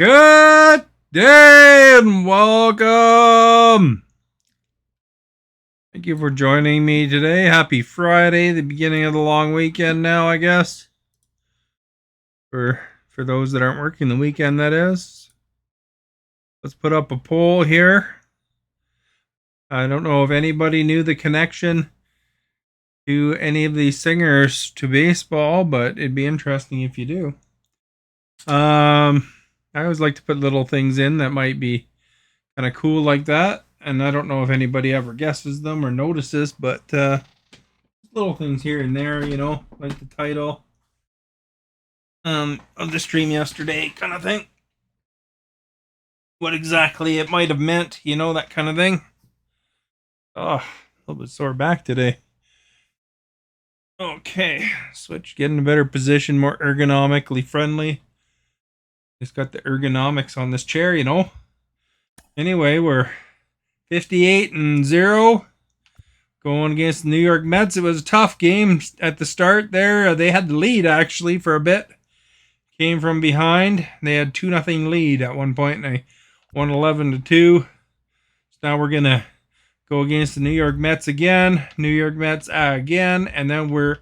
Good day and welcome. Thank you for joining me today. Happy Friday, the beginning of the long weekend now, I guess. For those that aren't working the weekend, that is. Let's put up a poll here. I don't know if anybody knew the connection to any of these singers to baseball, but it'd be interesting if you do. I always like to put little things in that might be kind of cool like that, and I don't know if anybody ever guesses them or notices, but little things here and there, you know, like the title of the stream yesterday, kind of thing. What exactly it might have meant, you know, that kind of thing. Oh, a little bit sore back today. Okay, switch, get in a better position, more ergonomically friendly. Just got the ergonomics on this chair, you know. Anyway, we're 58-0 going against the New York Mets. It was a tough game at the start there. They had the lead actually for a bit. Came from behind. They had 2-0 lead at one point, and they won 11-2. So now we're gonna go against the New York Mets again. New York Mets again, and then we're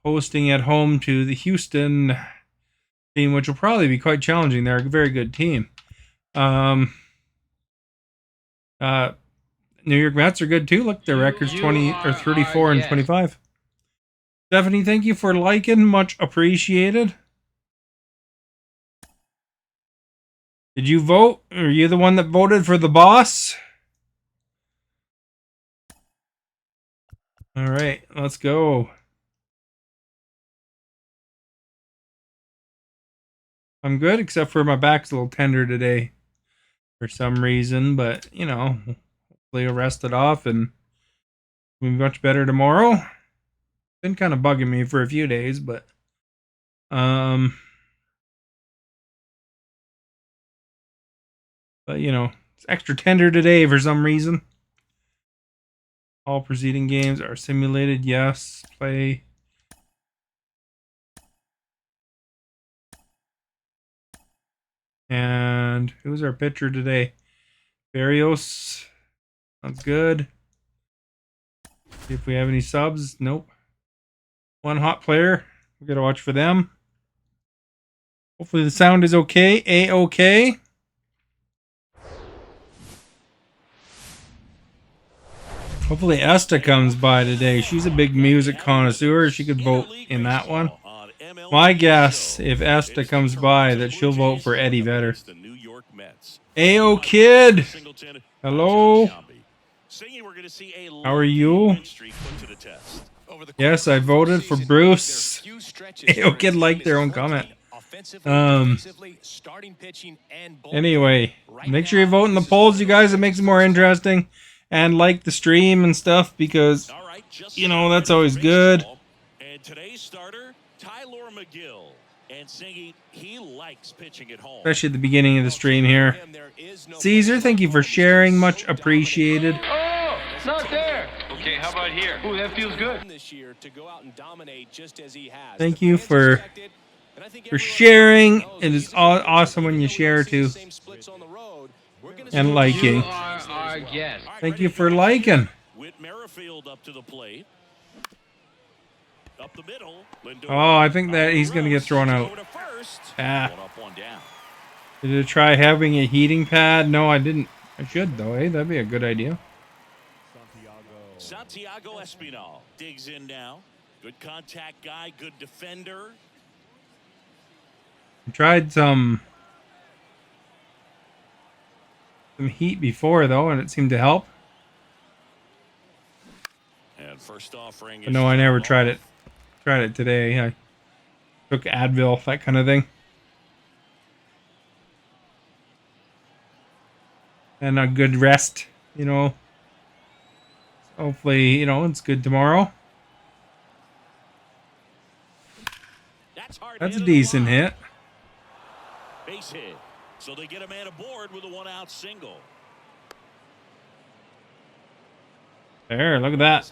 hosting at home to the Houston team, which will probably be quite challenging. They're a very good team. New York Mets are good too. Look, their record's 34-25. Stephanie, thank you for liking. Much appreciated. Did you vote? Are you the one that voted for the boss? All right, let's go. I'm good, except for my back's a little tender today for some reason, but, you know, hopefully I'll rest it off and be much better tomorrow. Been kind of bugging me for a few days, but, you know, it's extra tender today for some reason. All preceding games are simulated. Yes, play. And who's our pitcher today? Barrios. Sounds good. See if we have any subs. Nope. One hot player. We gotta watch for them. Hopefully the sound is okay. A-okay. Hopefully Esta comes by today. She's a big music connoisseur. She could vote in that one. My guess, if Esta comes by, that she'll vote for Eddie Vedder. Ayo kid! Hello? How are you? Yes, I voted for Bruce. Ayo kid liked their own comment. Anyway, make sure you vote in the polls, you guys. It makes it more interesting. And like the stream and stuff, because, you know, that's always good. And today's starter, Tyler McGill, and singing he likes pitching at home. Especially at the beginning of the stream here. Caesar, thank you for sharing. Much appreciated. Oh, it's not there. Okay, how about here? Ooh, that feels good. Thank you for sharing. It is awesome when you share too. And liking. Thank you for liking. Oh, I think that he's going to get thrown out. Did I try having a heating pad? No, I didn't. I should, though, eh? That'd be a good idea. Santiago Espinal digs in now. Good contact guy, good defender. I tried some heat before, though, and it seemed to help. And first offering, but no, I never tried it. Tried it today. I took Advil, that kind of thing. And a good rest, you know. Hopefully, you know, it's good tomorrow. That's a decent hit. Base hit. So they get a man aboard with a one-out single. There, look at that.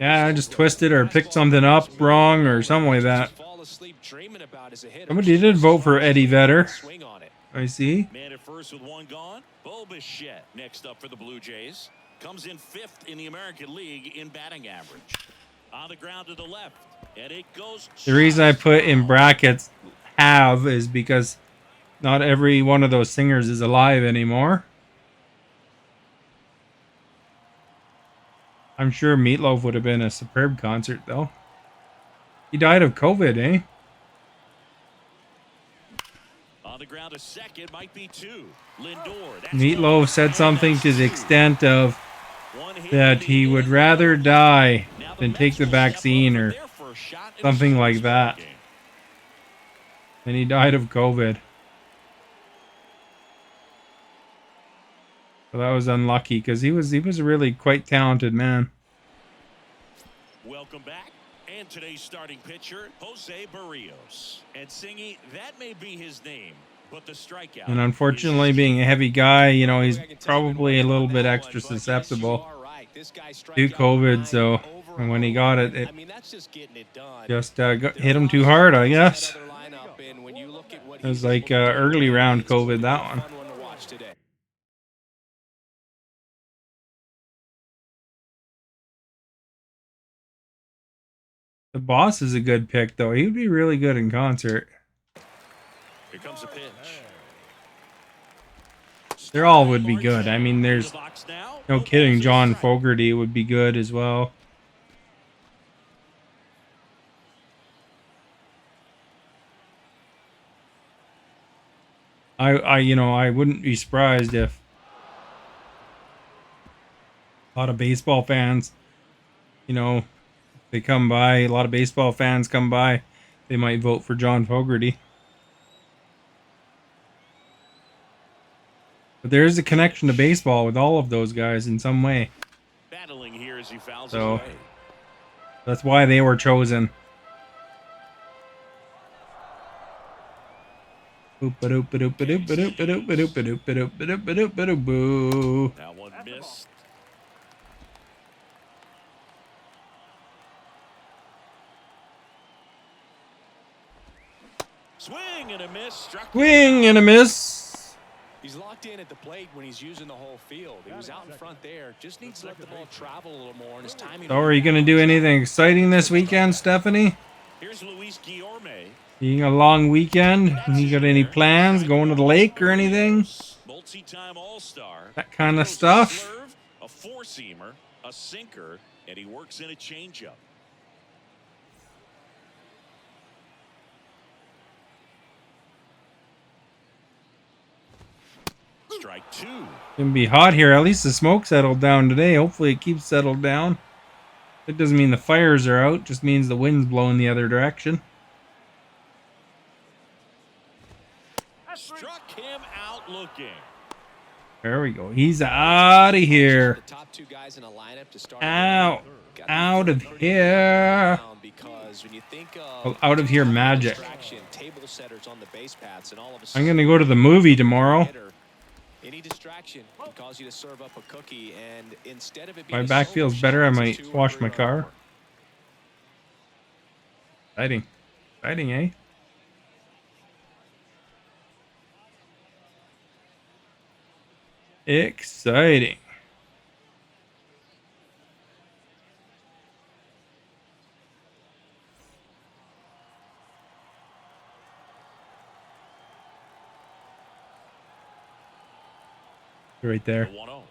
Yeah, I just twisted or picked something up wrong or something like that. fell asleep dreaming about as a hitter. Somebody did vote for Eddie Vedder. Swing on it. I see. Man at first with one gone. Bo Bichette next up for the Blue Jays. Comes in 5th in the American League in batting average. On the ground to the left. And it goes. The reason I put in brackets have is because not every one of those singers is alive anymore. I'm sure Meatloaf would have been a superb concert, though. He died of COVID, eh? On the ground to second, might be 2. Lindor. Meatloaf said something to the extent of that he would rather die than take the vaccine or something like that. And he died of COVID. So that was unlucky because he was a really quite talented man. Welcome back. And today's starting pitcher, Jose Barrios. And Singy, that may be his name, but the strikeout. And unfortunately, being a heavy guy, you know, he's probably a little bit extra susceptible to COVID. So and when he got it, it just hit him too hard, I guess. It was like early round COVID, that one. The Boss is a good pick, though. He'd be really good in concert. Here comes a pitch. They all would be good. I mean, there's no kidding. John Fogerty would be good as well. I wouldn't be surprised if a lot of baseball fans, they come by, a lot of baseball fans come by, they might vote for John Fogerty. But there is a connection to baseball with all of those guys in some way. Battling here as he fouls So away. that's why they were chosen. That one missed. Swing and a miss. Swing and a miss. He's locked in at the plate when he's using the whole field. He was out in front there. Just needs to let the ball travel a little more, and his timing. So are you going to do anything exciting this weekend, Stephanie? Here's Luis Guillorme. Being a long weekend, you got any plans? Going to the lake or anything? Multi-time All-Star. That kind of stuff? A four-seamer, a sinker, and he works in a changeup. Strike 2. It's gonna be hot here. At least the smoke settled down today. Hopefully it keeps settled down. It doesn't mean the fires are out. It just means the wind's blowing the other direction. Struck him out looking. There we go. He's out of here. Out. Out of here. Well, out of here magic. I'm going to go to the movie tomorrow. Any distraction can cause you to serve up a cookie, and instead of it My being back feels better. I might wash my car. Exciting. Exciting, eh? Exciting. Right there. 1-0.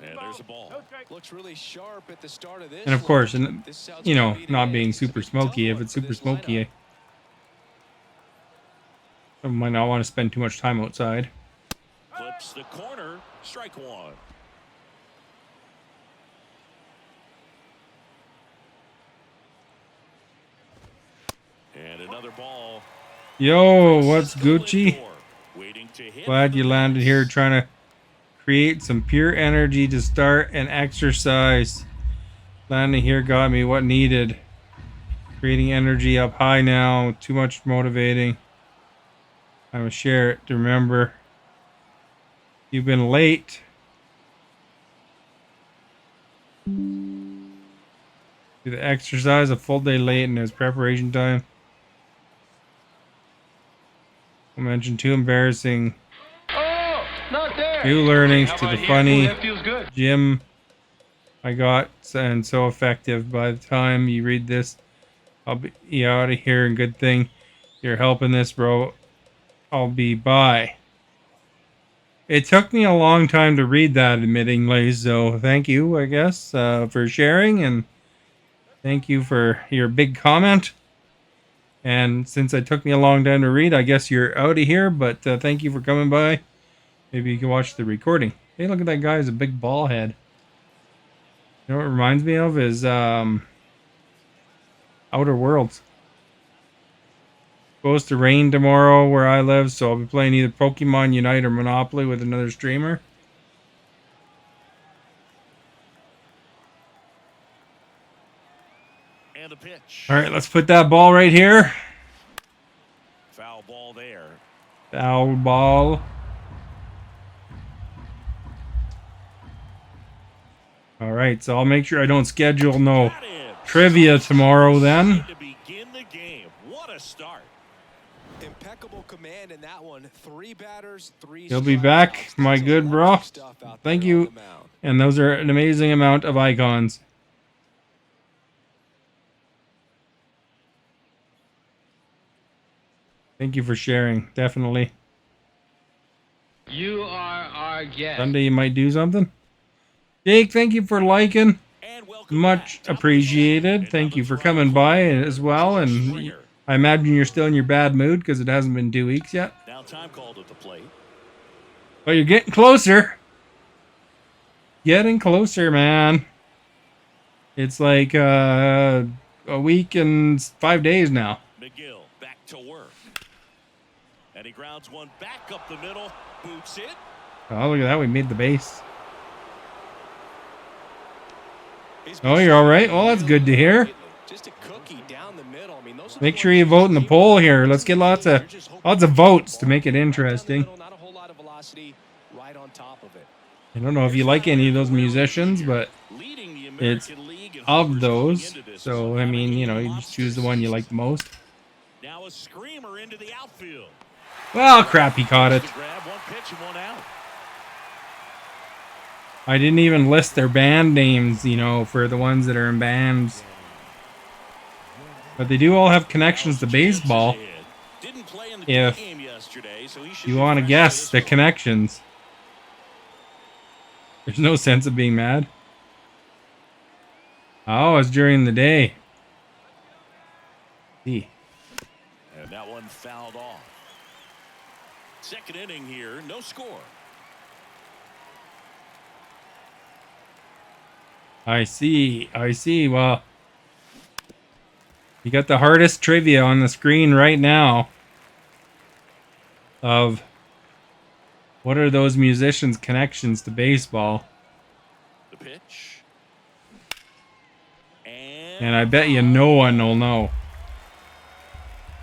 And there's a ball. Looks really sharp at the start of this. And of course, not being super smoky. If it's super smoky, I might not want to spend too much time outside. Clips the corner. Strike 1. And another ball. Yo, what's Gucci? Waiting to hit. Glad you landed here trying to create some pure energy to start an exercise. Landing here got me what needed. Creating energy up high now. Too much motivating. I'm going to share it to remember. You've been late. Do the exercise a full day late and it's preparation time. I mentioned 2 embarrassing, Oh, not there. 2 learnings How to the about here? funny. Ooh, that feels good. Gym I got and so effective. By the time you read this, I'll be out of here, and good thing you're helping this, bro. I'll be bye. It took me a long time to read that, admittingly, so thank you, I guess, for sharing, and thank you for your big comment. And since it took me a long time to read, I guess you're out of here, but thank you for coming by. Maybe you can watch the recording. Hey, look at that guy, he's a big ball head. You know what it reminds me of is Outer Worlds. Supposed to rain tomorrow where I live, so I'll be playing either Pokemon Unite or Monopoly with another streamer. And a pitch. All right, let's put that ball right here. Foul ball there. Foul ball. All right, so I'll make sure I don't schedule no trivia tomorrow then. To begin the game. What a start. Impeccable command in that one. 3 batters, 3 He'll be back, strikeouts. my That's good bro. electric stuff out Thank there on you. the mound. And those are an amazing amount of icons. Thank you for sharing, definitely. You are our guest. Sunday you might do something. Jake, thank you for liking. And welcome Much back. appreciated. Thank you for coming by as well. And I imagine you're still in your bad mood because it hasn't been 2 weeks yet. Now time called at the plate. But you're getting closer. Getting closer, man. It's like a week and 5 days now. McGill back to work. And he grounds one back up the middle. Boots it. Oh, look at that. We made the base. He's Oh, you're all right? Well, that's good to hear. Just a cookie down the middle. I mean, those are the Make sure ones you vote in the keep poll it. here. Let's get lots of votes to make it interesting. Not a whole lot of velocity right on top of it. I don't know if you like any of those musicians, but Leading the it's American League in of homers those. going into this So, I mean, you know, you just choose the one you like the most. Now a screamer into the outfield. Well, crap, he caught it. To grab one pitch and one out. I didn't even list their band names, you know, for the ones that are in bands. But they do all have connections to baseball. Didn't play in the If game yesterday, so he should you be want to fresh guess for the this one. connections. There's no sense of being mad. Oh, it's during the day. See. And that one fouled off. Second inning here, no score. I see. I see. Well, you got the hardest trivia on the screen right now of what are those musicians' connections to baseball. The pitch. And I bet you no one will know.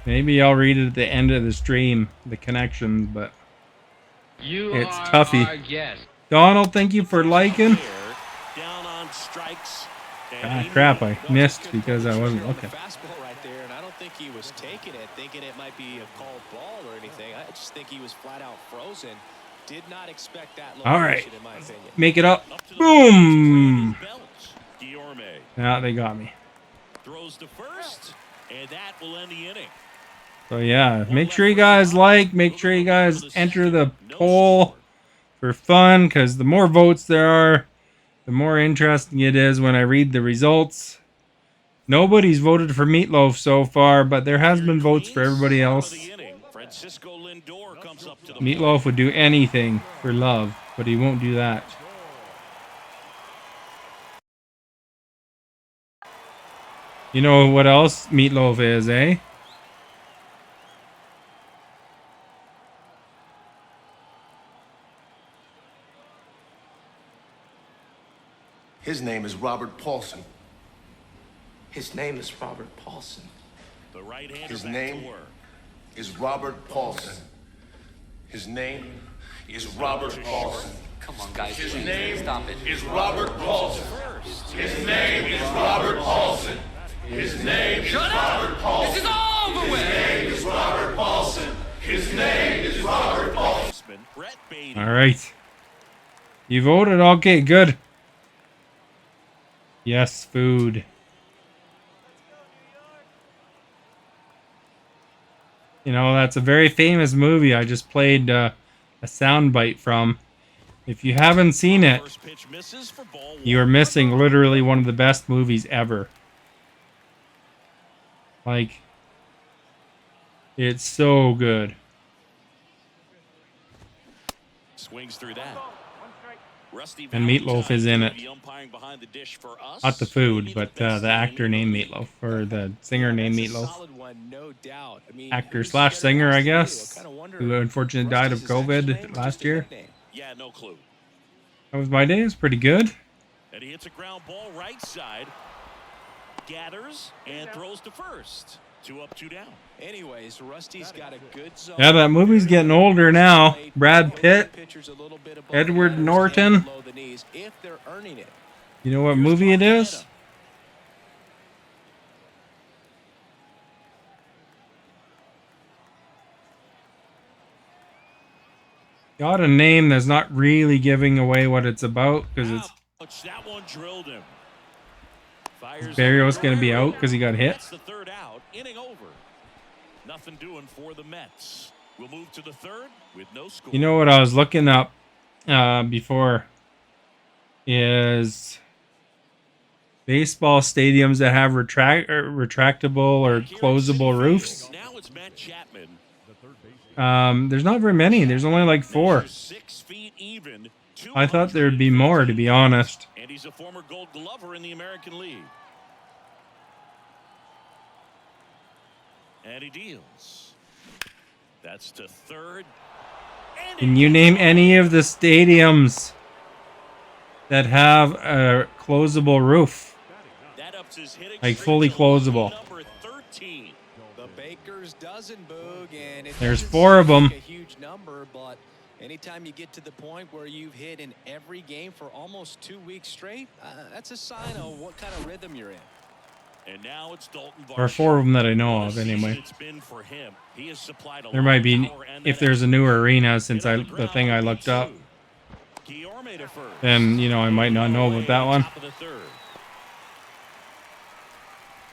Maybe I'll read it at the end of the stream, the connections, but You it's are toughy. our guest. Donald, thank you for liking. Down on strikes. Ah, crap, I missed because I wasn't looking. Fastball right there, and I don't think he was taking it, thinking it might be a called ball or anything. I just think he was flat out frozen. Did not expect that location, All right. in my opinion. Make it up. Up to the Boom! plate, Guillorme Yeah, they got me. throws to first, and that will end the inning. So yeah, make sure you guys like, make sure you guys enter the poll for fun, because the more votes there are, the more interesting it is when I read the results. Nobody's voted for Meatloaf so far, but there has been votes for everybody else. Francisco Lindor comes up to the Meatloaf would do anything for love, but he won't do that. You know what else Meatloaf is, eh? His name is Robert Paulson. His name is Robert Paulson. The right-hander His back name to work. is Robert Paulson. His name is Robert Paulson. Come on, guys, His please, name stop it. is Robert Paulson. first. His name is Robert Paulson. His name is Robert Paulson. This is over with. His name is Robert Paulson. His name is Robert Paulson. Brett Beatty. All right. You voted? Okay, good. Yes, food. You know, that's a very famous movie. I just played a soundbite from. If you haven't seen it, First pitch misses for ball you are one. missing literally one of the best movies ever. Like, it's so good. Swings through that. Rusty And Meatloaf is in it. the umpiring behind the dish for us. Not the food, Maybe but best the actor thing in named the league. Meatloaf, or the singer named That's a Meatloaf. solid one, no doubt. I mean, Actor who's slash better singer, I asked to do? guess, Kinda wonder who if unfortunately died of Rusty's his actual name COVID or last just a year. nickname? Yeah, no clue. That was my day. It was pretty good. And he hits a ground ball right side. Gathers and throws to first. 2 up, 2 down. Anyways, Rusty's got a good zone. Yeah, that movie's getting older now. Brad Pitt, Pitchers a little bit above Edward the batters, Norton. and below the knees if they're earning it. You know what movie it is? Got a name that's not really giving away what it's about, because it's Ouch, that one drilled him. Fires Barrios over. going to be out because he got hit. That's the third out. Inning over. Nothing doing for the Mets. We'll move to the third with no score. You know what I was looking up before is baseball stadiums that have retractable or closable roofs. Now it's Matt Chapman. There's not very many. There's only like 4. Measures 6 feet even. I thought there would be more, to be honest. And he's a former Gold Glover in the American League. And he deals. That's to third. And Can you name any of the stadiums that have a closable roof? that ups his hitting Like streak fully to closable. Number 13. The Baker's dozen, Boog, and it There's doesn't 4 of seem them. like a huge number, but anytime you get to the point where you've hit in every game for almost 2 weeks straight, that's a sign of what kind of rhythm you're in. And now it's Dalton Or 4 of them that I know What a of, season anyway. it's been for him. He has supplied a There lot might of be, power and if that there's a newer arena since hit on the thing I ground, looked up, Guillorme to first. then, you know, I might not know about that one. Top of the third.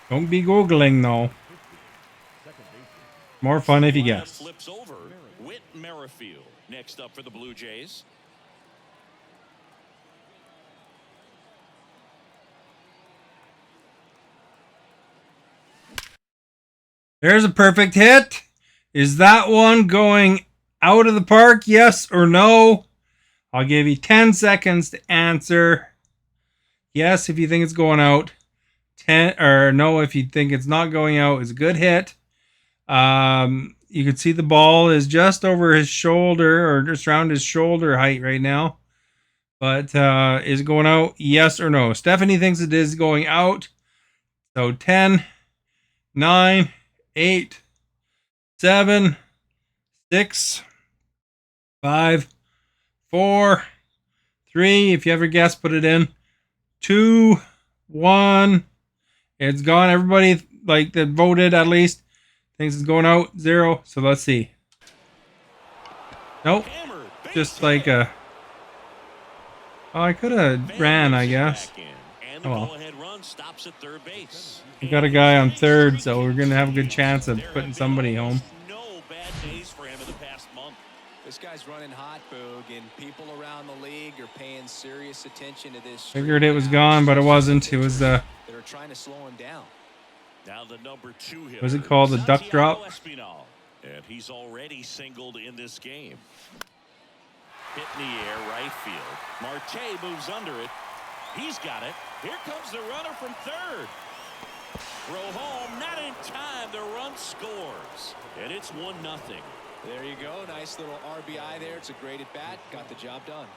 Don't be Googling, though. More fun if you Lineup guess. Flips over. Whit Merrifield next up for the Blue Jays. There's a perfect hit. Is that one going out of the park? Yes or no? I'll give you 10 seconds to answer. Yes, if you think it's going out. 10 or no, if you think it's not going out. It's a good hit. You can see the ball is just over his shoulder or just around his shoulder height right now. But is it going out? Yes or no? Stephanie thinks it is going out. So 10, 9, 8, 7, 6, 5, 4, 3. If you ever guess, put it in. 2, 1. It's gone. Everybody like that voted at least thinks it's going out. 0. So let's see. Nope. Hammered, base Just hit. like a. Oh, I could have ran, I guess. Back in, and the Oh well. go-ahead run stops at third base. We got a guy on third, so we're gonna have a good chance of putting somebody home. No bad days for him in the past month. This guy's running hot, Boog, and people around the league are paying serious attention to this. Figured it was gone, but it wasn't. It was the. That are trying to slow him down. Now the number 2 hitter. Was it called the duck Santiago drop? Espinal. And he's already singled in this game. Hit in the air, right field. Marte moves under it. He's got it. Here comes the runner from third. Throw home, not in time. The run scores. And it's 1-0. There you go. Nice little RBI there. It's a great at bat. Got the job done.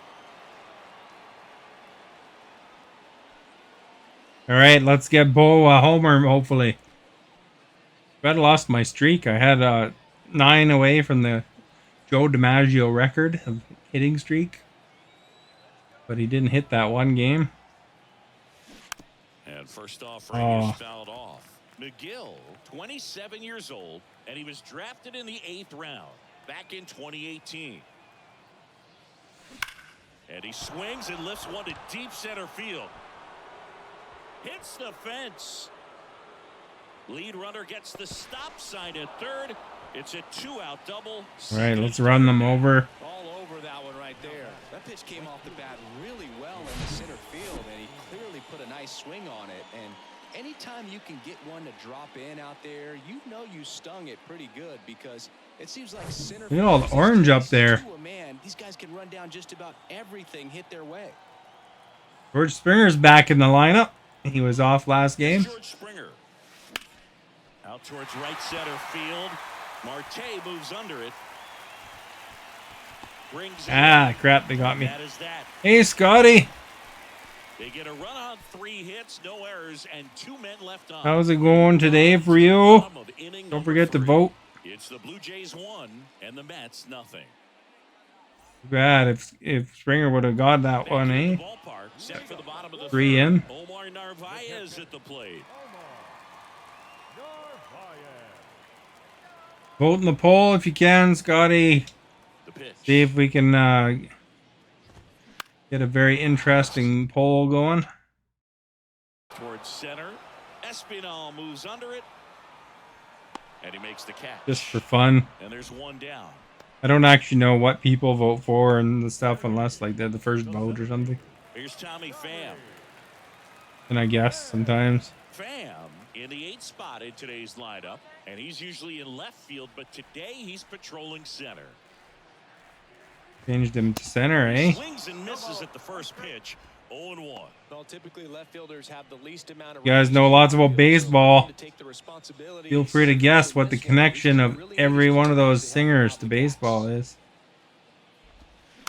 All right, let's get Bo a homer, hopefully. I'd lost my streak. I had 9 away from the Joe DiMaggio record of hitting streak. But he didn't hit that one game. And first off, Oh. fouled off. McGill, 27 years old, and he was drafted in the 8th round back in 2018. And he swings and lifts one to deep center field. Hits the fence. Lead runner gets the stop sign at third. It's a 2-out double. All right, let's run them over. All over that one right there. That pitch came off the bat really well in the center field, and he clearly put a nice swing on it. And anytime you can get one to drop in out there, you know you stung it pretty good, because it seems like center Look at all the orange up there. to a man, these guys can run down just about everything hit their way. George Springer's back in the lineup. He was off last game. George Springer. Out towards right center field. Marte moves under it. Brings it. Crap, they got me. That is that. Hey, Scotty. They get a run on 3 hits, no errors, and 2 men left on. How's it going today for you? Bottom of inning Don't number forget to 3. vote. It's the Blue Jays 1 and the Mets nothing. Bad if Springer would have got that Back one, in eh? the ballpark, set for the bottom of the 3 third. in. Omar Narvaez at the plate. Vote in the poll if you can, Scotty. The pitch. See if we can get a very interesting poll going. Towards center. Espinal moves under it. And he makes the catch. Just for fun. And there's 1 down. I don't actually know what people vote for and the stuff unless like they're the first vote or something. Here's Tommy Pham. And I guess sometimes. Pham in the 8th spot in today's lineup. And he's usually in left field, but today he's patrolling center. Changed him to center, eh? Swings and misses at the first pitch. 0-1. Well, typically left fielders have the least amount of You guys know lots about baseball. Feel free to guess guess what the connection of every one of those singers to baseball is.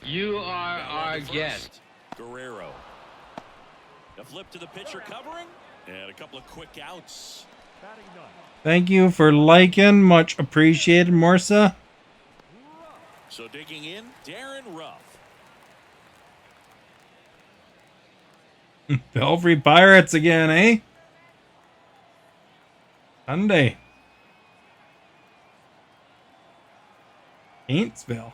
You are our guest. Guerrero. The flip to the pitcher covering. And a couple of quick outs. Thank you for liking. Much appreciated, Morsa. So digging in, Darren Ruff. Belfry Pirates again, eh? Sunday. Paintsville.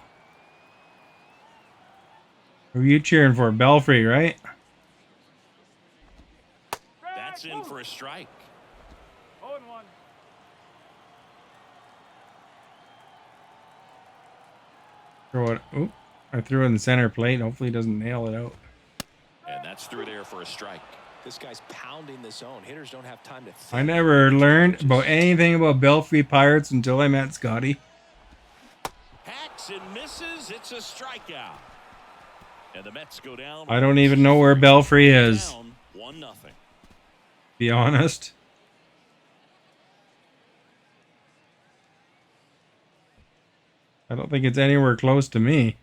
Who are you cheering for? Belfry, right? That's in for a strike. Throw it. Oop. I threw it in the center plate. Hopefully he doesn't nail it out. And that's through there for a strike. This guy's pounding the zone. Hitters don't have time to think. I never learned about anything about Belfry Pirates until I met Scotty. Hacks and misses. It's a strikeout. And the Mets go down. I don't even know where Belfry is, to Down 1-0. be honest. I don't think it's anywhere close to me.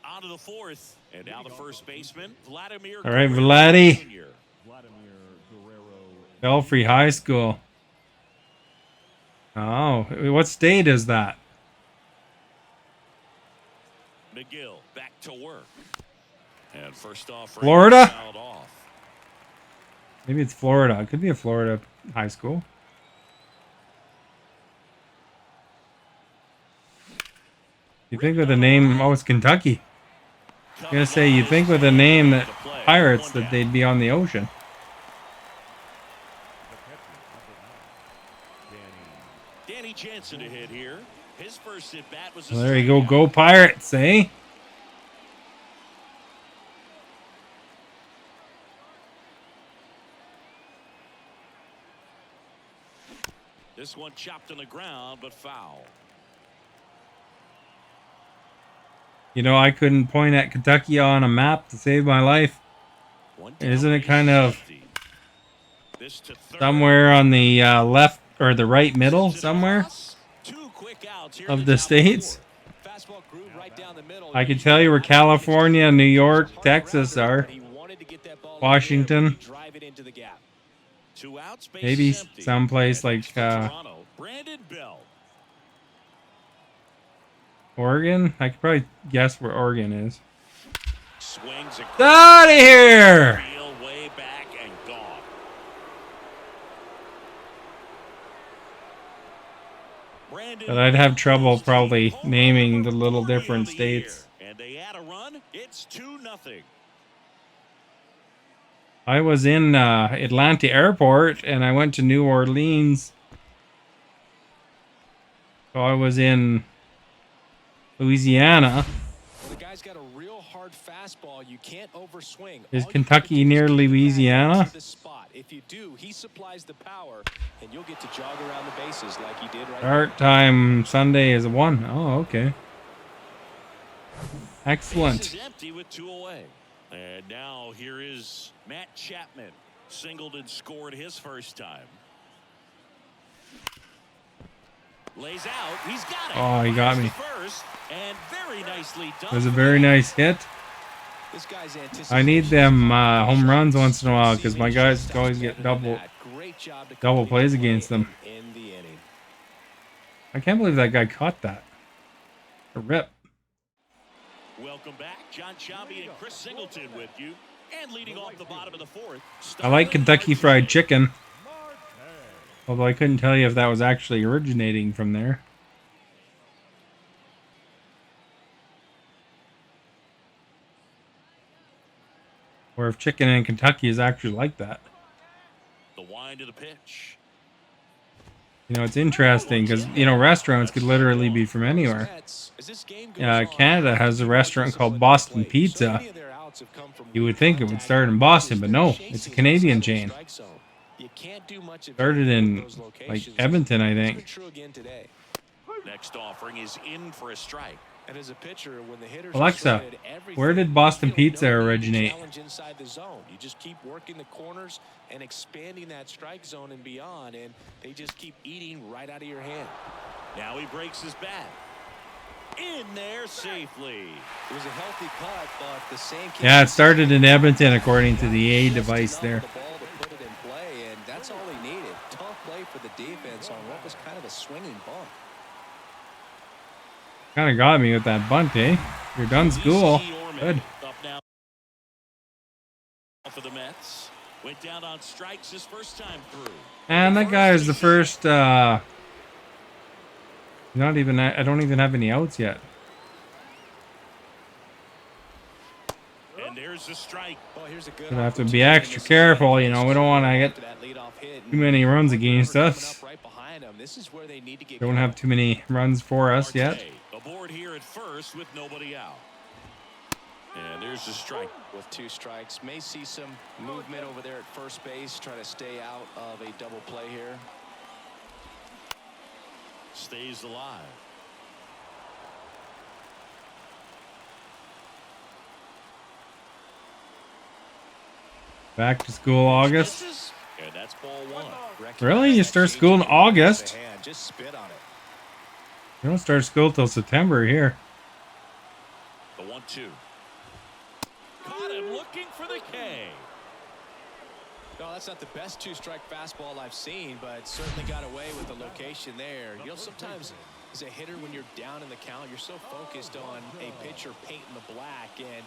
On to the 4th. And now the first baseman, Vladimir. All right, Guerrero Vladdy. Jr. Belfry High School. Oh, what state is that? McGill back to work. And first off, Florida? fouled off. Maybe it's Florida. It could be a Florida high school. You think with a name, oh, it's Kentucky. I was gonna say, you think with a name that Pirates that they'd be on the ocean. Danny Jansen to hit here. His first at bat was a Well, there you go, strikeout. go Pirates, eh? This one chopped on the ground, but foul. You know, I couldn't point at Kentucky on a map to save my life. One Isn't it down, kind of safety. This to third. Somewhere on the left or the right middle, somewhere Two quick outs here of at the top states? Fastball groove right down the middle. I can tell you where California, New York, Texas are. He wanted to get that ball Washington. in there, drive it into the gap. 2 outs, base Maybe is empty. someplace And like next for Toronto, Brandon Bell. Oregon? I could probably guess where Oregon is. Swings Out of here! field way back and gone. But I'd have trouble probably naming the little different states. And they add a run. It's 2-0. I was in Atlanta Airport and I went to New Orleans. So I was in Louisiana. Well, the guy's got a real hard fastball. You can't overswing. Is All you Kentucky gotta do is near keep it back Louisiana? into the spot. If you do, he supplies the power, and you'll get to jog around the bases like he did right now. Start time Sunday is 1. Oh, okay. Excellent. Base is empty with 2 away. And now here is Matt Chapman. Singled and scored his first time. Lays out. He's got it. Oh, he got me. First, and very nicely done. It was a very nice hit. This guy's I need them home runs once in a while because my guys always get double plays against them. In the inning. I can't believe that guy caught that. A rip. Welcome back. John Sciambi and Chris Singleton with you. And leading off the bottom of the 4th. I like Kentucky Fried Chicken. Although I couldn't tell you if that was actually originating from there. Or if chicken in Kentucky is actually like that. The wind of the pitch. You know, it's interesting because, you know, restaurants could literally be from anywhere. Canada has a restaurant called Boston Pizza. You would think it would start in Boston, but no, it's a Canadian chain. Started in, like, Edmonton, I think. Next offering is in for a strike. And as a pitcher, when the hitters Alexa, where did Boston Pizza originate? Inside the zone. You just keep working the corners and expanding that strike zone and beyond, and they just keep eating right out of your hand. Now he breaks his bat. In there safely. It was a healthy cut, but the same. Yeah, it started in Edmonton according to the A device there. The ball to put it in play, and that's all he needed. Tough play for the defense on what was kind of a swinging bunt. Kind of got me with that bunt, eh? You're done school. Good. Up now for the Mets. Went down on strikes his first time through. And that guy is the first. Not even. I don't even have any outs yet. And there's the strike. Well, here's a good. Gonna have to be extra careful. You know, we don't want to get too many runs against us. Don't have too many runs for us yet. Aboard here at first with nobody out. And there's the strike. With 2 strikes, may see some movement over there at first base, try to stay out of a double play here. Stays alive. Back to school August. And that's ball 1. Really? You start school in August? Just spit on it. You don't start school till September here. The 1-2. Caught him looking for the K. No, that's not the best 2-strike fastball I've seen, but certainly got away with the location there. You know, sometimes as a hitter, when you're down in the count, you're so focused on a pitcher painting the black, and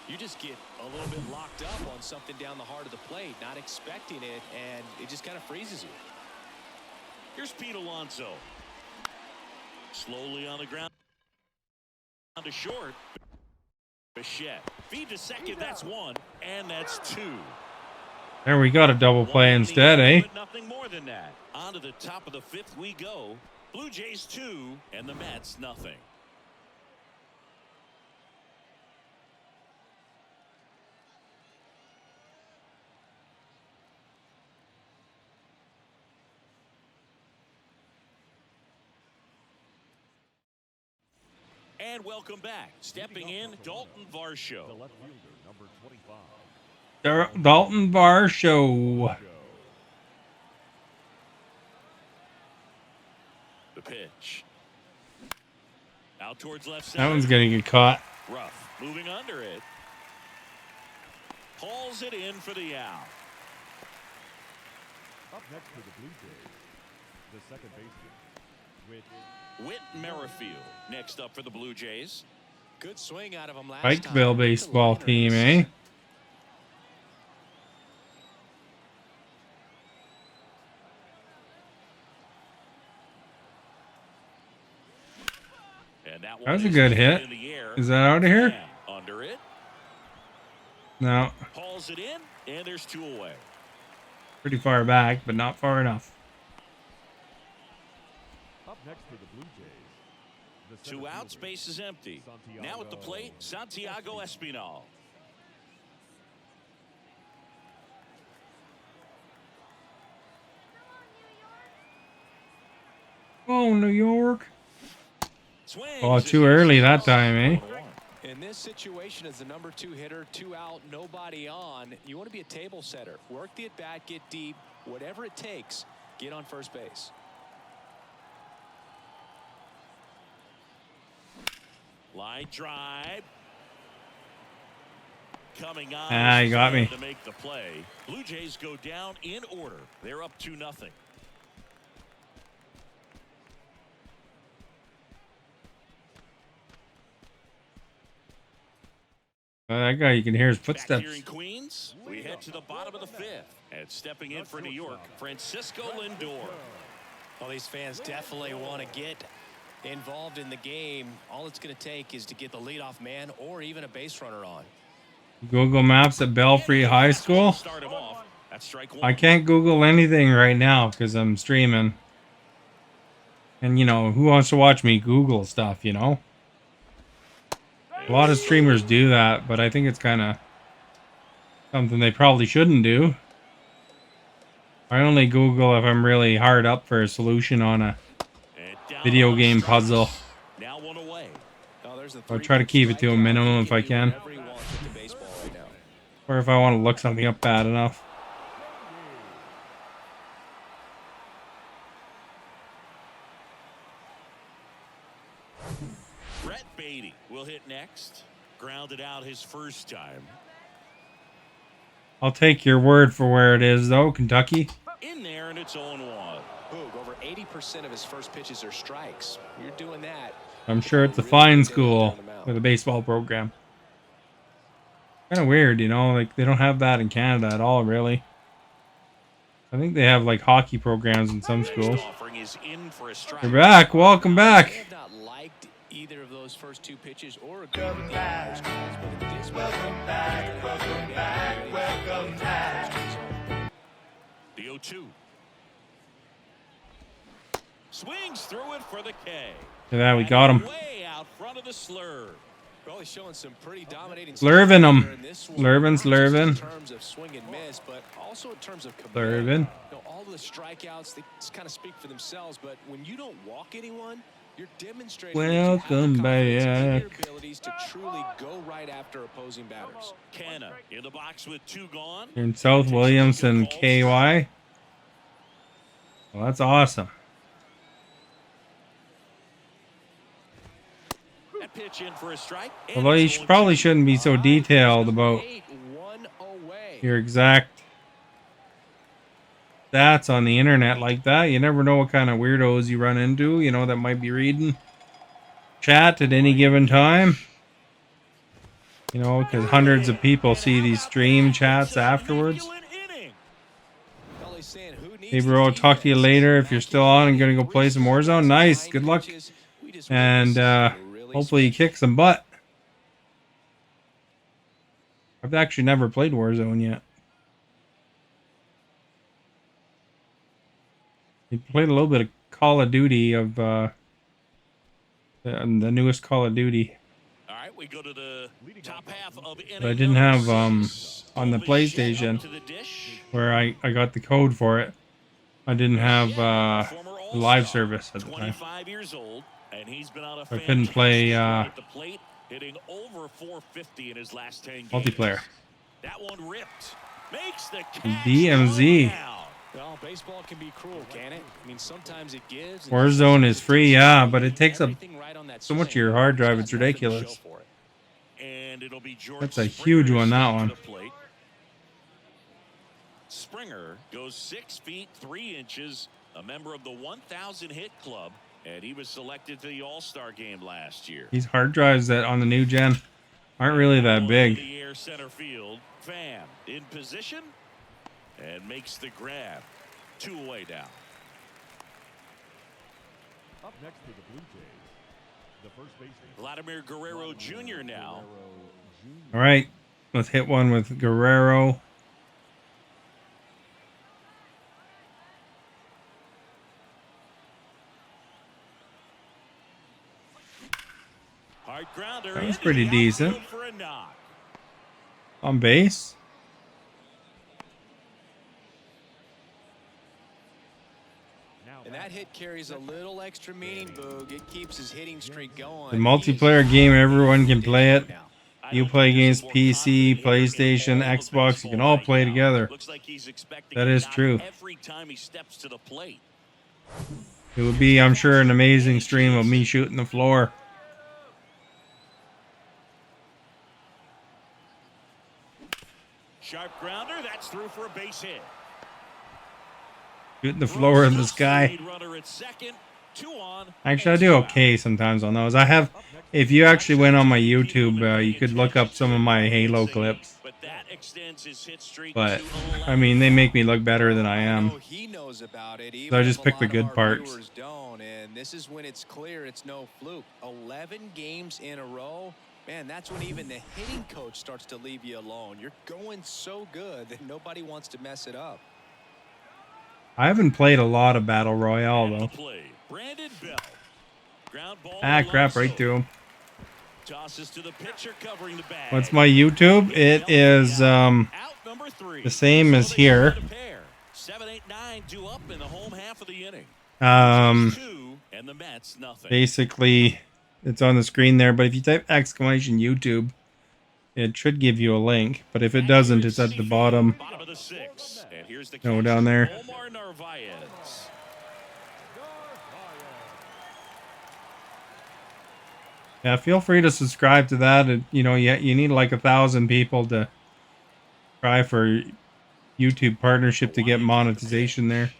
you just get a little bit locked up on something down the heart of the plate, not expecting it, and it just kind of freezes you. Here's Pete Alonso. Slowly on the ground. Down to short. Bichette. Feed to second. That's 1. And that's 2. There we got a double play instead, eh? Nothing more than that. On to the top of the 5th we go. Blue Jays 2 and the Mets nothing. And welcome back. Stepping in, Dalton Varsho. Dalton Varsho. The pitch. Out towards left side. That one's gonna get caught. Rough. Moving under it. Pulls it in for the out. Up next for the Blue Jays, the second baseman, Whit Merrifield next up for the Blue Jays. Good swing out of him last Pikeville time. baseball team, eh? And that That was a is good lifted hit. in the air. Is that out of here? Yeah, under it. No. Hauls it in, and there's 2 away. Pretty far back, but not far enough. Up next for the Blue Jays. The 2 center outs, fielder, base is empty. Santiago. Now at the plate, Santiago Espinal. Oh, New York. Swings Oh, is too in. early that time, eh? In this situation, as the number 2 hitter, 2 out, nobody on, you want to be a table setter. Work the at-bat, get deep, whatever it takes, get on first base. Line drive. Coming on. Ah, you got me. To make the play. Blue Jays go down in order. They're up 2-0. That guy, you can hear his Back footsteps. here in Queens, we head to the bottom of the 5th. And stepping in for New York, Francisco Lindor. Well, these fans definitely want to get involved in the game. All it's going to take is to get the leadoff man or even a base runner on. Google Maps at Belfry High School. Start him off. That's strike 1. I can't Google anything right now because I'm streaming. And, you know, who wants to watch me Google stuff, you know? A lot of streamers do that, but I think it's kind of something they probably shouldn't do. I only Google if I'm really hard up for a solution on a video game puzzle. Now 1 away. I'll try to keep it to a minimum if I can. Or if I want to look something up bad enough. Brett Beatty will hit next. Grounded out his first time. I'll take your word for where it is, though, Kentucky. In there, and it's 0-1. Boog, over 80% of his first pitches are strikes. You're doing that. I'm sure it's a fine school with a baseball program. Kind of weird, you know, like they don't have that in Canada at all, really. I think they have like hockey programs in some schools. Offering is in for a strike. You're back. Welcome I back. have not liked either of those first 2 pitches or agreed with the umpires' calls, but at this point, Welcome back. The 0-2. Swings through it for the K. Look at that, we got him. Way out front of the slur. Probably showing some pretty dominating Slurving stuff him. here in this one, Slurving, not just slurving. in terms of swing and miss, but also in terms of command. Slurving. You know, all the strikeouts, they kind of speak for themselves, but when you don't walk anyone, you're demonstrating that you have the Welcome confidence in your back. abilities to truly go right after opposing batters. Canna in the box with 2 gone. You're in South Williamson, KY. Well, that's awesome. That pitch in for a strike. Although you probably shouldn't be so detailed about 1 away. your exact stats on the internet like that. You never know what kind of weirdos you run into, you know, that might be reading chat at any given time. You know, because hundreds of people see these stream chats afterwards. Hey bro, I'll talk to you later. If you're still on, I'm gonna go play some Warzone. Nice, good luck. And hopefully you kick some butt. I've actually never played Warzone yet. I played a little bit of Call of Duty of the newest Call of Duty. All right, we go to the top half of But I didn't have on the PlayStation where I got the code for it. I didn't have live service at the time. 25 years old, and he's been on a I couldn't play at the plate, hitting over 450 in his last 10 games. multiplayer. That one ripped. Makes the catch. DMZ. Well, baseball can be cruel, can it? I mean, sometimes it gives. Warzone is free, yeah, but it takes up Everything right on that so much of swing. your hard drive. Got It's nothing to ridiculous. show for it. And it'll be George That's a Springer huge one, that to one. the plate. Springer goes 6 feet 3 inches, a member of the 1,000 hit club, And he was selected to the All-Star game last year. These hard drives that on the new gen aren't really that big. The air center field. Pham in position and makes the grab. 2 away down. Up next for the Blue Jays, the first baseman. Vladimir Guerrero Jr. now. All right, let's hit one with Guerrero. Hard grounder. That was pretty decent. For a knock. On base. And that hit carries a little extra meaning, Boog. It keeps his hitting streak going. The multiplayer game, everyone can play it. You play against PC, PlayStation, Xbox. You can all play together. That is true. Every time he steps to the plate. It would be, I'm sure, an amazing stream of me shooting the floor. Sharp grounder. That's through for a base hit. Shooting the floor in the sky. Actually, I do okay sometimes on those. I have, if you actually went on my YouTube, you could look up some of my Halo clips. But, I mean, they make me look better than I am. So I just pick the good parts. And this is when it's clear it's no fluke. 11 games in a row. Man, that's when even the hitting coach starts to leave you alone. You're going so good that nobody wants to mess it up. I haven't played a lot of Battle Royale, though. Ah, crap, right to him. What's my YouTube? It is the same as here. Basically, it's on the screen there, but if you type exclamation YouTube, it should give you a link. But if it doesn't, it's at the bottom. No, down there. Yeah, feel free to subscribe to that. You know, you need like 1,000 people to try for YouTube partnership to get monetization there.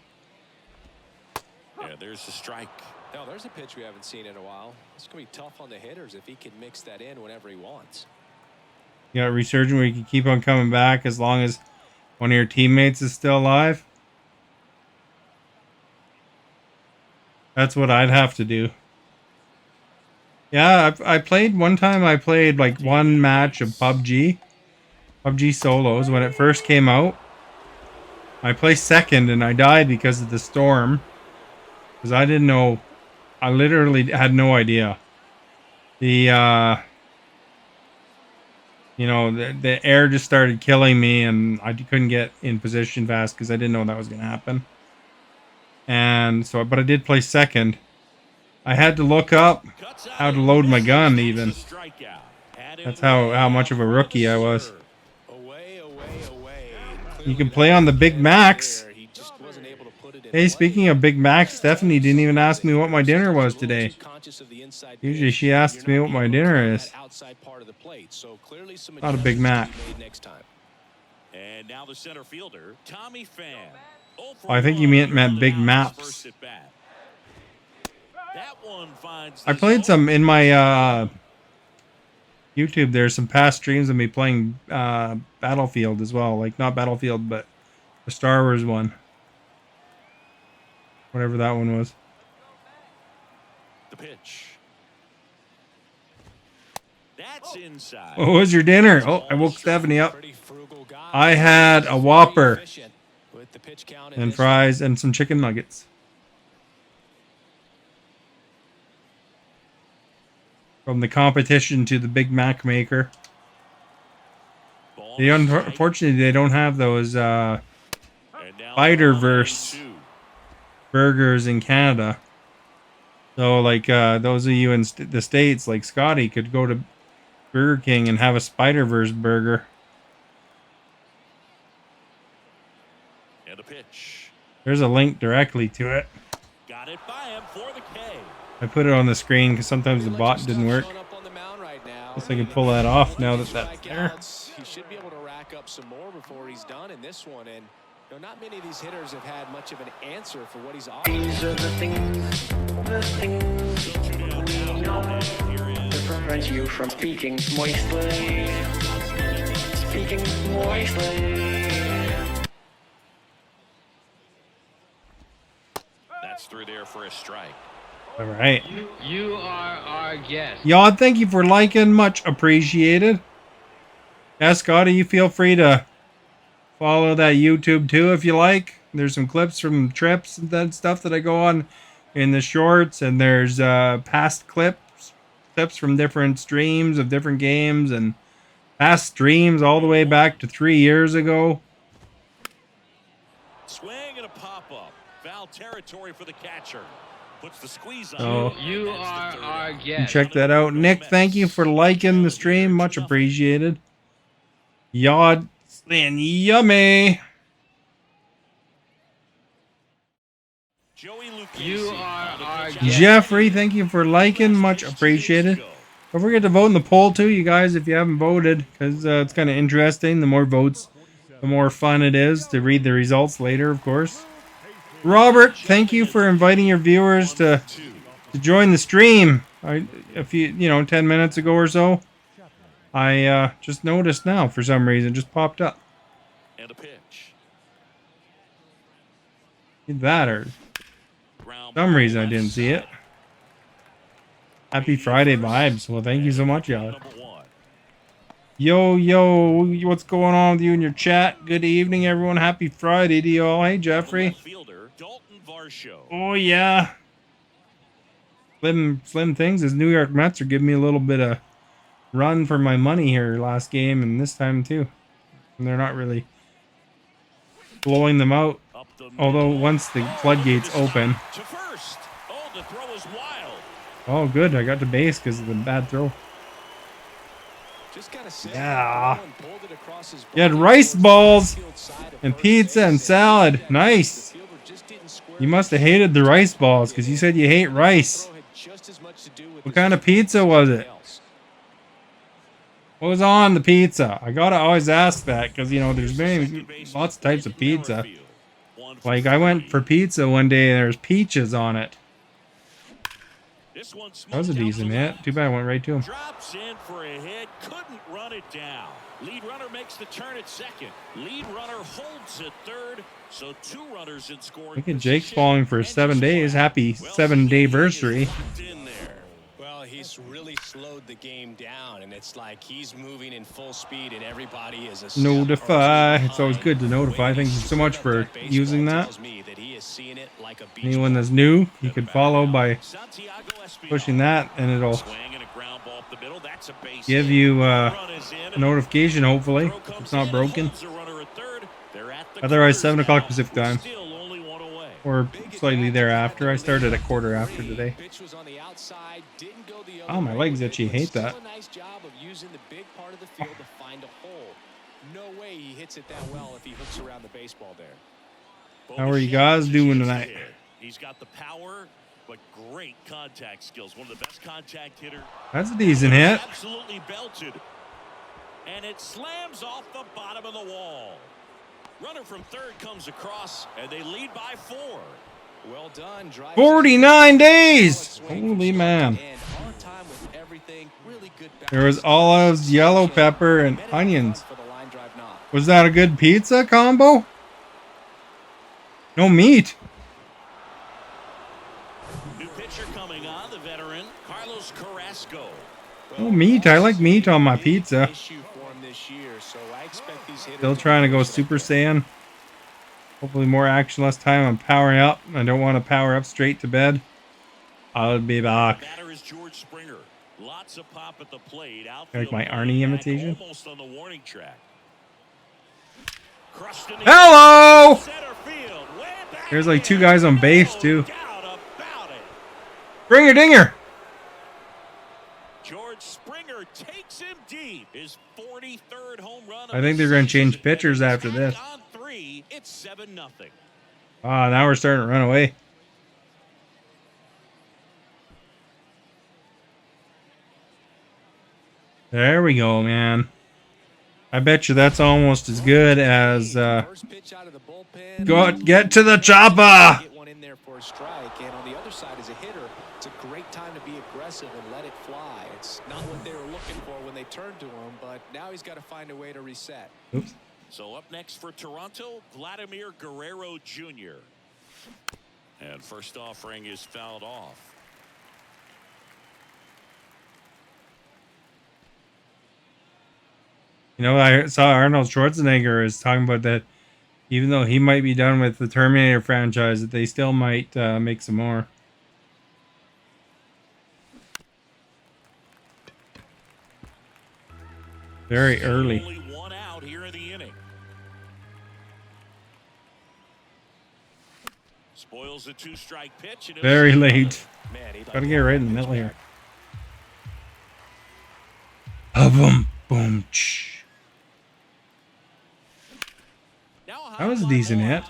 Yeah, there's the strike. Now, there's a pitch we haven't seen in a while. It's going to be tough on the hitters if he can mix that in whenever he wants. You got a resurgence where you can keep on coming back as long as one of your teammates is still alive. That's what I'd have to do. Yeah, I played one time. I played like one match of PUBG solos when it first came out. I placed second and I died because of the storm. Because I didn't know. I literally had no idea. The you know, the air just started killing me and I couldn't get in position fast because I didn't know that was going to happen. And so, but I did play second. I had to look up how to load my gun even. That's how much of a rookie I was. You can play on the Big Macs. Hey, speaking of Big Macs, Stephanie didn't even ask me what my dinner was today. Usually she asks me what my dinner is. Not a Big Mac. And now the center fielder, Tommy Pham. Oh, I think you meant Big Maps. I played some in my YouTube. There's some past streams of me playing Battlefield as well. Like, not Battlefield, but the Star Wars one. Whatever that one was. The pitch. That's inside. What was your dinner? Oh, I woke Stephanie up. I had a Whopper and fries and some chicken nuggets. From the competition to the Big Mac maker. Unfortunately, they don't have those Spider-Verse burgers in Canada. So, like, those of you in the States, like Scotty, could go to Burger King and have a Spider-Verse burger. And the pitch. There's a link directly to it. Got it by him for the K. I put it on the screen because sometimes the bot didn't work. Guess I can pull that off now that that's there. He should be able to rack up some more before he's done in this one. And you know, not many of these hitters have had much of an answer for what he's offering. These are the things the things we know to prevent you from speaking moistly. Speaking moistly. That's through there for a strike. All right. You are our guest. Y'all, thank you for liking. Much appreciated. Yeah, Scotty, you feel free to follow that YouTube too if you like. There's some clips from trips and that stuff that I go on in the shorts, and there's past clips from different streams of different games, and past streams all the way back to 3 years ago. Swing and a pop-up. Foul territory for the catcher. Puts the squeeze on. So You are our you guest. check that out. Nick, thank you for liking the stream. Much appreciated. Yod and yummy. You are our guest. Jeffrey, thank you for liking. Much appreciated. Don't forget to vote in the poll too, you guys, if you haven't voted, because it's kind of interesting. The more votes, the more fun it is to read the results later, of course. Robert, thank you for inviting your viewers to join the stream. A few, 10 minutes ago or so. I just noticed now for some reason, it just popped up. And a pitch. Either that or some reason I didn't see it. Happy Friday vibes. Well, thank you so much, y'all. Yo, what's going on with you in your chat? Good evening, everyone. Happy Friday to y'all. Hey, Jeffrey. Oh, yeah. Slim things. His New York Mets are giving me a little bit of run for my money here last game and this time, too. And they're not really blowing them out. Although once the floodgates open. Oh, good. I got to base because of the bad throw. Yeah. You had rice balls and pizza and salad. Nice. You must have hated the rice balls because you said you hate rice. What kind of pizza was it? What was on the pizza? I gotta always ask that because, there's lots of types of pizza. Like, I went for pizza one day and there's peaches on it. That was a decent hit. Too bad I went right to him. Drops in for a hit, couldn't run it down. Lead runner makes the turn at second. Lead runner holds at third. So 2 runners in scoring. Look at Jake's falling for 7 days. Happy 7-day anniversary. Well, he's really slowed the game down, and it's like he's moving in full speed, and everybody is a notify. It's always good to notify. Thank you so much for using that. Anyone that's new, you could follow by pushing that, and it'll give you a notification, hopefully, if it's not broken. Otherwise, 7 o'clock Pacific time. Or slightly thereafter. I started at quarter after today. Oh, my legs itchy. Hate that. How are you guys doing tonight? He's got the power, but great contact skills. One of the best contact hitters. That's a decent hit. Absolutely belted. And it slams off the bottom of the wall. Runner from third comes across, and they lead by 4. Well done. 49 days! Holy man. There was olives, yellow pepper, and onions. Was that a good pizza combo? No meat. New pitcher coming on, the veteran, Carlos Carrasco. No meat. I like meat on my pizza. Still trying to go Super Saiyan. Hopefully more action, less time. I'm powering up. I don't want to power up straight to bed. I'll be back. Batter is George Springer. Lots of pop at the plate. Like my Arnie imitation. Almost on the warning track. Hello! There's like 2 guys on base too. Springer dinger. George Springer takes him deep. His 43rd home run. I think they're going to change pitchers after this. It's 7-0. Ah, now we're starting to run away. There we go, man. I bet you that's almost as good as get to the chopper. there for a strike, and on the other side as a hitter, it's a great time to be aggressive and let it fly. It's not what they were looking for when they turned to him, but now he's got to find a way to reset. Oops. So up next for Toronto, Vladimir Guerrero Jr. And first offering is fouled off. You know, I saw Arnold Schwarzenegger is talking about that. Even though he might be done with the Terminator franchise, that they still might make some more. Very early. Only one out here in the inning. Spoils a 2-strike pitch. And Very late. Man, he'd like Gotta to get right in the middle here. Boom, boom, ch. That was a decent hit.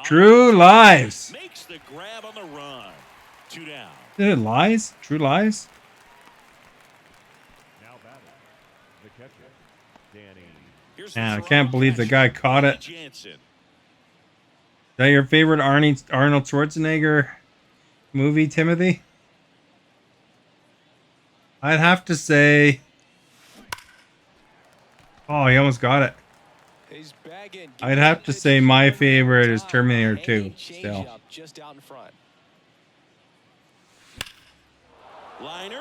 True Lies. Makes the grab on the run. 2 down. Is it Lies? True Lies? Now batting, the catcher, Danny. Here's Man, I the can't throw. believe the guy caught it. Jansen. Is that your favorite Arnold Schwarzenegger movie, Timothy? I'd have to say... Oh, he almost got it. I'd have to say my favorite is Terminator 2, still. Just out in front.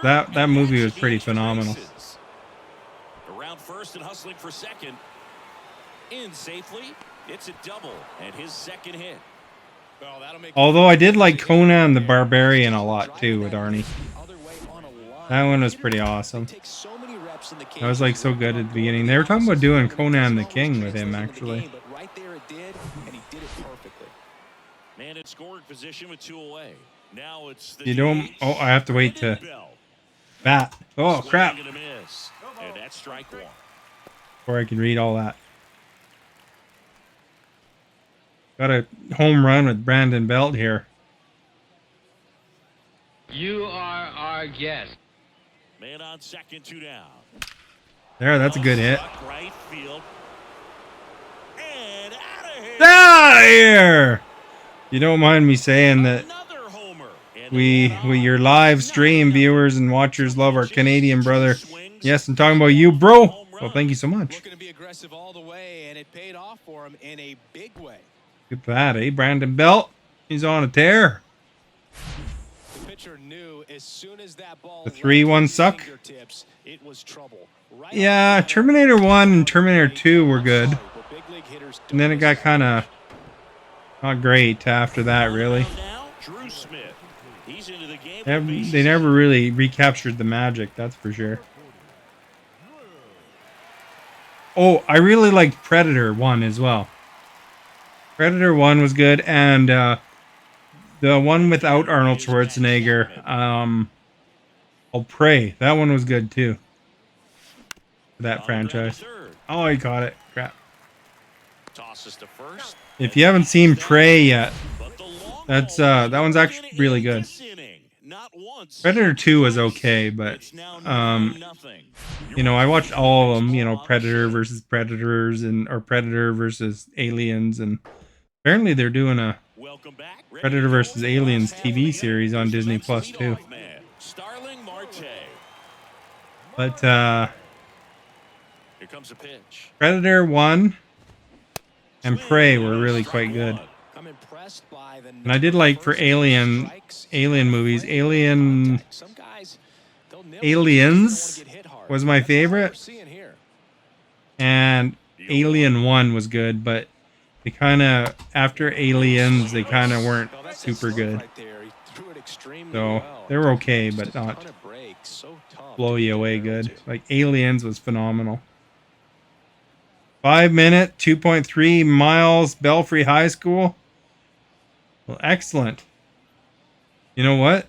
That movie was pretty phenomenal. Around first and hustling for second. In safely. It's a double and his second hit. Well, that'll make Although I did like Conan the Barbarian a lot too with Arnie. That one was pretty awesome. That was like so good at the beginning. They were talking about doing Conan the King with him actually. But right there it did, and he did it perfectly. Man in scoring position with 2 away. Now it's the You don't... Oh, I have to wait to bat. Oh, crap. And that's strike 1. Before I can read all that. Got a home run with Brandon Belt here. You are our guest. Man on second, 2 down. There, that's a good hit. Stuck right field. And out of here. Out of here! You don't mind me saying that Another homer. And we your live stream viewers and watchers love our Canadian brother. Yes, I'm talking about you, bro. Well, thank you so much. Looking to be aggressive all the way, and it paid off for him in a big way. Good at that, eh? Brandon Belt. He's on a tear. The pitcher knew as soon as that ball The 3-1 suck. fingertips, it was trouble. Right Yeah, on the Terminator 1 and Terminator 2 were good. but big league hitters And then it got kind of not great after that, really. now, Drew Smith. He's into the game. They never really recaptured the magic, that's for sure. Oh, I really liked Predator 1 as well. Predator 1 was good, and the one without Arnold Schwarzenegger, Prey. That one was good too. That franchise. Oh, he caught it. Crap. Tosses to first. If you haven't seen Prey yet, that's that one's actually really good. Predator 2 was okay, but you know, I watched all of them, you know, Predator versus Predators or Predator versus Aliens, and apparently they're doing a Predator versus Aliens TV series on Disney Plus too. But here comes a pitch. Predator 1 and Prey were really quite good. I'm impressed by the And I did like for Alien movies, Aliens was my favorite. And Alien 1 was good, but they kind of, after Aliens, they kind of weren't super good. So they were okay, but not blow you away good. Like Aliens was phenomenal. 5 minute, 2.3 miles, Belfry High School. Well, excellent. You know what?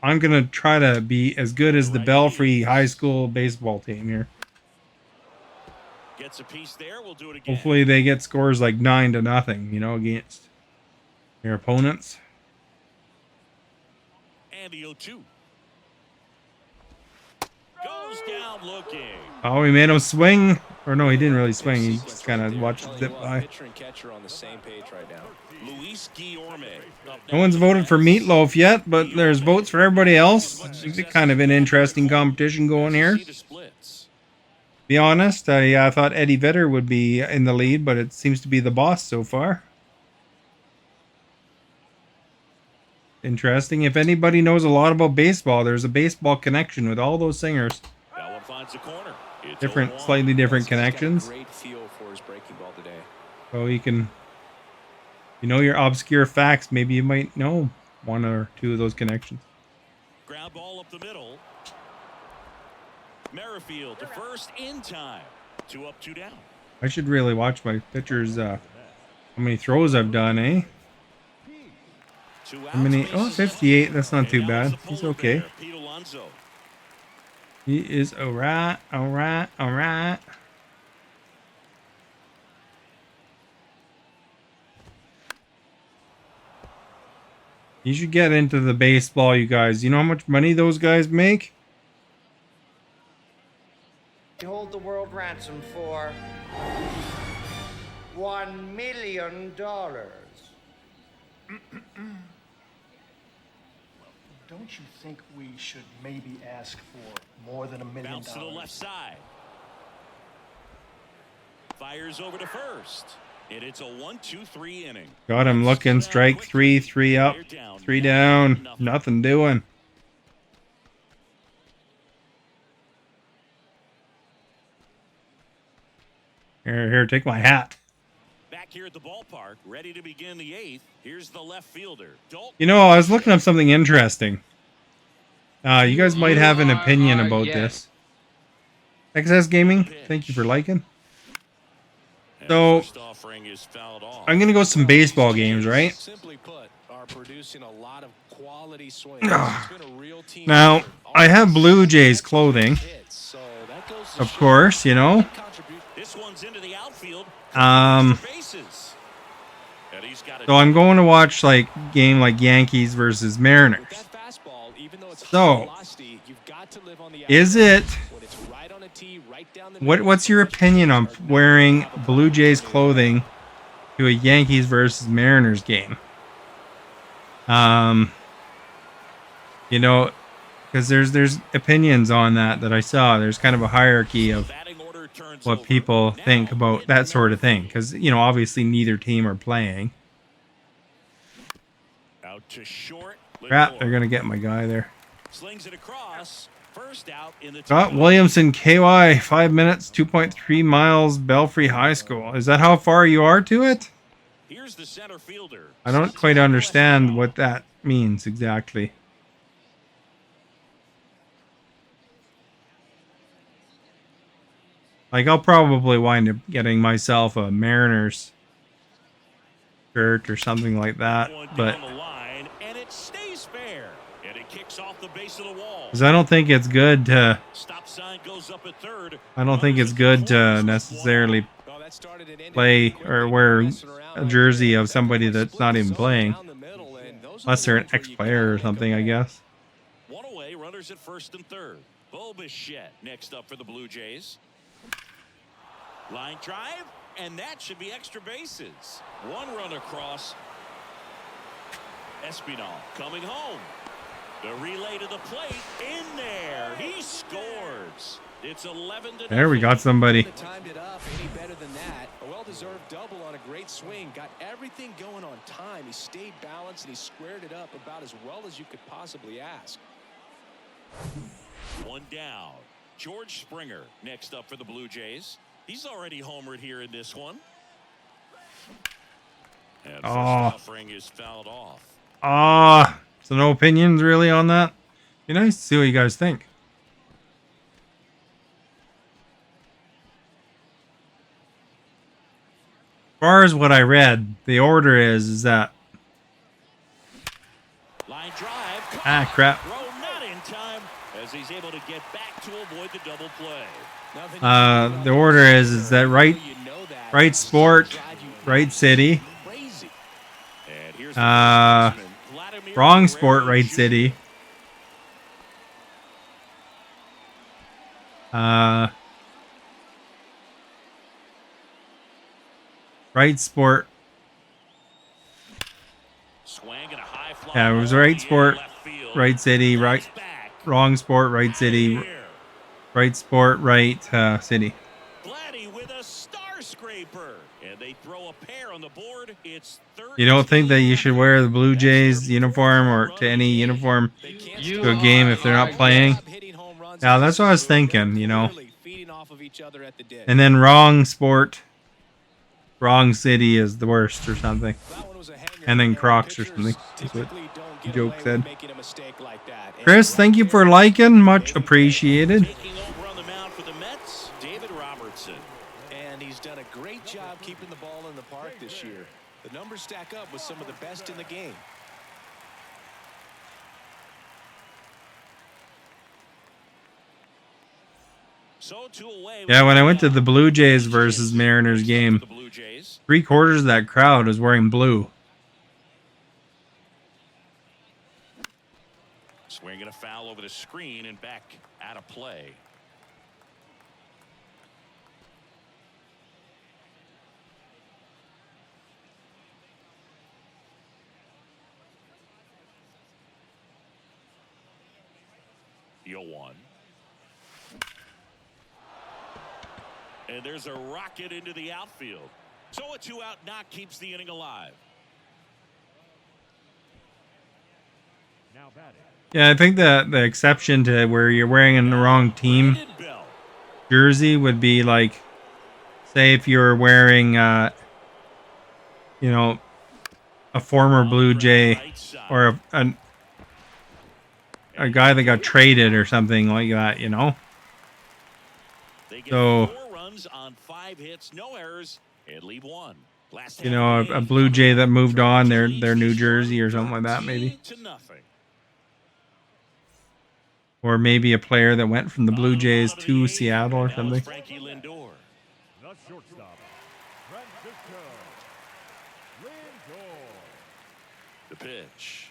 I'm going to try to be as good as the Belfry High School baseball team here. Gets a piece there. We'll do it again. Hopefully they get scores like 9-0, you know, against their opponents. And the 0-2. Goes down looking. Oh, we made him swing. Or no, he didn't really swing. He Sequence just kind right of there. watched it Telling you zip what, by. pitcher and catcher on the same page right now. Luis Guillorme. No one's voted for Meatloaf yet, but there's votes for everybody else. It's kind of an interesting competition going here. Be honest, I thought Eddie Vedder would be in the lead, but it seems to be the boss so far. Interesting. If anybody knows a lot about baseball, there's a baseball connection with all those singers. That one finds the corner. It's Different, 0-1. slightly different He's got a connections. great feel for his breaking ball today. So you can, you know, your obscure facts. Maybe you might know one or two of those connections. Ground ball up the middle. Merrifield to first in time. 2 up, 2 down. I should really watch my pitchers. How many throws I've done, eh? 2 How many? outs, Oh, bases 58. loaded. That's not And too now bad. it's the He's polar okay. bear, Pete Alonso. He is alright, alright, alright. You should get into the baseball, you guys. You know how much money those guys make? Hold the world ransom for $1 million. Don't you think we should maybe ask for more than $1 million? Bounce to the left side. Fires over to first. And it's a 1-2-3 inning. Got him looking. Strike three, 3 up, 3 down. Nothing doing. Here, take my hat. Back here at the ballpark, ready to begin the 8th. Here's the left fielder. You know, I was looking up something interesting. You guys might have an opinion about this. XS Gaming, thank you for liking. So, I'm going to go some baseball games, right? Simply put, are producing a lot of quality swings. Now, I have Blue Jays clothing. Of course, you know. This one's into the outfield. So I'm going to watch like game like Yankees versus Mariners. So, is it what's your opinion on wearing Blue Jays clothing to a Yankees versus Mariners game? You know, because there's opinions on that I saw. There's kind of a hierarchy of what people think about that sort of thing, because you know, obviously neither team are playing. Out to short. Crap, they're gonna get my guy there. Slings it across. First out in the Scott Williamson, KY, 5 minutes, 2.3 miles, Belfry High School. Is that how far you are to it? Here's the center fielder. I don't quite understand what that means exactly. Like, I'll probably wind up getting myself a Mariners shirt or something like that, but And it stays fair. And it kicks off the base of the wall. because I don't think it's good to. Stop sign goes up at third. I don't think it's good to necessarily play or wear a jersey of somebody that's not even playing, unless they're an ex-player or something, I guess. One away, runners at first and third. Bo Bichette next up for the Blue Jays. Line drive, and that should be extra bases. One run across. Espinal coming home. The relay to the plate, in there. He scores. It's 11-0. There we got somebody. Timed it up any better than that. A well-deserved double on a great swing. Got everything going on time. He stayed balanced and he squared it up about as well as you could possibly ask. One down. George Springer next up for the Blue Jays. He's already homered here in this one. And first offering is fouled off. So no opinions really on that? Be nice to see what you guys think. As far as what I read, the order is that. Line drive. Crap. Throw not in time as he's able to get back to avoid the double play. The order is that right sport, right city. Wrong sport, right city. Right sport. Yeah, it was right sport, right city, right, wrong sport, right city, right sport, right city. Vladdy with a star scraper, and they throw a pair on the board. It's 13. You don't think that you should wear the Blue Jays uniform or to any uniform to a game if they're not playing? Yeah, that's what I was thinking, you know. And then wrong sport, wrong city is the worst or something. And then Crocs or something. That's what the joke said. Chris, thank you for liking. Much appreciated. Taking over on the mound for the Mets, David Robertson. And he's done a great job keeping the ball in the park this year. The numbers stack up with some of the best in the game. So two away. Yeah, when I went to the Blue Jays versus Mariners game, 3/4 of that crowd was wearing blue. Swinging a foul over the screen and back out of play. The 0-1. And there's a rocket into the outfield. So a 2-out knock keeps the inning alive. Now batting. Yeah, I think the exception to where you're wearing in the wrong team jersey would be like, say if you're wearing, you know, a former Blue Jay or a guy that got traded or something like that, you know. So, 4 runs on 5 hits, no errors, and leave 1. you know, a Blue Jay that moved on their New Jersey or something like that, maybe. Or maybe a player that went from the Blue Jays to Seattle or something. The shortstop, Francisco Lindor. The pitch.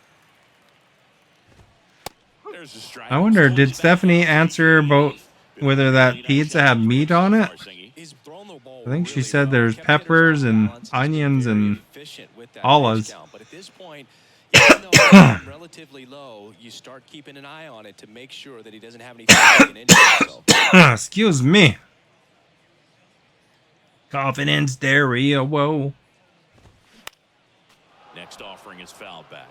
There's a strike. I wonder, did Stephanie answer about whether that pizza had meat on it? I think she said there's peppers and onions and olives. But at this point, even though it's relatively low, you start keeping an eye on it to make sure that he doesn't have anything into himself. Excuse me. Confidence stereo. Whoa. Next offering is fouled back.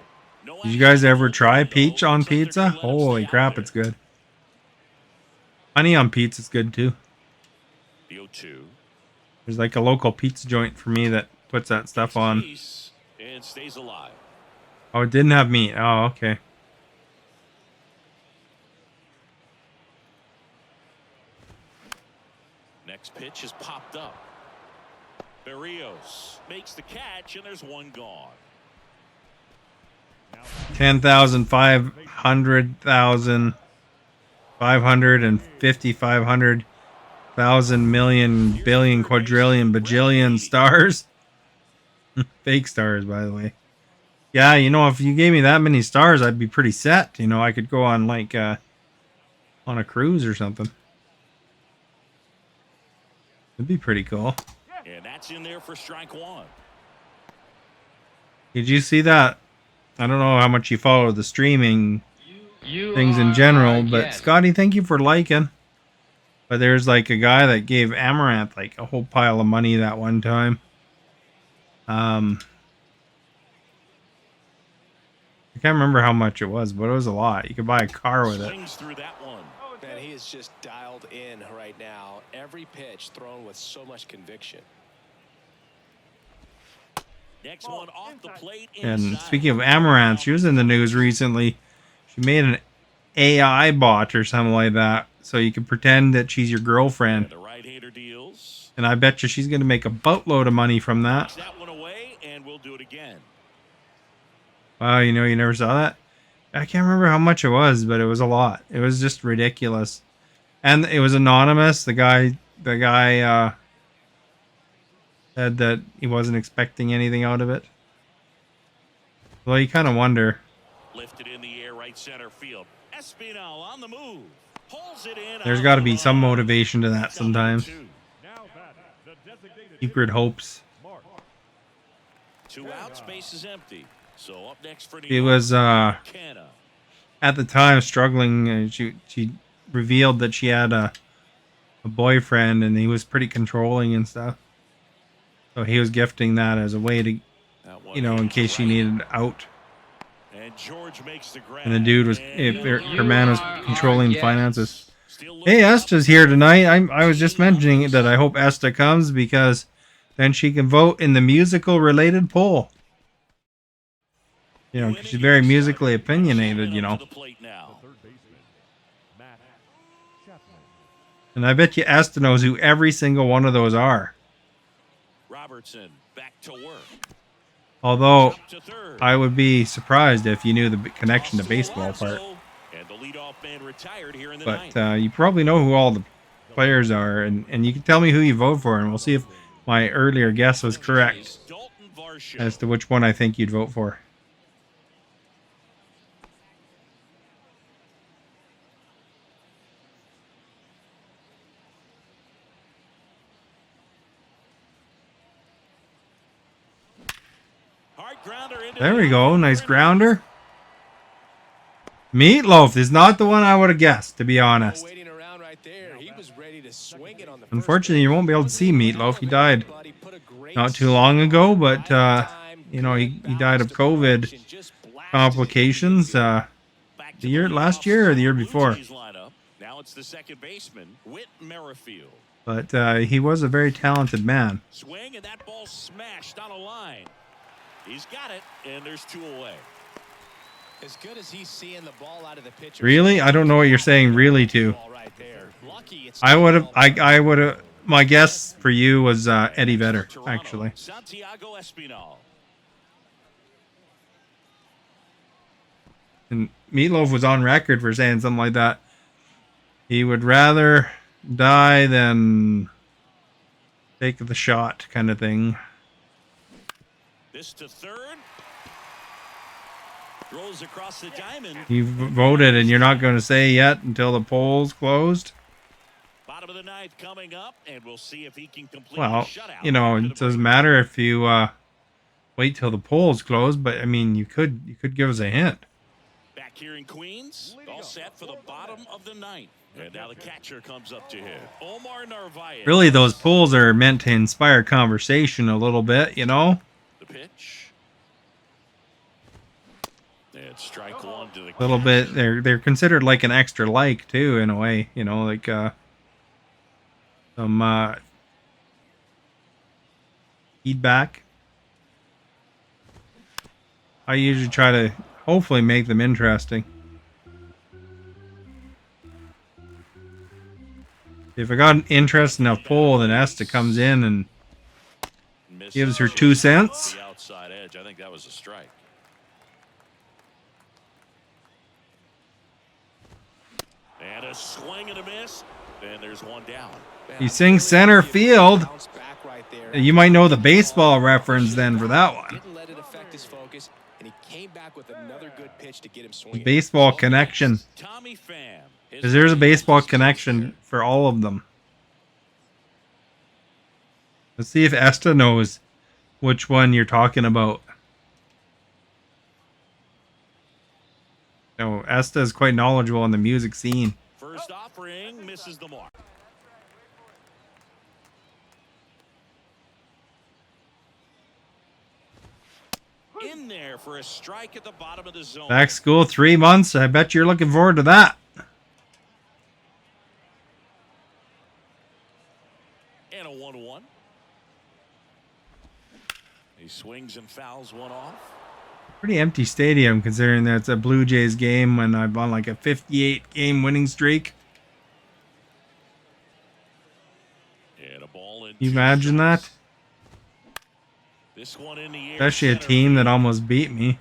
Did you guys ever try peach on pizza? Holy crap, it's good. Honey on pizza is good too. The 0-2. There's like a local pizza joint for me that puts that stuff on. And stays alive. Oh, it didn't have meat. Oh, okay. Next pitch is popped up. Berrios makes the catch, and there's 1 gone. 10,000, 500,000, 500 and 50, 500,000 million, billion, quadrillion, bajillion stars. Fake stars, by the way. Yeah, you know, if you gave me that many stars, I'd be pretty set. You know, I could go on like on a cruise or something. It'd be pretty cool. And that's in there for strike 1. Did you see that? I don't know how much you follow the streaming things in general, but Scotty, thank you for liking. But there's like a guy that gave Amaranth like a whole pile of money that one time. I can't remember how much it was, but it was a lot. You could buy a car with it. Swings through that one. Man, he is just dialed in right now. Every pitch thrown with so much conviction. Next one off the plate. And speaking of Amaranth, she was in the news recently. She made an AI bot or something like that, so you can pretend that she's your girlfriend. The right-hander deals. And I bet you she's going to make a boatload of money from that. That one away, and we'll do it again. Wow, you know, you never saw that? I can't remember how much it was, but it was a lot. It was just ridiculous. And it was anonymous. The guy said that he wasn't expecting anything out of it. Well, you kind of wonder. Lifted in the air, right center field. Espinal on the move. Pulls it in. There's got to be some motivation to that sometimes. Secret hopes. 2 outs, base is empty. So up next for New He York, was Canna. at the time struggling. She revealed that she had a boyfriend, and he was pretty controlling and stuff. So he was gifting that as a way to, That one you know, in hits case she right. needed out. And George makes the grab. And the dude was, And if her You man was are controlling our the finances. still looking Hey, up. Esta's here tonight. I was just mentioning that I hope Esta comes because then she can vote in the musical related poll. You know, 'cause she's very musically opinionated, you know. To the plate now. Third baseman, Matt Chapman. And I bet you Esta knows who every single one of those are. Robertson back to work. Although Up to third. I would be surprised if you knew the connection to baseball Alonso, part. and the leadoff man retired here in the But ninth. you probably know who all the players are, and you can tell me who you vote for, and we'll see if my earlier guess was correct Dalton Varsho. as to which one I think you'd vote for. Hard grounder into There the we go. outfield Nice for grounder. Meatloaf is not the one I would have guessed, to be honest. Waiting around right there. He was ready to swing it on the first Unfortunately, you won't be able to see Meatloaf. He died but he put a great not too long ago, but you know, he good died of balance COVID to just blasted it complications. Back to The last year or the year before. Blue Jays lineup. Now it's the second baseman, Whit Merrifield. But he was a very talented man. Swing, and that ball smashed on a line. He's got it, and there's 2 away. As good as he's seeing the ball out of the pitcher. Really? I don't know what you're saying really to. Ball right there. Lucky it's I would have, I would have, my guess for you was Eddie Vedder, Toronto, actually. Santiago Espinal. And Meatloaf was on record for saying something like that. He would rather die than take the shot, kind of thing. This to third. Rolls across the diamond. You voted, and you're not going to say yet until the polls closed. Bottom of the ninth coming up, and we'll see if he can complete Well, the shutout. you know, it doesn't matter if you wait till the polls close, but I mean, you could give us a hint. Back here in Queens, all set for the bottom of the ninth. And now the catcher comes up to hit. Omar Narvaez. Really, those polls are meant to inspire conversation a little bit, you know? The pitch. And strike one to the A little bit. They're considered like an extra like too, in a way, you know, like some feedback. I usually try to hopefully make them interesting. If I got an interest in a poll, then Esta comes in and gives her 2 cents. The outside edge. I think that was a strike. And a swing and a miss. And there's one down. He sings center field. You might know the baseball reference then for that one. Didn't let it affect his focus, and he came back with another good pitch to get him swinging. Baseball connection. Tommy Pham. Because there's a baseball connection for all of them. Let's see if Esta knows which one you're talking about. No, Esta is quite knowledgeable on the music scene. First offering misses the mark. In there for a strike at the bottom of the zone. Back school 3 months. I bet you're looking forward to that. And a 1-1. He swings and fouls one off. Pretty empty stadium considering that it's a Blue Jays game when I'm on like a 58 game winning streak. And a ball in. Can you imagine that? This one in the air. Especially a team that almost beat me.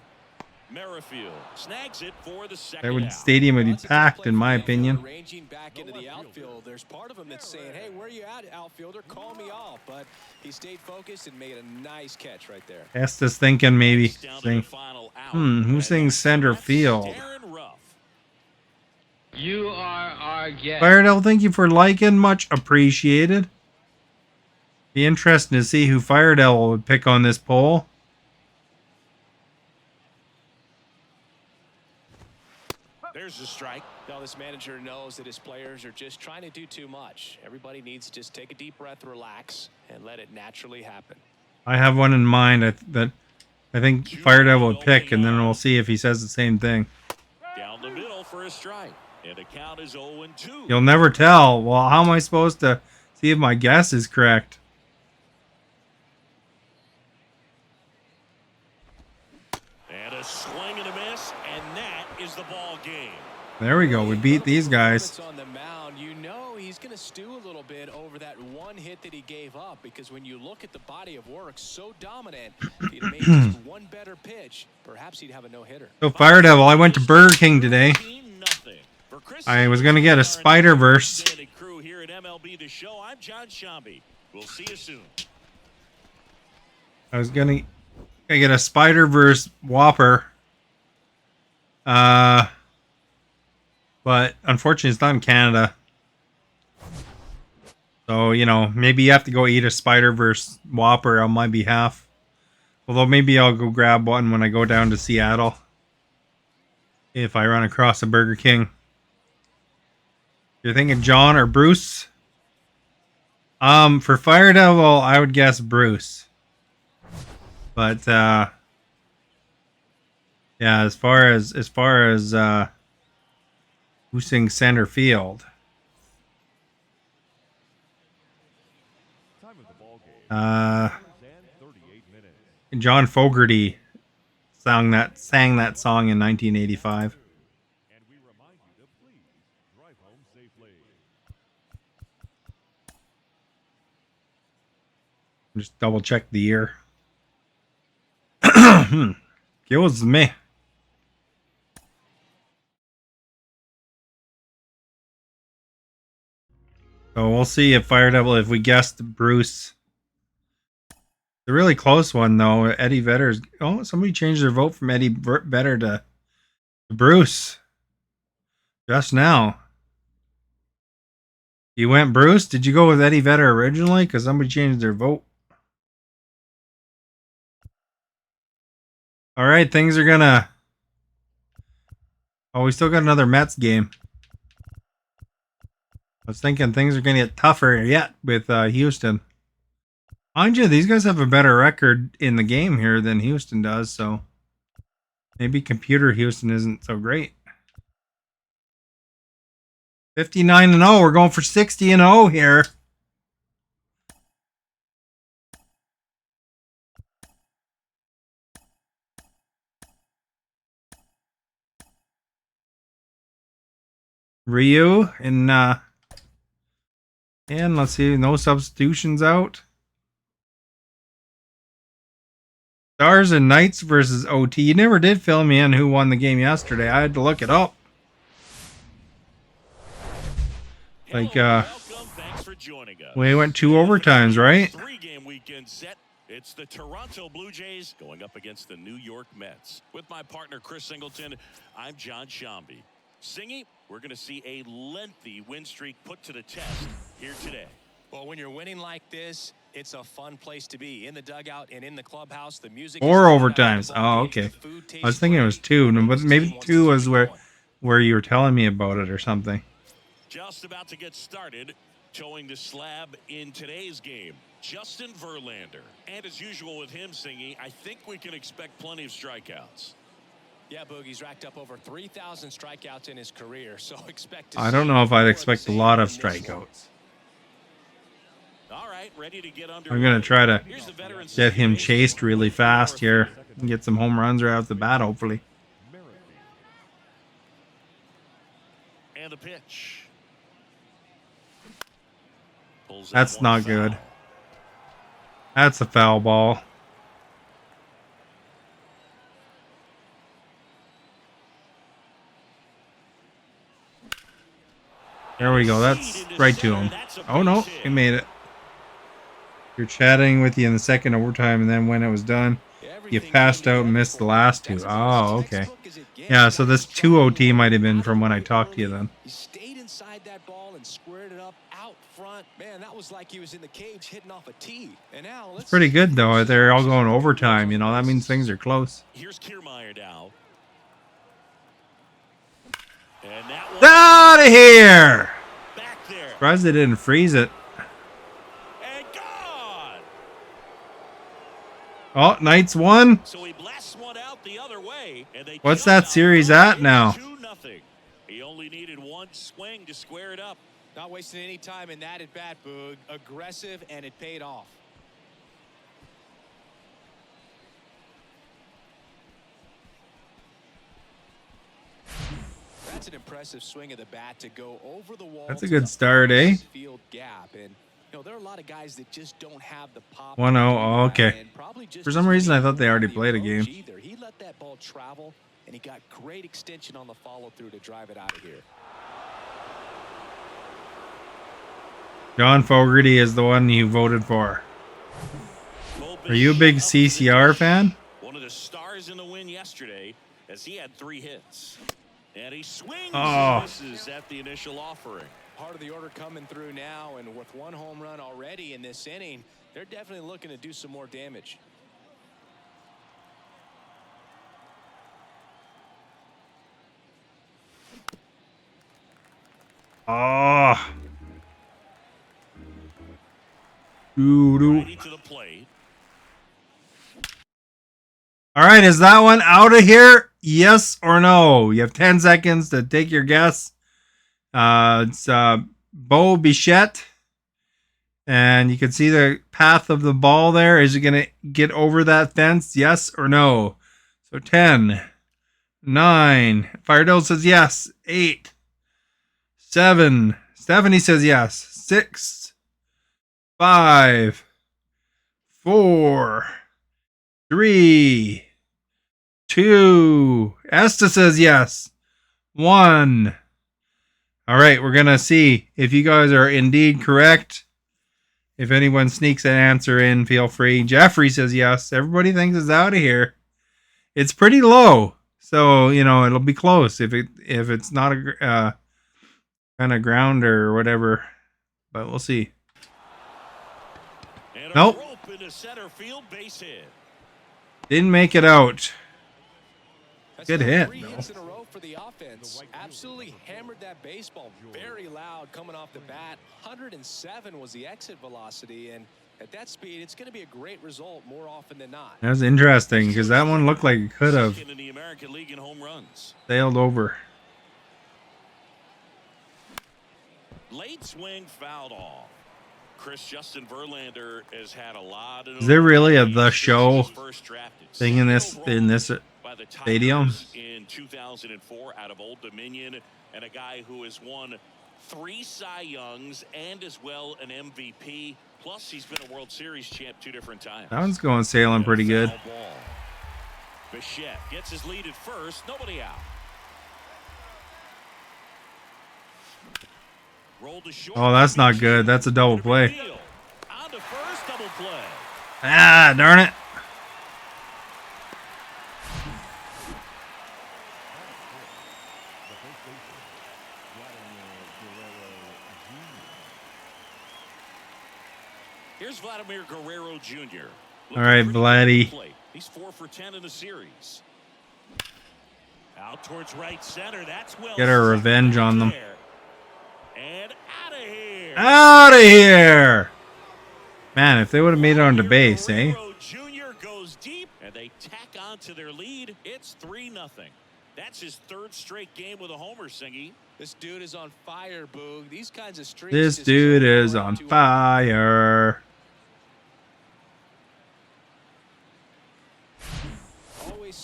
Merrifield snags it for the second That would out. stadium would be packed, in my opinion. Ranging back into the outfield, there's part of him that's saying, "Hey, where you at, outfielder? Call me off." But he stayed focused and made a nice catch right there. Esta's thinking maybe. Down to Saying, the final out. who sings center field? Darren Ruff. You are our guest. Firedale, thank you for liking. Much appreciated. Be interesting to see who Firedale would pick on this poll. There's a strike. Now this manager knows that his players are just trying to do too much. Everybody needs to just take a deep breath, relax, and let it naturally happen. I have one in mind that I think Fire Devil would pick, and then we'll see if he says the same thing. Down the middle for a strike. And the count is 0-2. You'll never tell. Well, how am I supposed to see if my guess is correct? And a swing and a miss, and that is the ball game. There we go. We beat these guys. On the mound, you know he's going to stew a little bit over that one hit that he gave up, because when you look at the body of work, so dominant, if he'd made just one better pitch, perhaps he'd have a no-hitter. So Fire Devil, I went to Burger King today. I was going to get a Spider-Verse. Crew here at MLB The Show. I'm John Shambi. We'll see you soon. I was going to get a Spider-Verse Whopper. But unfortunately it's not in Canada. So, you know, maybe you have to go eat a Spider-Verse Whopper on my behalf. Although maybe I'll go grab one when I go down to Seattle. If I run across a Burger King. You're thinking John or Bruce? For Fire Devil, I would guess Bruce. But yeah, as far as who sings center field? John Fogerty sang that song in 1985. Just double check the year. Kills me. So we'll see if Fire Devil, if we guessed Bruce. It's a really close one though. Eddie Vedder's. Oh, somebody changed their vote from Eddie Vedder to Bruce. Just now. You went Bruce? Did you go with Eddie Vedder originally? Because somebody changed their vote. All right, things are gonna. Oh, we still got another Mets game. I was thinking things are gonna get tougher yet with Houston. Mind you, these guys have a better record in the game here than Houston does, so maybe computer Houston isn't so great. 59-0. We're going for 60-0 here. Ryu and let's see, no substitutions out. Stars and Knights versus OT. You never did fill me in who won the game yesterday. I had to look it up. Like we went 2 overtimes, right? 3-game weekend set. It's the Toronto Blue Jays going up against the New York Mets. With my partner Chris Singleton, I'm John Shambi. Singy, we're going to see a lengthy win streak put to the test here today. Well, when you're winning like this, it's a fun place to be. In the dugout and in the clubhouse, the music. 4 overtimes. Oh, okay. I was thinking it was 2, but maybe 2 was where you were telling me about it or something. Just about to get started, towing the slab in today's game, Justin Verlander. And as usual with him, Singy, I think we can expect plenty of strikeouts. Yeah, Boogie's racked up over 3,000 strikeouts in his career, so expect. I don't know if I'd expect a lot of strikeouts. All right, ready to get under. I'm gonna try to get him chased really fast here and get some home runs right off the bat, hopefully. And a pitch. That's not good. That's a foul ball. There we go. That's right to him. Oh, no. He made it. You're chatting with you in the second overtime, and then when it was done, you passed out and missed the last 2. Oh, okay. Yeah, so this 2 OT might have been from when I talked to you then. He stayed inside that ball and squared it up out front. Man, that was like he was in the cage hitting off a tee. And now it's pretty good, though. They're all going overtime. You know, that means things are close. Here's Kiermaier now. And that one Out of here! back there. Surprised they didn't freeze it. And gone. Oh, Knights won. So he blasts one out the other way. And they What's jump that out series front. at now? It's 2-0. He only needed one swing to square it up. Not wasting any time in that at bat, Boog. Aggressive, and it paid off. That's an impressive swing of the bat to go over the wall. That's a good start, eh? Field gap, and there are a lot of guys that just don't have the pop. 1-0. Oh, okay. For some reason, I thought they already played a game. He let that ball travel, and he got great extension on the follow through to drive it out of here. John Fogerty is the one you voted for. Are you a big CCR fan? One of the stars in the win yesterday, as he had 3 hits. And he swings and misses at the initial offering. Part of the order coming through now, and with 1 home run already in this inning, they're definitely looking to do some more damage. Oh. Righty to the plate. All right, is that one out of here? Yes or no? You have 10 seconds to take your guess. It's Bo Bichette. And you can see the path of the ball there. Is it going to get over that fence? Yes or no? So 10, 9. Firedale says yes. 8, 7. Stephanie says yes. 6, 5, 4, 3, 2. Esther says yes. 1. All right, we're going to see if you guys are indeed correct. If anyone sneaks an answer in, feel free. Jeffrey says yes. Everybody thinks it's out of here. It's pretty low. So, it'll be close if it's not a kind of grounder or whatever. But we'll see. And Nope. rope into center field, base hit. Didn't make it out. That's Good hit, 3 though. hits in a row for the offense. Absolutely hammered that baseball. Very loud coming off the bat. 107 was the exit velocity, and at that speed, it's going to be a great result more often than not. That was interesting because that one looked like it could have Second in the American League in home runs. sailed over. Late swing fouled off. Justin Verlander has had a lot of. Is there really a The Show first drafted thing in this by the stadium? Tigers in 2004 out of Old Dominion, and a guy who has won 3 Cy Youngs and as well an MVP. Plus, he's been a World Series champ 2 different times. That one's going sailing pretty good. Ball. Bichette gets his lead at first. Nobody out. Rolled to short. Oh, that's not good. That's a double play. On to first, double play. Ah, darn it. Here's Vladimir Guerrero Jr. All right, Vladdy. He's 4 for 10 in the series. Out towards right center. That's well. Get our revenge on them. And out of here. Out of here. Man, if they would have made it onto base, eh? Guerrero Jr. goes deep, and they tack on to their lead. It's 3-0. That's his 3rd straight game with a homer, Singy. This dude is on fire, Boog. These kinds of streaks. This dude is on fire.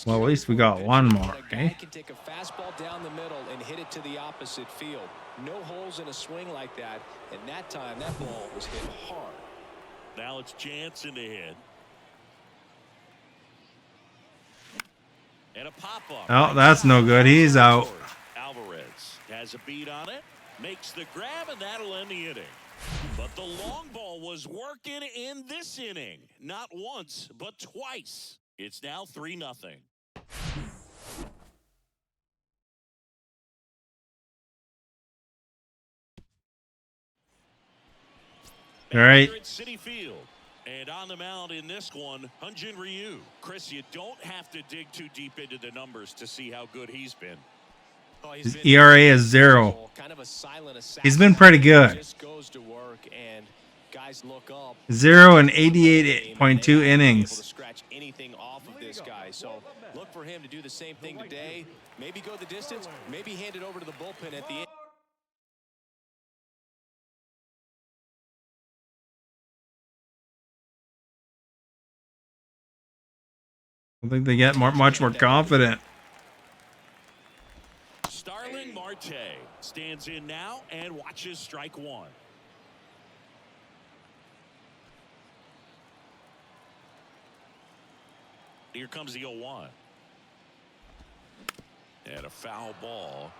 Well, at least we got one more, okay? Can take a fastball down the middle and hit it to the opposite field. No holes in a swing like that, and that time that ball was hit hard. Now it's Jansen to hit. And a pop-up. Oh, that's no good. He's out. Alvarez has a beat on it, makes the grab, and that'll end the inning. But the long ball was working in this inning. Not once, but twice. It's now 3-0. All right. Here at Citi Field. And on the mound in this one, Hyun-Jin Ryu. Chris, you don't have to dig too deep into the numbers to see how good he's been. His ERA is 0. He's been pretty good. 0 and 88.2 innings. Scratch anything off of this guy. So look for him to do the same thing today. Maybe go the distance. Maybe hand it over to the bullpen at the end. I think they get much more confident. Starling Marte stands in now and watches strike one. Here comes the 0-1. And a foul ball.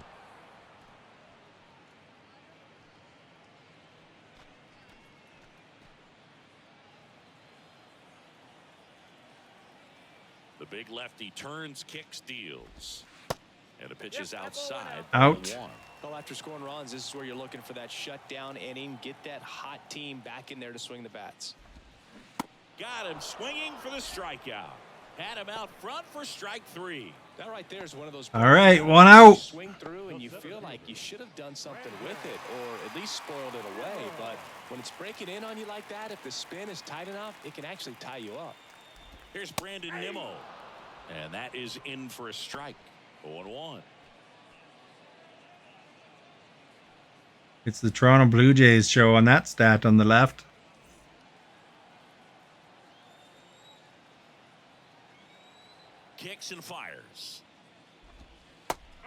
The big lefty turns, kicks, deals. And the pitch is outside. Out. Well, after scoring runs, this is where you're looking for that shutdown inning. Get that hot team back in there to swing the bats. Got him swinging for the strikeout. Had him out front for strike 3. That right there is one of those. All right, 1 out. Swing through and you feel like you should have done something with it or at least spoiled it away. But when it's breaking in on you like that, if the spin is tight enough, it can actually tie you up. Here's Brandon Nimmo. And that is in for a strike. 0-1. It's the Toronto Blue Jays show on that stat on the left. Kicks and fires.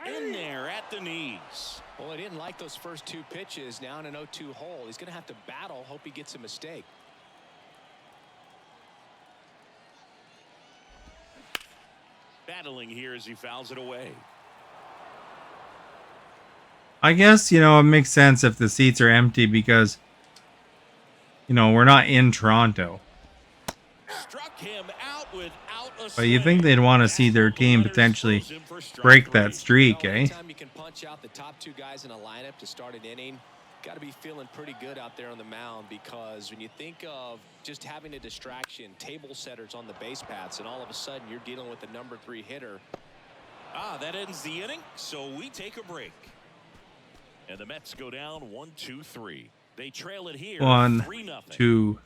In there at the knees. Well, he didn't like those first 2 pitches. Now in an 0-2 hole. He's going to have to battle. Hope he gets a mistake. Battling here as he fouls it away. I guess, it makes sense if the seats are empty because, we're not in Toronto. Struck him out without a But you think they'd want to see their team potentially break that streak, eh? Anytime you can punch out the top 2 guys in a lineup to start an inning, got to be feeling pretty good out there on the mound, because when you think of just having a distraction, table setters on the base paths, and all of a sudden you're dealing with the number 3 hitter. That ends the inning, so we take a break. And the Mets go down 1-2-3. They trail it here 1, 3-0. 2,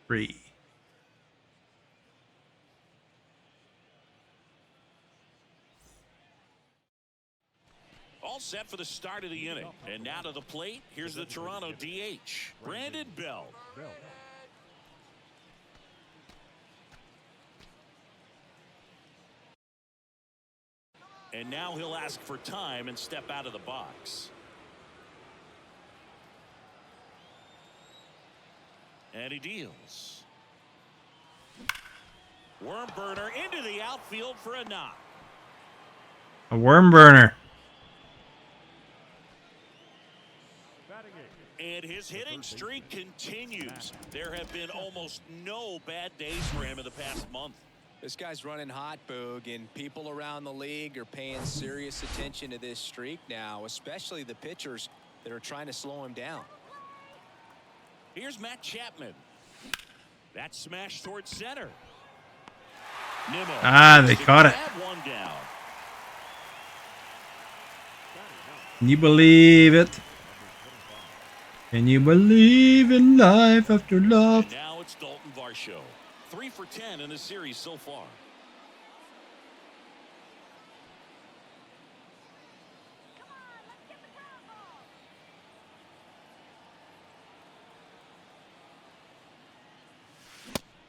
3. All set for the start of the inning. And now to the plate, here's the Toronto DH, Brandon Bell. And now he'll ask for time and step out of the box. And he deals. Worm burner into the outfield for a knock. A worm burner. And his hitting streak continues. There have been almost no bad days for him in the past month. This guy's running hot, Boog, and people around the league are paying serious attention to this streak now, especially the pitchers that are trying to slow him down. Here's Matt Chapman. That smash towards center. Nimmo. They caught it. One down. Can you believe it? Can you believe in life after love? And now it's Dalton Varsho. 3 for 10 in the series so far.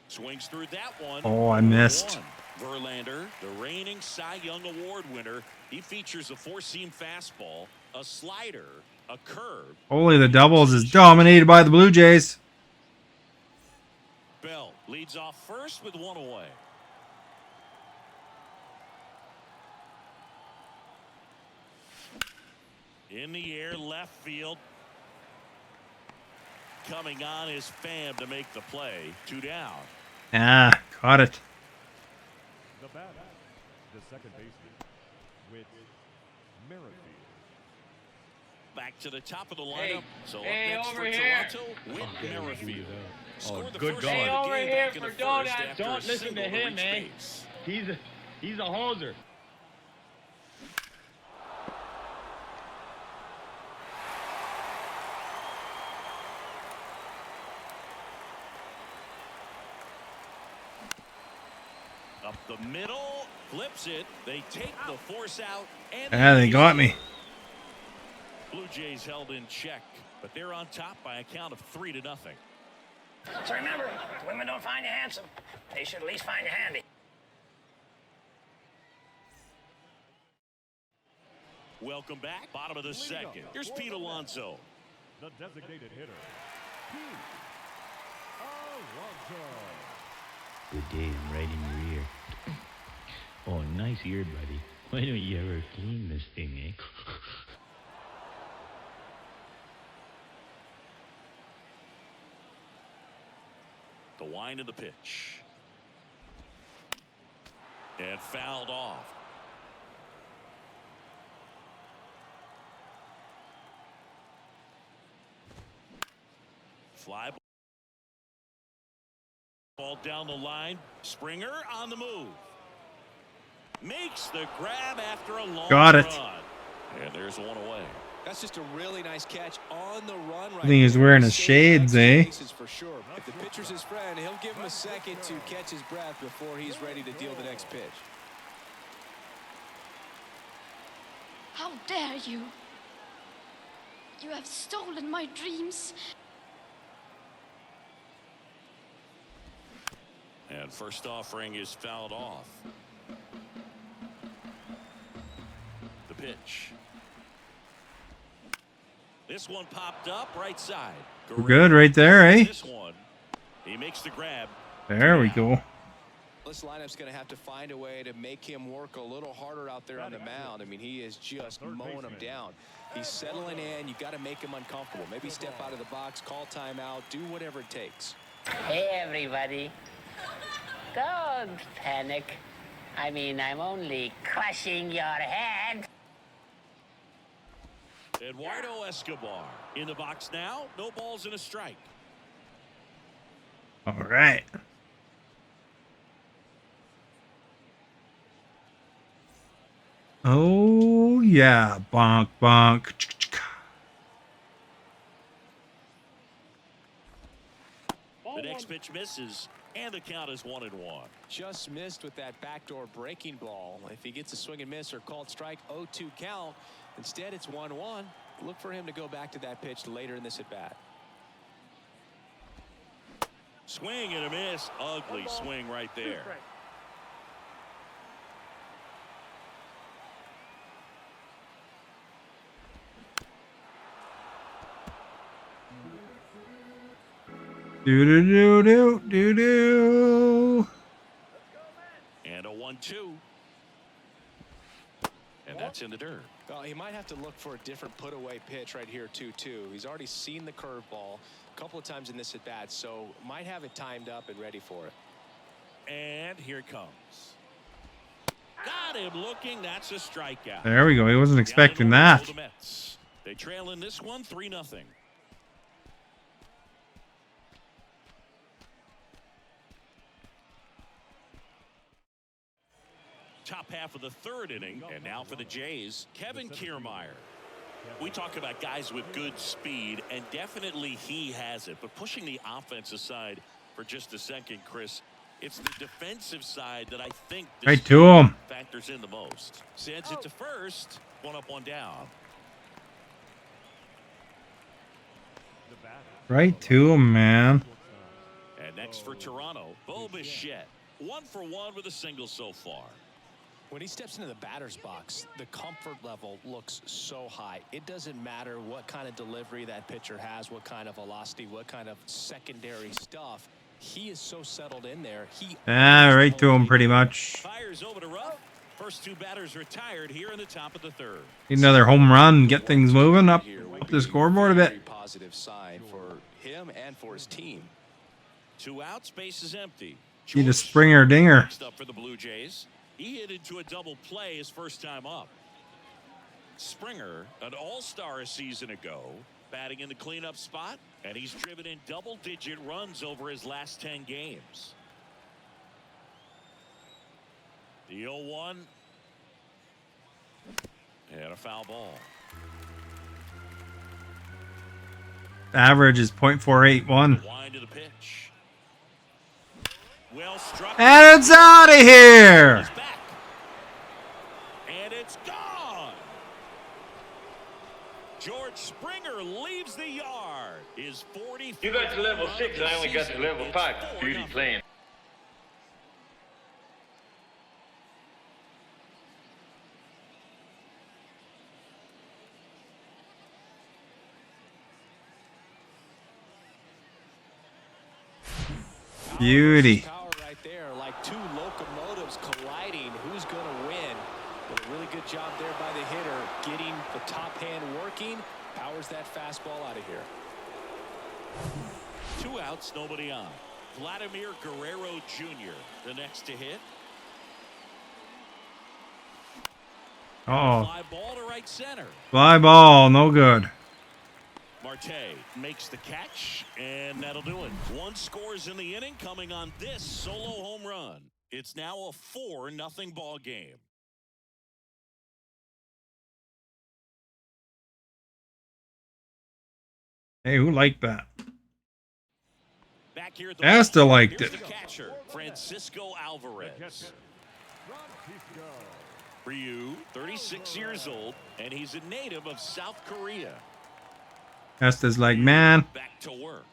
Swings through that one. Oh, I missed. Verlander, the reigning Cy Young Award winner. He features a 4-seam fastball, a slider, a curve. Holy, the doubles is dominated by the Blue Jays. Bell leads off first with 1 away. In the air, left field. Coming on is Pham to make the play. 2 down. Caught it. The batter, the second baseman, with Merrifield. Back to the top of the lineup. So up next for Toronto, with Merrifield. Good going. Hey, over here for Donut. Don't listen to him, man. He's a hoser. Up the middle, flips it. They take the force out. And They got me. Blue Jays held in check, but they're on top by a count of 3-0. So remember, if women don't find you handsome, they should at least find you handy. Welcome back. Bottom of the second. Here's Pete Alonso. The designated hitter, Pete Alonso. Good day, I'm right in your ear. Oh, nice ear, buddy. Why don't you ever clean this thing, eh? The wind of the pitch. And fouled off. Fly ball down the line. Springer on the move. Makes the grab after a long Got it. run. And there's one away. That's just a really nice catch on the run. I think he's wearing his shades, eh? For sure. If the pitcher's his friend, he'll give him a second to catch his breath before he's ready to deal the next pitch. How dare you? You have stolen my dreams. And first offering is fouled off. The pitch. This one popped up right side. We're good right there, eh? This one, he makes the grab. There we go. This lineup's going to have to find a way to make him work a little harder out there on the mound. I mean, he is just mowing him down. He's settling in. You've got to make him uncomfortable. Maybe step out of the box, call timeout, do whatever it takes. Hey, everybody. Don't panic. I mean, I'm only crushing your head. Eduardo Escobar in the box now. No balls and a strike. All right. Oh, yeah. Bonk, bonk. The next pitch misses, and the count is 1-1. Just missed with that backdoor breaking ball. If he gets a swing and miss or called strike, 0-2 count. Instead, it's 1-1. Look for him to go back to that pitch later in this at-bat. Swing and a miss. Ugly swing right there. Do-do-do-do-do-do. And a 1-2. And that's in the dirt. Well, he might have to look for a different put-away pitch right here, 2-2. He's already seen the curveball a couple of times in this at-bat, so might have it timed up and ready for it. And here it comes. Got him looking. That's a strikeout. There we go. He wasn't expecting that. The Mets. They trail in this one 3-0. Top half of the third inning, and now for the Jays, Kevin Kiermaier. We talk about guys with good speed, and definitely he has it. But pushing the offense aside for just a second, Chris, it's the defensive side that I think this right to him factors in the most. Sends it to first. 1 up, 1 down. right to him, man. And next for Toronto, Bo Bichette. 1 for 1 with a single so far. When he steps into the batter's box, the comfort level looks so high. It doesn't matter what kind of delivery that pitcher has, what kind of velocity, what kind of secondary stuff. He is so settled in there. Right to him pretty much. Fires over to Ruff. First 2 batters retired here in the top of the third. Need another home run, get things moving up the scoreboard a bit. Positive sign for him and for his team. 2 outs, base is empty. Need a Springer dinger. Next up for the Blue Jays. He hit into a double play his first time up. Springer, an all-star a season ago, batting in the cleanup spot, and he's driven in double-digit runs over his last 10 games. The 0-1. And a foul ball. Average is .481. Wind to the pitch. Well Well struck. And it's out of here. And it's gone. George Springer leaves the yard. Is 40. You got to level 6, and I only got to level 5. Beauty playing. Beauty. Power right there, like two locomotives colliding. Who's going to win? But a really good job there by the hitter, getting the top hand working. Powers that fastball out of here. 2 outs, nobody on. Vladimir Guerrero Jr. the next to hit. Uh-oh. Fly ball to right center. Fly ball, no good. Marte makes the catch, and that'll do it. 1 scores in the inning, coming on this solo home run. It's now a 4-0 ball game. Hey, who liked that? Back here at the Asta liked here's it. The catcher, Francisco Alvarez. Ryu, 36 years old, and he's a native of South Korea. Asta's like, man, Back to work.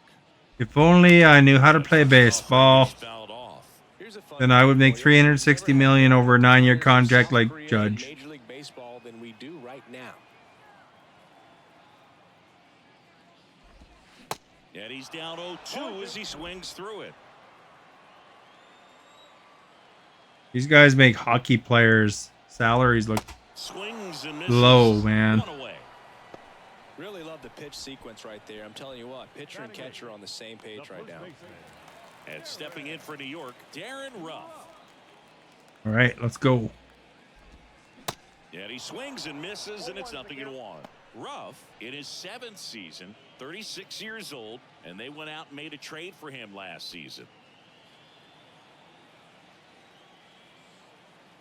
if only I knew how to play baseball, then I would make $360 million over a 9-year contract like Judge. Major League Baseball than we do right now. And he's down 0-2 as he swings through it. These guys make hockey players' salaries look Swings and misses. low, man. Really love the pitch sequence right there. I'm telling you what, pitcher and catcher are on the same page right now. And stepping in for New York, Darren Ruff. All right, let's go. And he swings and misses, and it's 0-1. Ruff, in his 7th season, 36 years old, and they went out and made a trade for him last season.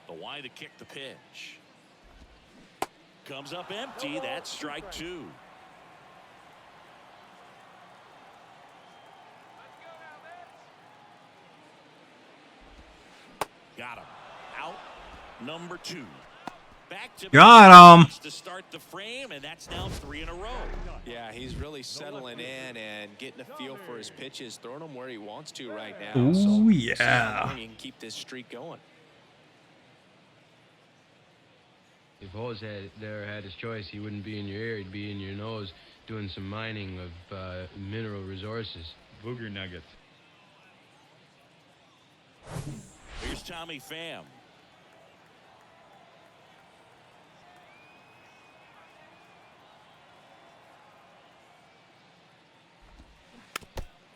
The Y to kick the pitch. Comes up empty. That's strike 2. Got him. Out. Number 2. Back to Got him. to start the frame, and that's now 3 in a row. Yeah, he's really settling in and getting a feel for his pitches, throwing them where he wants to right now. Ooh, so yeah. he can keep this streak going. If Hose had his choice, he wouldn't be in your ear, he'd be in your nose doing some mining of mineral resources. Booger nuggets. Here's Tommy Pham.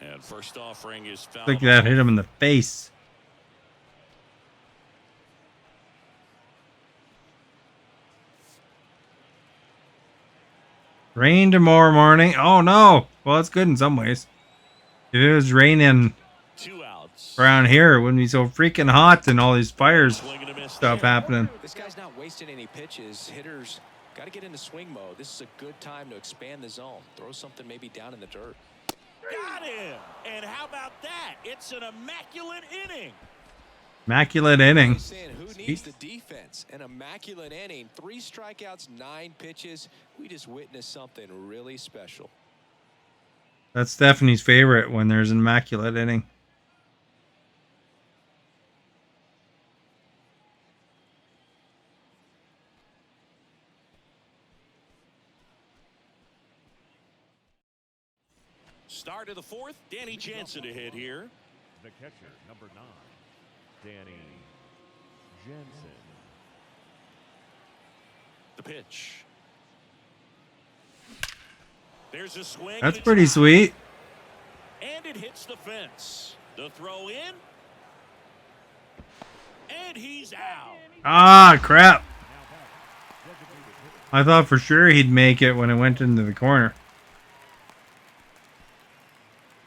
And first offering is foul. Look at that, hit him in the face. Rain tomorrow morning. Oh no. Well, it's good in some ways. If it was raining 2 outs. around here, it wouldn't be so freaking hot and all these fires stuff happening. This guy's not wasting any pitches. Hitters got to get into swing mode. This is a good time to expand the zone. Throw something maybe down in the dirt. Got him. And how about that? It's an immaculate inning. Immaculate inning. Saying who needs the defense? An immaculate inning. 3 strikeouts, 9 pitches. We just witnessed something really special. That's Stephanie's favorite when there's an immaculate inning. Start of the 4th. Danny Jansen to hit here. The catcher, number 9, Danny Jansen. The pitch. There's a swing. That's pretty sweet. And it hits the fence. The throw in. And he's out. Ah, crap. I thought for sure he'd make it when it went into the corner.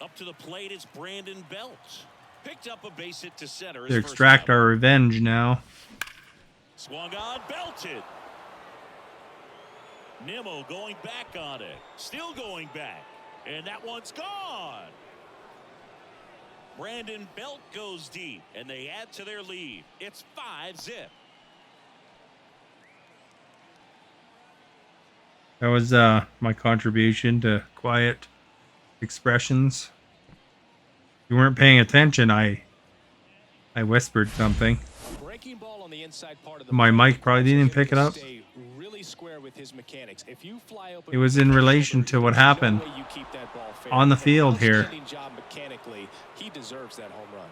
Up to the plate is Brandon Belt. Picked up a base hit to center. To extract our revenge now. Swung on, belted. Nimmo going back on it. Still going back. And that one's gone. Brandon Belt goes deep, and they add to their lead. It's 5-0. That was my contribution to quiet expressions. You weren't paying attention. I whispered something. Breaking ball on the inside part of the My mic probably didn't pick it up. Really square with his mechanics. If you fly open, It was in relation to what happened on the field here. job mechanically, he deserves that home run.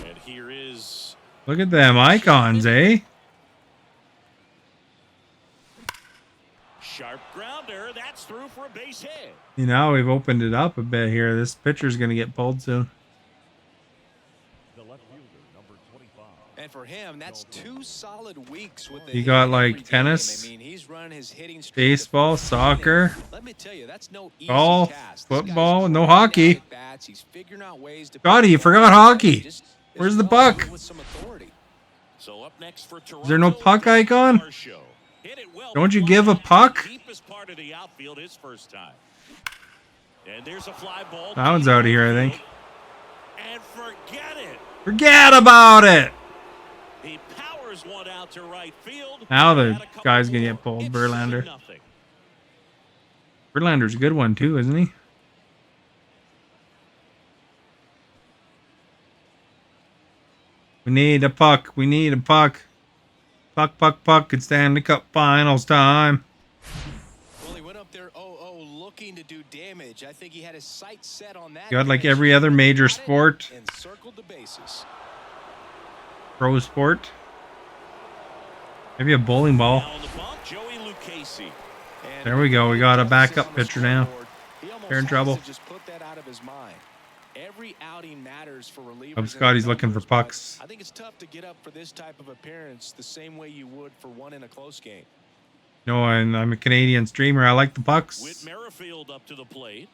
And here is Look at them icons, eh? sharp grounder. That's through for a base hit. You know, we've opened it up a bit here. This pitcher's going to get pulled soon. The left fielder, number 25. And for him, that's 2 solid weeks with the You got like tennis, he's run his hitting streak baseball, soccer, Let me tell you, that's no easy golf, task. football, no hockey. He's figuring out ways to Scotty, you forgot hockey. Where's the puck? So up next for Toronto, Is there no puck icon? Don't you give a puck? Deepest part of the outfield his first time. And there's a fly ball. That one's out of here, I think. And forget it. Forget about it. He powers one out to right field. Now the guy's going to get pulled, Verlander. Verlander's a good one too, isn't he? We need a puck. We need a puck. Puck, puck, puck. It's Stanley Cup Finals time. Well, he went up there 0-0 looking to do damage. I think he had his sights set on that. You got like every other major sport. And circled the bases. Pro sport. Maybe a bowling ball. There we go. We got a backup pitcher now. They're in trouble. Just put that out of his mind. Every outing matters for relievers. Hope Scotty's looking for pucks. I think it's tough to get up for this type of appearance the same way you would for one in a close game. No, I'm a Canadian streamer. I like the pucks. With Merrifield up to the plate.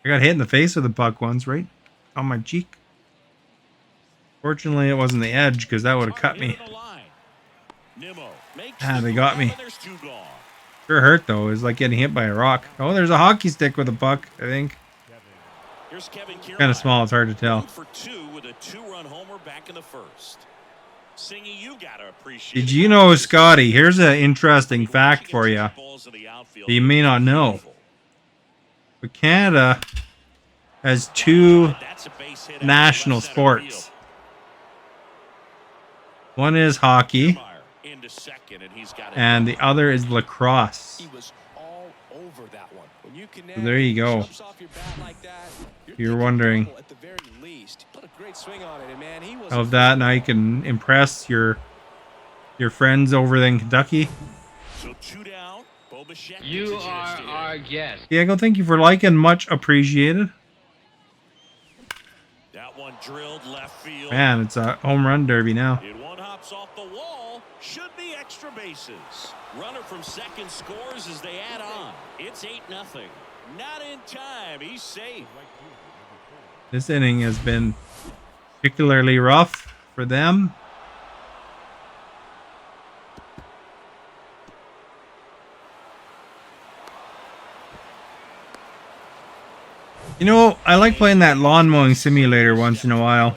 I got hit in the face with a puck once, right on my cheek. Fortunately, it wasn't the edge because that would have cut me. Ah, they got me. Sure hurt though. It was like getting hit by a rock. Oh, there's a hockey stick with a puck, I think. Kind of small, it's hard to tell. For 2 with a 2-run homer back in the first. Singy, you gotta appreciate. Did you know, Scotty? Here's an interesting fact for you that you may not know. But Canada has 2 national sports. One is hockey, and the other is lacrosse. So there you go. You're wondering of that, now you can impress your friends over there in Kentucky. You are our guest. Diego, thank you for liking. Much appreciated. That one drilled left field. Man, it's a home run derby now. It one hops off the wall. Should be extra bases. Runner from second scores as they add on. It's 8-0. Not in time. He's safe. This inning has been particularly rough for them. You know, I like playing that lawn mowing simulator once in a while.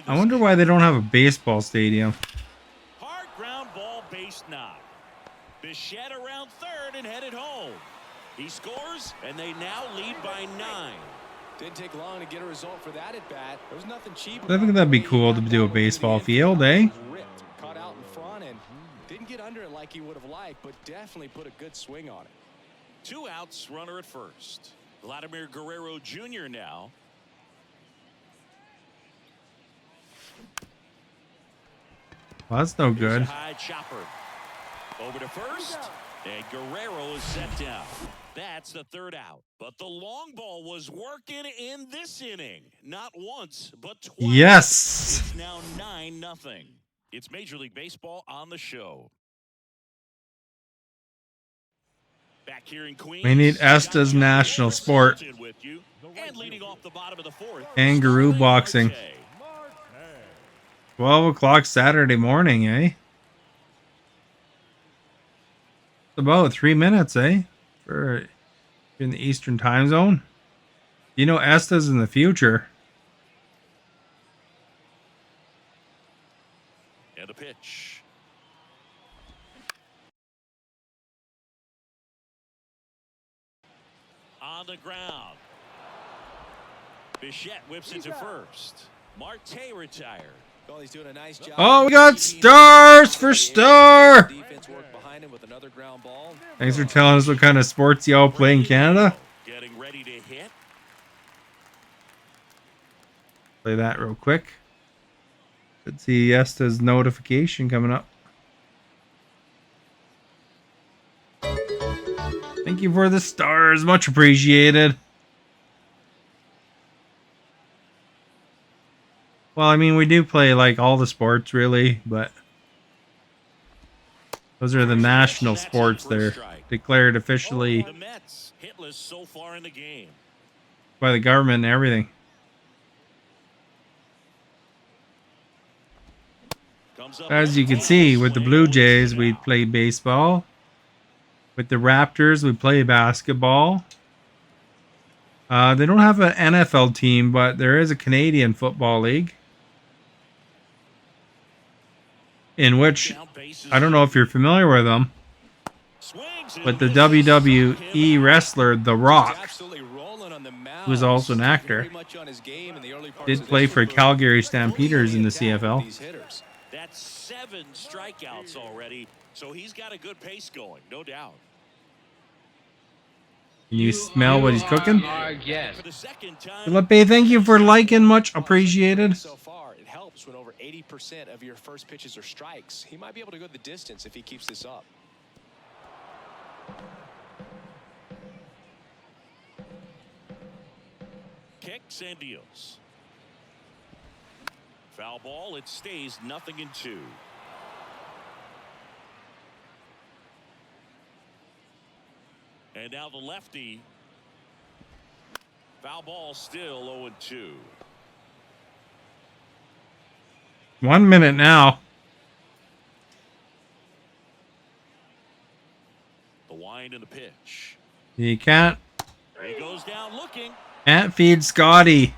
I wonder why they don't have a baseball stadium. Hard ground ball base knock. Bichette around third and headed home. He scores, and they now lead by 9. Didn't take long to get a result for that at bat. There was nothing cheap. I think that'd be cool to do a baseball field, eh? Caught out in front and didn't get under it like he would have liked, but definitely put a good swing on it. 2 outs, runner at first. Vladimir Guerrero Jr. now. Well, that's no good. High chopper. Over to first, and Guerrero is set down. That's the 3rd out. But the long ball was working in this inning. Not once, but twice. Yes. It's now 9-0. It's Major League Baseball on the show. Back here in Queens, We need Esta's national sport. And leading off the bottom of the 4th. Kangaroo boxing. 12 o'clock Saturday morning, eh? About 3 minutes, eh? For in the Eastern time zone. You know, Esta's in the future. And the pitch. On the ground. Bichette whips it to first. Marte retired. Well, he's doing a nice job. Oh, we got stars for Star. Thanks for telling us what kind of sports y'all play in Canada. Getting ready to hit. Play that real quick. Let's see Esta's notification coming up. Thank you for the stars. Much appreciated. Well, I mean, we do play like all the sports really, but those are the national sports. They're declared officially The Mets hitless so far in the game. by the government and everything. As you can see, with the Blue Jays, we play baseball. With the Raptors, we play basketball. They don't have an NFL team, but there is a Canadian Football League. In which, I don't know if you're familiar with them, but the WWE wrestler, The Rock, who is also an actor, did play for Calgary Stampeders in the CFL. That's 7 strikeouts already, so he's got a good pace going, no doubt. Can you smell what he's cooking? Yes. Felipe, thank you for liking, much appreciated. So far, it helps when over 80% of your first pitches are strikes. He might be able to go the distance if he keeps this up. Kicks and deals. Foul ball, it stays 0-2. And now the lefty. Foul ball still 0-2. 1 minute now. The wind and the pitch. You can't He goes down looking. feed Scotty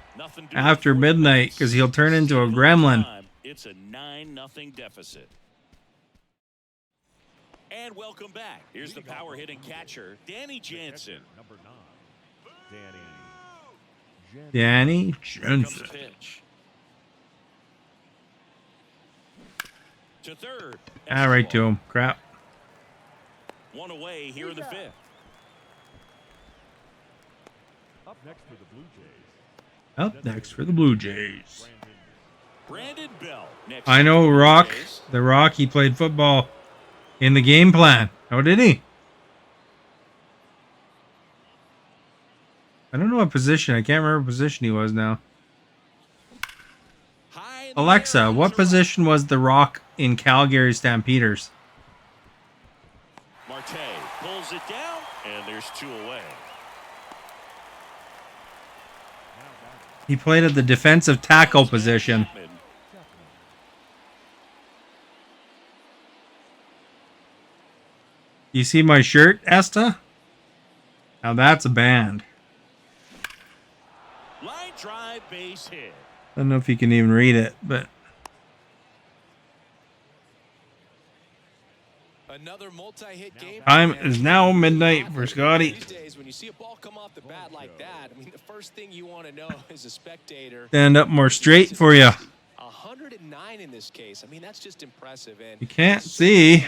after midnight because he'll turn into a gremlin. It's a 9-0 deficit. And welcome back. Here's the power hitting catcher, Danny Jansen. Number 9, Danny Comes the Jansen. pitch. To third. Ah, right to him. Crap. One away here in the 5th. up next for the Blue Jays. Up next for the Blue Jays. Brandon Bell. Next I know for the Rock. Blue Jays. The Rock, he played football in the game plan. Oh, did he? I don't know what position. I can't remember what position he was now. Alexa, what position was The Rock in Calgary Stampeders? Marte pulls it down, and there's 2 away. He played at the defensive tackle position. You see my shirt, Esta? Now that's a band. Line drive, base hit. I don't know if you can even read it, but Another multi-hit game. time is now midnight for Scotty. These days, when you see a ball come off the bat like that, I mean, the first thing you want to know is a spectator. Stand up more straight for you. 109 in this case. I mean, that's just impressive. And You can't see.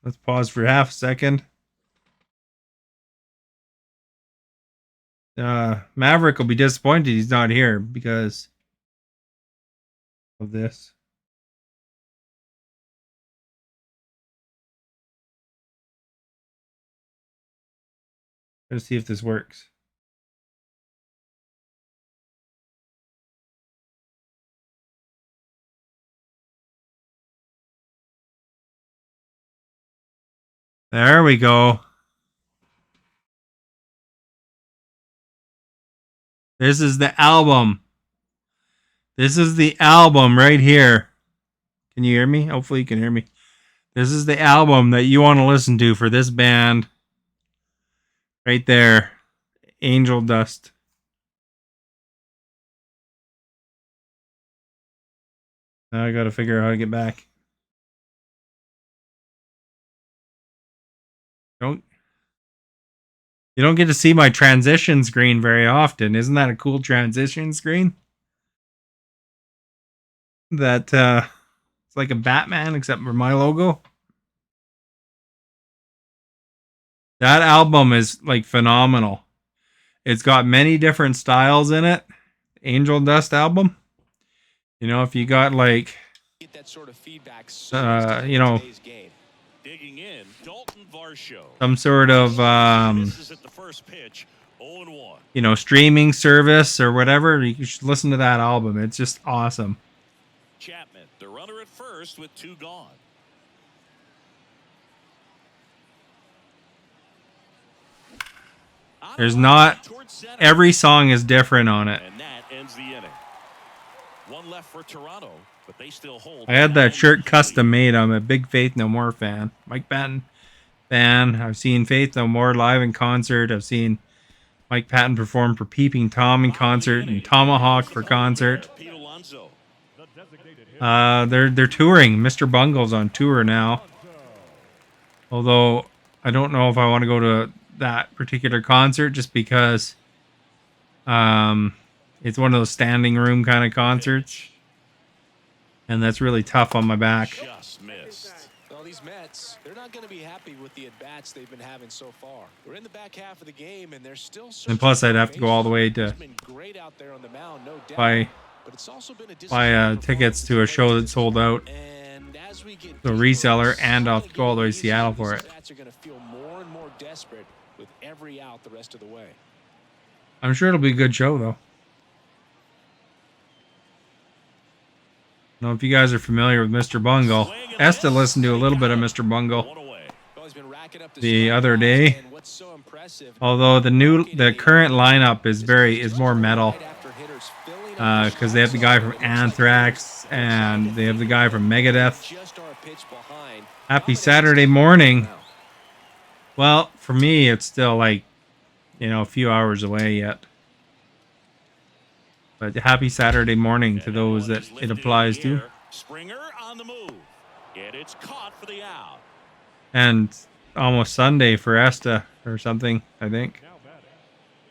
Let's pause for half a second. Maverick will be disappointed he's not here because of this. Let's see if this works. There we go. This is the album. This is the album right here. Can you hear me? Hopefully you can hear me. This is the album that you want to listen to for this band. Right there. Angel Dust. Now I got to figure out how to get back. You don't get to see my transition screen very often. Isn't that a cool transition screen? That it's like a Batman except for my logo. That album is like phenomenal. It's got many different styles in it. Angel Dust album. You know, if you got like Get that sort of feedback you know, Digging in, Dalton Varsho. some sort of Misses at the first pitch, 0-1. you know, streaming service or whatever, you should listen to that album. It's just awesome. Chapman, the runner at first with 2 gone. There's not every song is different on it. And that ends the inning. 1 left for Toronto, but they still hold. I had that shirt custom made. I'm a big Faith No More fan. Mike Patton fan. I've seen Faith No More live in concert. I've seen Mike Patton perform for Peeping Tom in concert and Tomahawk for concert. They're touring. Mr. Bungle's on tour now. Although I don't know if I want to go to that particular concert just because it's one of those standing room kind of concerts. And that's really tough on my back. Just missed. Well, these Mets, they're not going to be happy with the at-bats they've been having so far. We're in the back half of the game, and they're still. And plus, I'd have to go all the way to buy tickets to a show that sold out. The reseller, and I'll have to go all the way to Seattle for it. Bats are going to feel more and more desperate with every out the rest of the way. I'm sure it'll be a good show, though. I don't know if you guys are familiar with Mr. Bungle. Esther listened to a little bit of Mr. Bungle the other day. Although the current lineup is more metal. Because they have the guy from Anthrax and they have the guy from Megadeth. Happy Saturday morning. Well, for me, it's still like, you know, a few hours away yet. But happy Saturday morning to those that it applies to. Springer on the move. And it's caught for the out. And almost Sunday for Esta or something, I think. Now batting,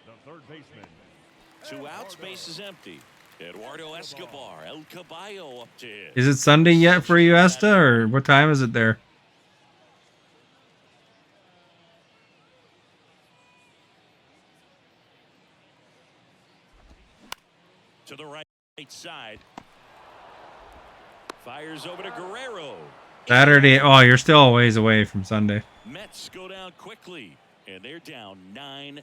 the third baseman. 2 outs, base is empty. Eduardo Escobar, El Caballo up to hit. Is it Sunday yet for you, Esta, or what time is it there? To the right side. Fires over to Guerrero. Saturday. Oh, you're still a ways away from Sunday. Mets go down quickly, and they're down 9-0.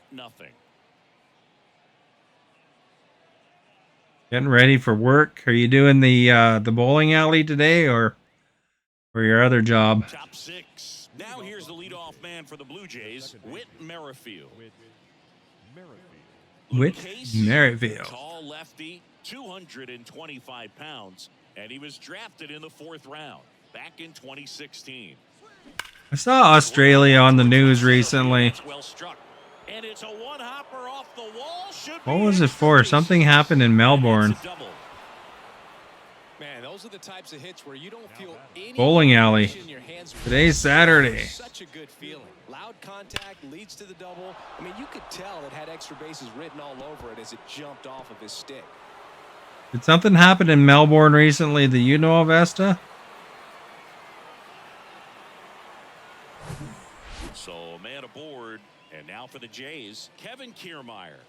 Getting ready for work. Are you doing the bowling alley today, or your other job? Top 6. Now here's the leadoff man for the Blue Jays, Whit Merrifield. Whit Merrifield. Tall lefty, 225 pounds, and he was drafted in the 4th round back in 2016. I saw Australia on the news recently. Well struck, and it's a one-hopper off the wall. What was it for? Something happened in Melbourne. Man, those are the types of hits where you don't feel any Bowling alley. in your hands. Today's Saturday. Such a good feeling. Loud contact leads to the double. I mean, you could tell it had extra bases written all over it as it jumped off of his stick. Did something happen in Melbourne recently that you know of, Esta? So a man aboard, and now for the Jays, Kevin Kiermaier.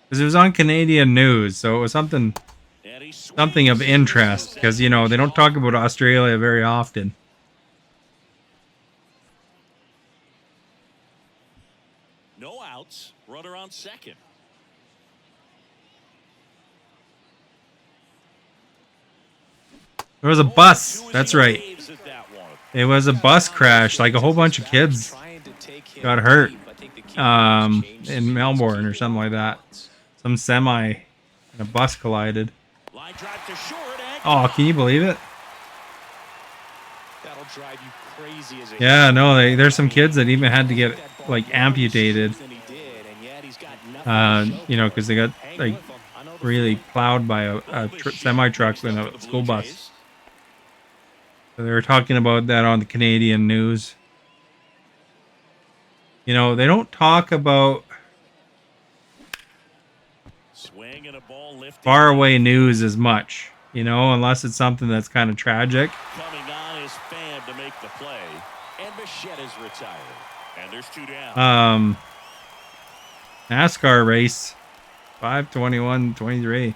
Because it was on Canadian news, so it was something of interest. Because, you know, they don't talk about Australia very often. No outs, runner on second. There was a bus. That's right. It was a bus crash. Like a whole bunch of kids got hurt in Melbourne or something like that. Some semi and a bus collided. Oh, can you believe it? That'll drive you crazy as a Yeah, no, there's some kids that even had to get like amputated. You know, because they got like really plowed by a semi-truck and a school bus. So they were talking about that on the Canadian news. You know, they don't talk about faraway news as much, you know, unless it's something that's kind of tragic. Coming on is Pham to make the play, and Bichette is retired. And there's 2 down. NASCAR race, 5:21:23.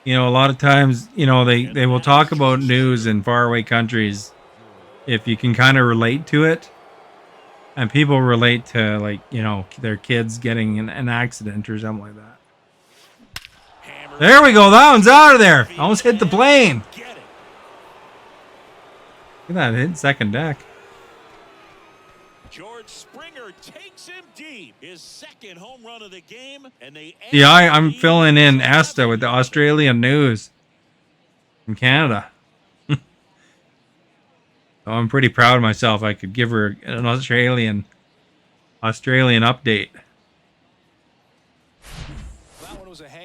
You know, a lot of times, you know, they will talk about news in faraway countries if you can kind of relate to it. And people relate to, like, you know, their kids getting in an accident or something like that. There we go. That one's out of there. Almost hit the plane. Look at that, hit second deck. George Springer takes him deep. His second home run of the game. And they Yeah, I'm filling in Asta with the Australian news from Canada. So I'm pretty proud of myself. I could give her an Australian update.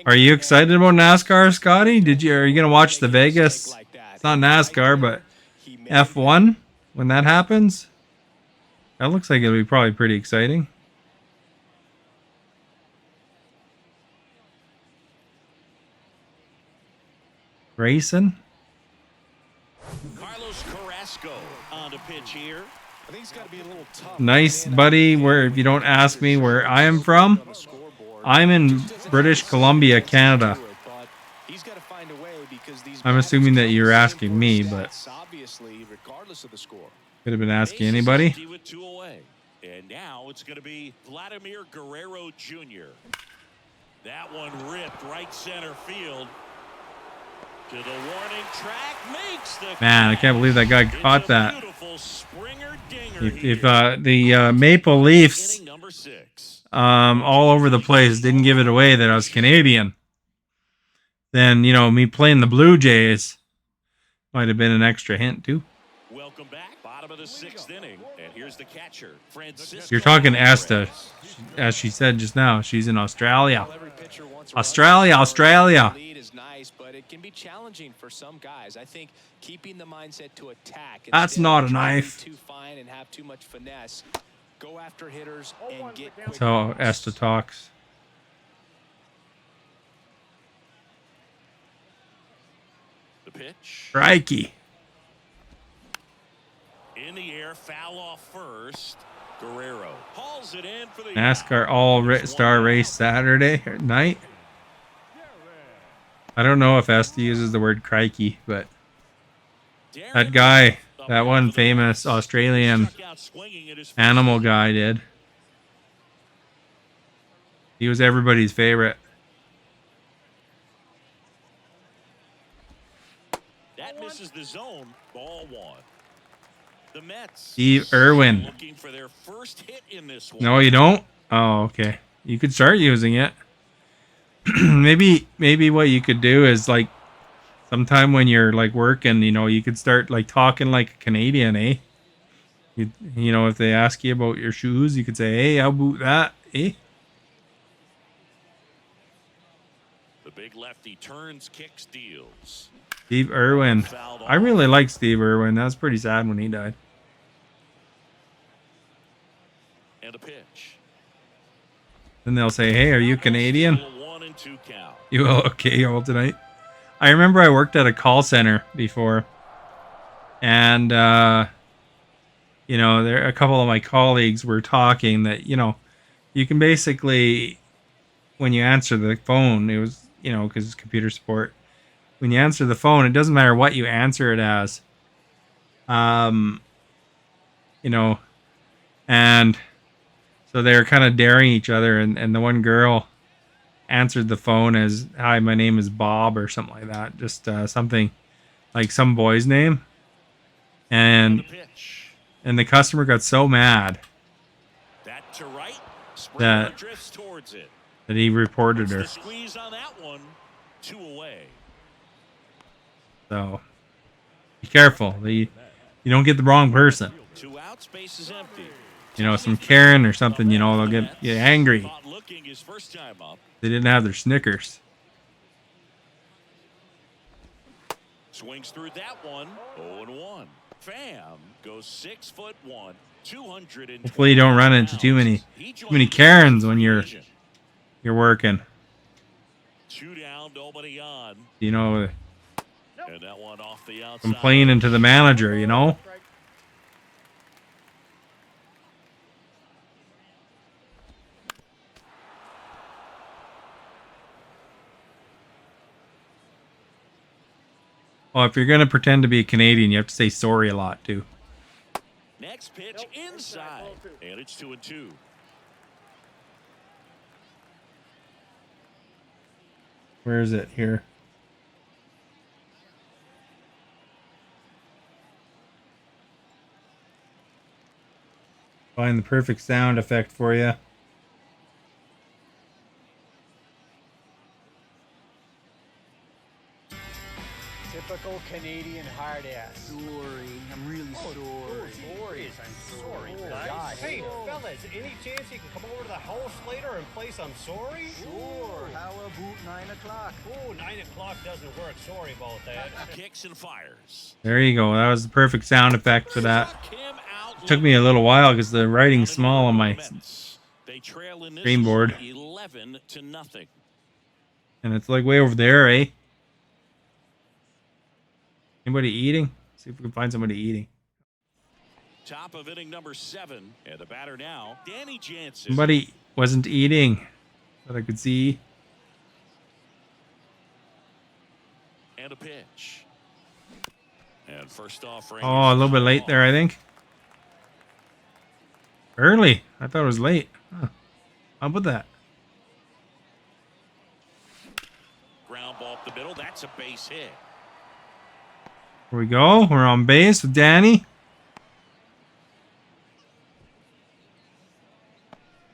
Are you excited about NASCAR, Scotty? Are you gonna watch the Vegas? It's not NASCAR, but F1 when that happens. That looks like it'll be probably pretty exciting. Racing. Carlos Carrasco on the pitch here. I think it's got to be a little tough. Nice, buddy. Where, if you don't ask me where I am from, I'm in British Columbia, Canada. I'm assuming that you're asking me, but could have been asking anybody. And now it's going to be Vladimir Guerrero Jr. That one ripped right center field. To the warning track, makes the Man, I can't believe that guy caught that. If the Maple Leafs all over the place didn't give it away that I was Canadian, then, you know, me playing the Blue Jays might have been an extra hint too. Welcome back, bottom of the 6th inning, and here's the catcher, Francisco. You're talking to Asta, as she said just now. She's in Australia. Australia. But it can be challenging for some guys. I think keeping the mindset to attack. That's not a knife. Too fine and have too much finesse. Go after hitters and get. That's how Asta talks. The pitch. Crikey. In the air, foul off first. Guerrero hauls it in for the NASCAR All-Star Race Saturday night. I don't know if Asta uses the word crikey, but that guy, that one famous Australian animal guy did. He was everybody's favorite. That misses the zone. Ball 1. The Mets. Steve Irwin. Looking for their first hit in this one. No, you don't? Oh, okay. You could start using it. maybe what you could do is, like, sometime when you're like working, you know, you could start like talking like a Canadian, eh? You know, if they ask you about your shoes, you could say, "Hey, how about that, eh?" The big lefty turns, kicks, deals. Steve Irwin. I really like Steve Irwin. That was pretty sad when he died. And a pitch. Then they'll say, "Hey, are you Canadian?" You okay all tonight? I remember I worked at a call center before, and you know, there a couple of my colleagues were talking that, you know, you can basically, when you answer the phone, it was, you know, because it's computer support. When you answer the phone, it doesn't matter what you answer it as. You know, and so they're kind of daring each other, and the one girl answered the phone as, "Hi, my name is Bob," or something like that. Just something like some boy's name. And the customer got so mad that he reported her. Squeeze on that one. 2 away. So be careful. You don't get the wrong person. 2 outs, base is empty. you know, some Karen or something, you know, they'll get angry. They didn't have their Snickers. Swings through that one. 0-1. Pham goes 6'1", 200. Hopefully you don't run into too many Karens when you're working. 2 down, nobody on. You know, And that one off the outside. complaining to the manager, you know. Well, if you're gonna pretend to be a Canadian, you have to say sorry a lot too. Next pitch inside, and it's 2-2. Where is it here? Find the perfect sound effect for you. Typical Canadian hard ass. Sorry, I'm really sorry. I'm sorry. God. Hey, fellas, any chance you can come over to the house later and play some Sorry? Sure. How about 9 o'clock? Oh, 9 o'clock doesn't work. Sorry about that. Kicks and fires. There you go. That was the perfect sound effect for that. It took me a little while because the writing's small on my screen board. 11-0. And it's like way over there, eh? Anybody eating? See if we can find somebody eating. Top of inning number 7, and the batter now, Danny Jansen. Somebody wasn't eating that I could see. And a pitch. And first off, Oh, a little bit late there, I think. Early. I thought it was late. Huh. How about that? Ground ball up the middle. That's a base hit. Here we go. We're on base with Danny.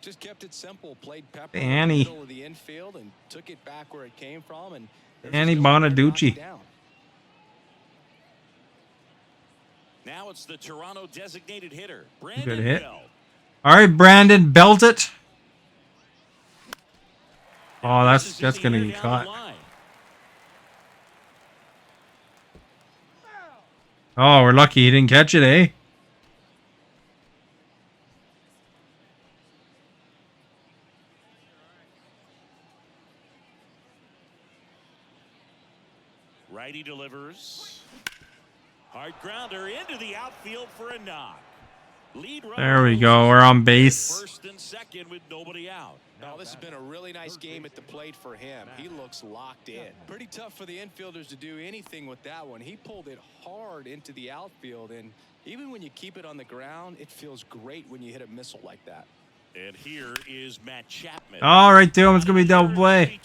Just kept it simple. Played Pepper Danny. in the middle of the infield and took it back where it came from. And Danny Bonaducci. Now it's the Toronto designated hitter, Good Brandon hit. Belt. All right, Brandon, belt it. Oh, that's gonna get caught. Oh, we're lucky he didn't catch it, eh? Righty delivers. Hard grounder into the outfield for a knock. Lead There we go. We're on base. First and second with nobody out. Now, this has been a really nice game at the plate for him. He looks locked in. Pretty tough for the infielders to do anything with that one. He pulled it hard into the outfield, and even when you keep it on the ground, it feels great when you hit a missile like that. And here is Matt Chapman. All right, Dylan, it's gonna be double play.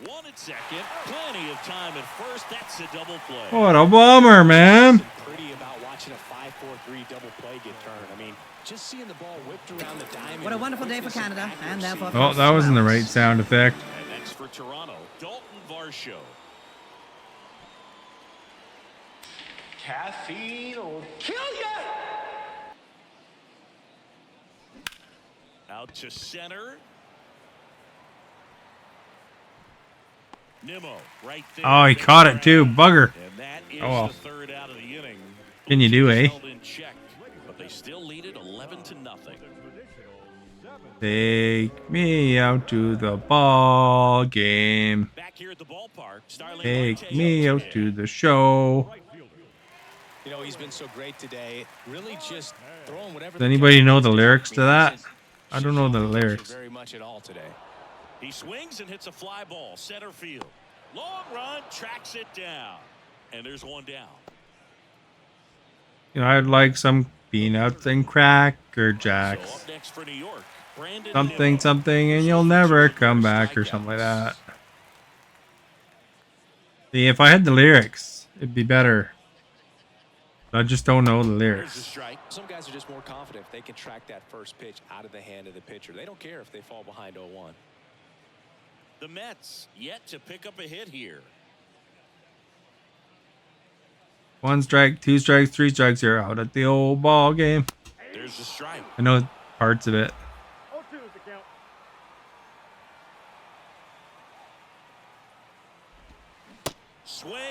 1 at second, plenty of time at first. That's a double play. What a bummer, man. Pretty about watching a 5-4-3 double play get turned. I mean, just seeing the ball whipped around the diamond. What a wonderful day for Canada, and therefore. Oh, that wasn't the right sound effect. And next for Toronto, Dalton Varsho. Caffeine will kill you. Out to center. Nimmo right there. Oh, he caught it too. Bugger. And that is Oh, well. the third out of the inning. Can you do, eh? Held in check, but they still lead it 11-0. Take me out to the ball game. Back here at the ballpark, Starling Take Marte me up out to the show. You know, he's been so great today. Really just throwing whatever. Does anybody know the lyrics to that? I don't know the lyrics. Very much at all today. He swings and hits a fly ball, center field. Long run, tracks it down. And there's one down. You know, I'd like some peanuts and Cracker So Jacks. up next for New York, Brandon Something, Nimmo. something, and you'll never come back or something like that. See, if I had the lyrics, it'd be better. I just don't know the lyrics. Some guys are just more confident if they can track that first pitch out of the hand of the pitcher. They don't care if they fall behind 0-1. The Mets yet to pick up a hit here. 1 strike, 2 strikes, 3 strikes, you're out at the old ball game. There's the strike. I know parts of it.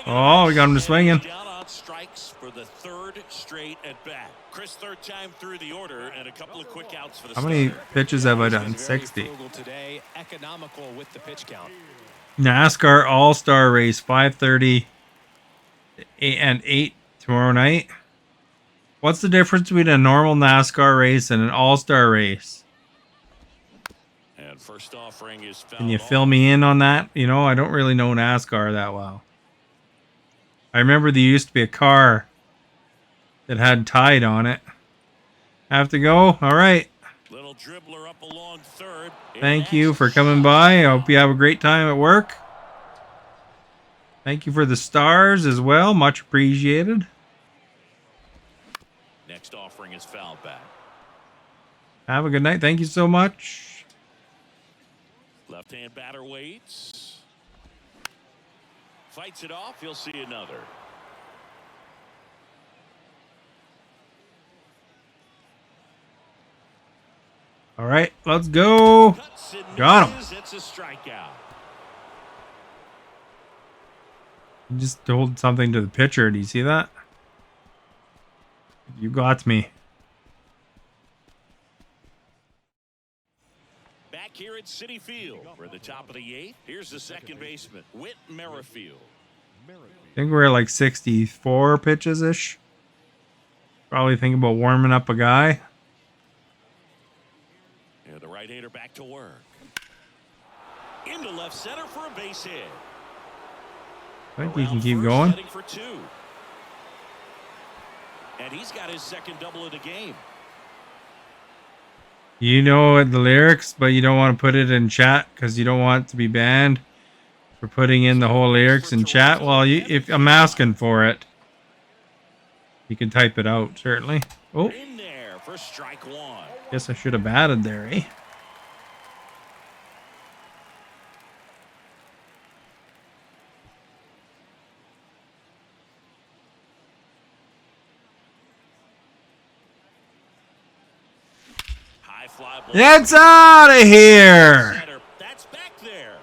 Oh, we got him to swinging. Down on strikes for the third straight at bat. Chris, third time through the order, and a couple of quick outs for the How many pitches have I done? 60. Today, economical with the pitch count. NASCAR All-Star Race, 5:30 and 8 tomorrow night. What's the difference between a normal NASCAR race and an All-Star race? And first offering is fouled. Can you fill me in on that? You know, I don't really know NASCAR that well. I remember there used to be a car that had Tide on it. Have to go? All right. Little dribbler up along third. Thank you for coming by. I hope you have a great time at work. Thank you for the stars as well. Much appreciated. Next offering is fouled back. Have a good night. Thank you so much. Left-hand batter waits. Fights it off. You'll see another. All right, let's go. Got him. It's a strikeout. You just told something to the pitcher. Do you see that? You got me. Back here at Citi Field, we're at the top of the 8th. Here's the second baseman, Whit Merrifield. I think we're at like 64 pitches-ish. Probably thinking about warming up a guy. Yeah, the right-hander back to work. Into left center for a base hit. I think he can keep going. For 2. And he's got his second double of the game. You know the lyrics, but you don't want to put it in chat because you don't want it to be banned for putting in the whole lyrics in chat. Well, if I'm asking for it, you can type it out, certainly. Oh, in there for strike 1. Guess I should have batted there, eh? It's out of here. That's back there.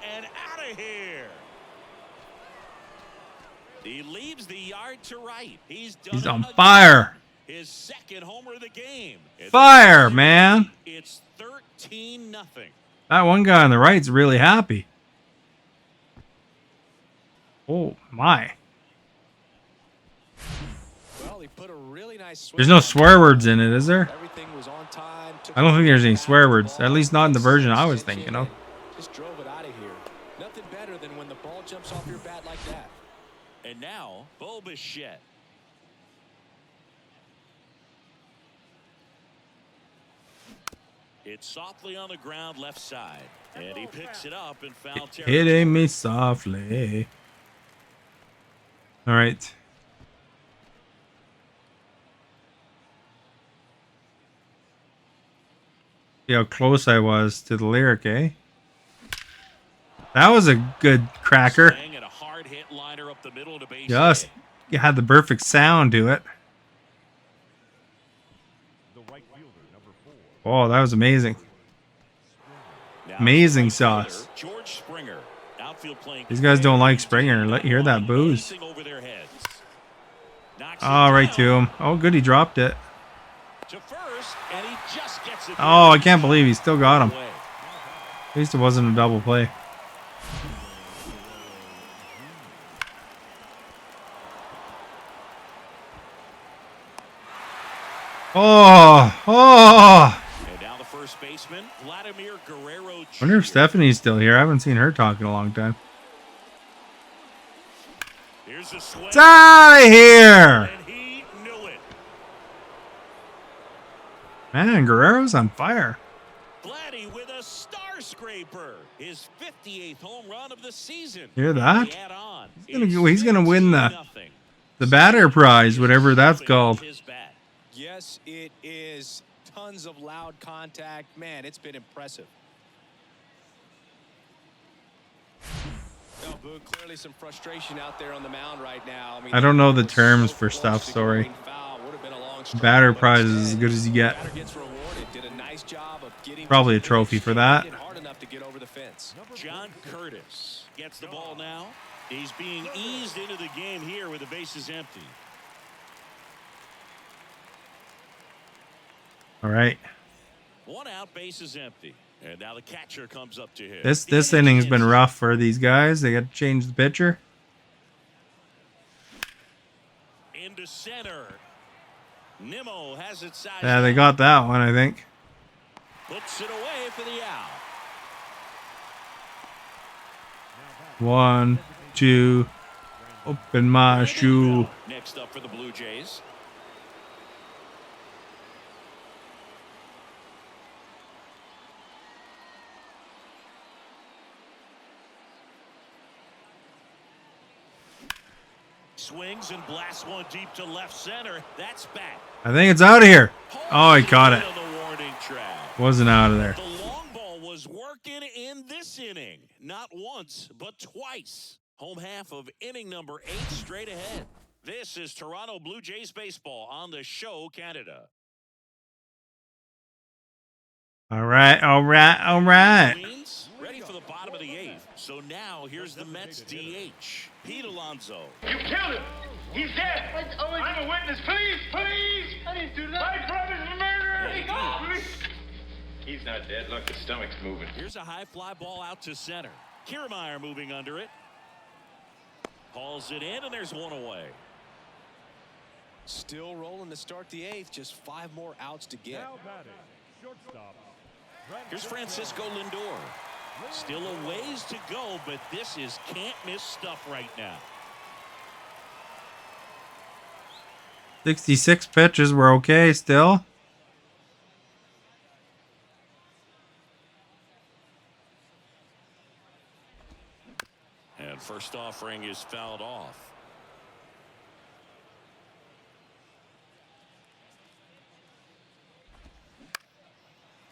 And out of here. He leaves the yard to right. He's on fire. His second homer of the game. Fire, man. It's 13-0. That one guy on the right's really happy. Oh my. There's no swear words in it, is there? I don't think there's any swear words. At least not in the version I was thinking of. Just drove it out of here. Nothing better than when the ball jumps off your bat like that. And now, Bo Bichette. It's softly on the ground left side. And he picks it up and foul territory. Hitting me softly. All right. See how close I was to the lyric, eh? That was a good cracker. Just you had the perfect sound to it. Oh, that was amazing. Amazing sauce. These guys don't like Springer. Let you hear that booze. Oh, right to him. Oh, good, he dropped it. Oh, I can't believe he still got him. At least it wasn't a double play. Oh. And now the first baseman, Vladimir Guerrero Jr. Wonder if Stephanie's still here. I haven't seen her talk in a long time. It's out of here! And he knew it. Man, Guerrero's on fire. Vladdy with a star scraper. His 58th home run of the season. Hear that? He's gonna win the batter prize, whatever that's called. Yes, it is. Tons of loud contact. Man, it's been impressive. No, Boog, clearly some frustration out there on the mound right now. I don't know the terms for stuff, sorry. Would have been a long Batter prize is as good as you get. Probably a trophy for that. John Curtis gets the ball now. He's being eased into the game here with the bases empty. All right. One out, bases empty. And now the catcher comes up to him. This inning's been rough for these guys. They got to change the pitcher. Into center. Nimmo has it sized. Yeah, they got that one, I think. Puts it away for the out. 1, 2. Open my shoe. Next up for the Blue Jays. Swings and blasts one deep to left center. That's back. I think it's out of here. Oh, he caught it. Wasn't out of there. The long ball was working in this inning. Not once, but twice. Home half of inning number 8 straight ahead. This is Toronto Blue Jays baseball on the Show Canada. All right. Ready for the bottom of the 8th. So now here's the Mets DH, Pete Alonso. You killed him. He's dead. I'm a witness. Please. I didn't do that. My brother's a murderer. He's not dead. Look, his stomach's moving. Here's a high fly ball out to center. Kiermaier moving under it. Hauls it in, and there's one away. Still rolling to start the 8th. Just 5 more outs to get. Now batting, shortstop. Here's Francisco Lindor. Still a ways to go, but this is can't miss stuff right now. 66 pitches were okay still. And first offering is fouled off.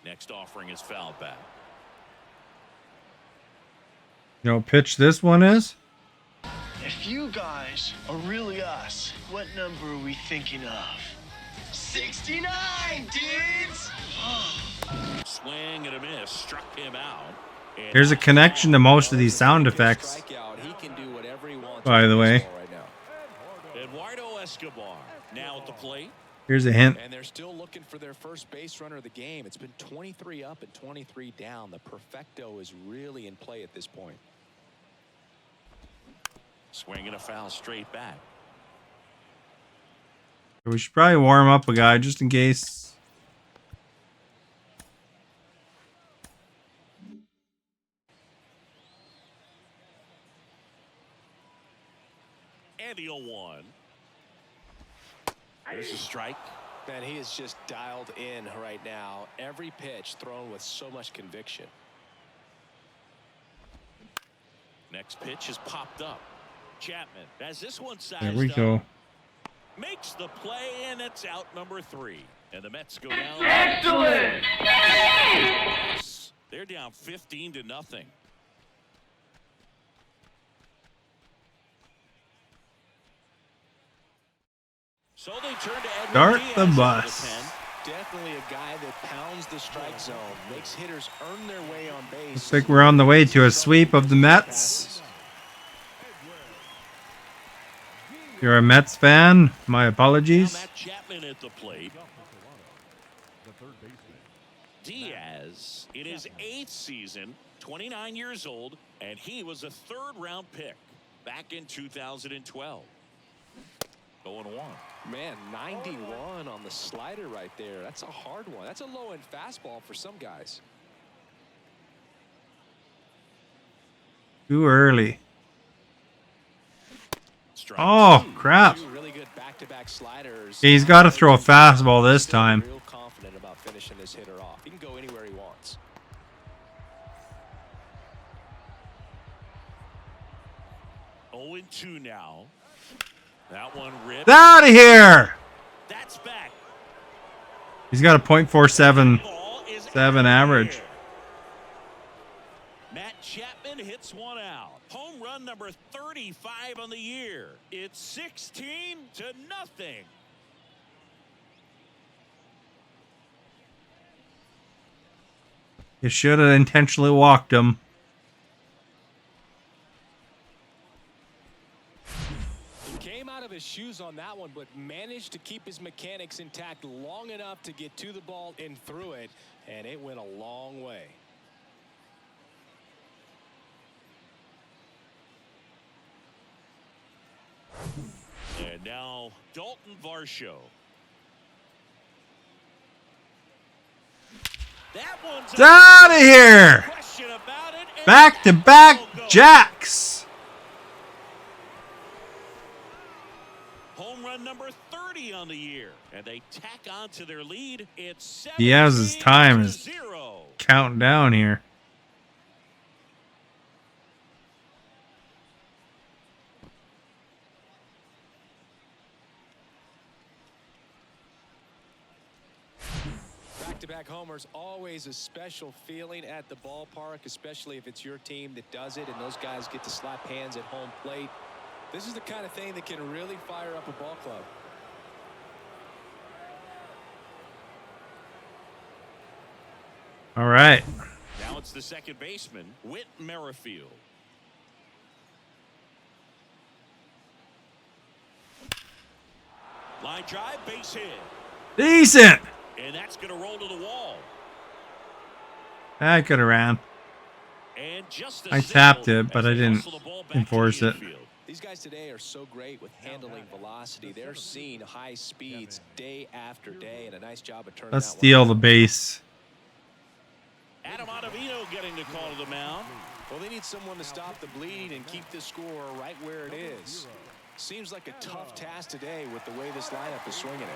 Next offering is fouled back. You know what pitch this one is? If you guys are really us, what number are we thinking of? 69, dudes! Swing and a miss. Struck him out. And There's a connection to most of these sound effects. By the way. Eduardo Escobar now at the plate. Here's a hint. And they're still looking for their first base runner of the game. It's been 23 up and 23 down. The perfecto is really in play at this point. Swinging a foul straight back. We should probably warm up a guy just in case. And the 0-1. There's a strike. Man, he is just dialed in right now. Every pitch thrown with so much conviction. Next pitch is popped up. Chapman has this one sized There we go. Makes the play, and it's out number 3. And the Mets go down. Excellent! They're down 15-0. So they turn to Edwin Start Diaz the into bus. Definitely a guy that pounds the strike zone, makes hitters earn their way on base. Looks like we're on the way to a sweep of the Mets. If you're a Mets fan, my apologies. Matt Chapman at the plate. Diaz in his 8th season, 29 years old, and he was a 3rd-round pick back in 2012. 0-1. Man, 91 on the slider right there. That's a hard one. That's a low-end fastball for some guys. Too early. Oh, crap. Really good back-to-back sliders. He's got to throw a fastball this time. Real confident about finishing this hitter off. He can go anywhere he wants. Oh, 0-2 now. That one ripped. Out of here! That's back. He's got a .477 average. Matt Chapman hits one out. Home run number 35 on the year. It's 16-0. You should have intentionally walked him. He came out of his shoes on that one, but managed to keep his mechanics intact long enough to get to the ball and through it, and it went a long way. And now Dalton Varsho. That one's out of here. Back-to-back jacks. Home run number 30 on the year, and they tack on to their lead. It's He has his time is counting down here. Back-to-back homers, always a special feeling at the ballpark, especially if it's your team that does it and those guys get to slap hands at home plate. This is the kind of thing that can really fire up a ball club. All right. Now it's the second baseman, Whit Merrifield. Line drive, base hit. Decent. And that's going to roll to the wall. I could have ran. And just I tapped it, but I didn't enforce it. These guys today are so great with handling velocity. They're seeing high speeds day after day, and a nice job of turning. Let's steal the base. Adam Ottavino getting the call to the mound. Well, they need someone to stop the bleed and keep the score right where it is. Seems like a tough task today with the way this lineup is swinging it.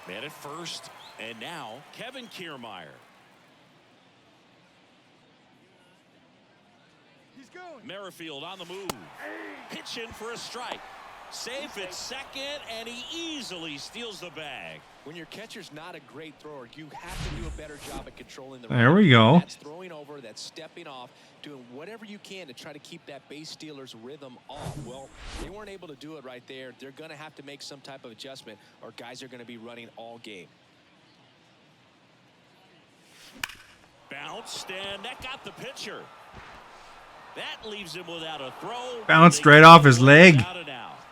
Man at first, and now Kevin Kiermaier. Merrifield on the move. Pitching for a strike. Safe at second, and he easily steals the bag. When your catcher's not a great thrower, you have to do a better job at controlling the There we go. That's throwing over, that's stepping off, doing whatever you can to try to keep that base stealer's rhythm off. Well, they weren't able to do it right there. They're going to have to make some type of adjustment, or guys are going to be running all game. Bounced, and that got the pitcher. That leaves him without a throw. Bounced right off his leg.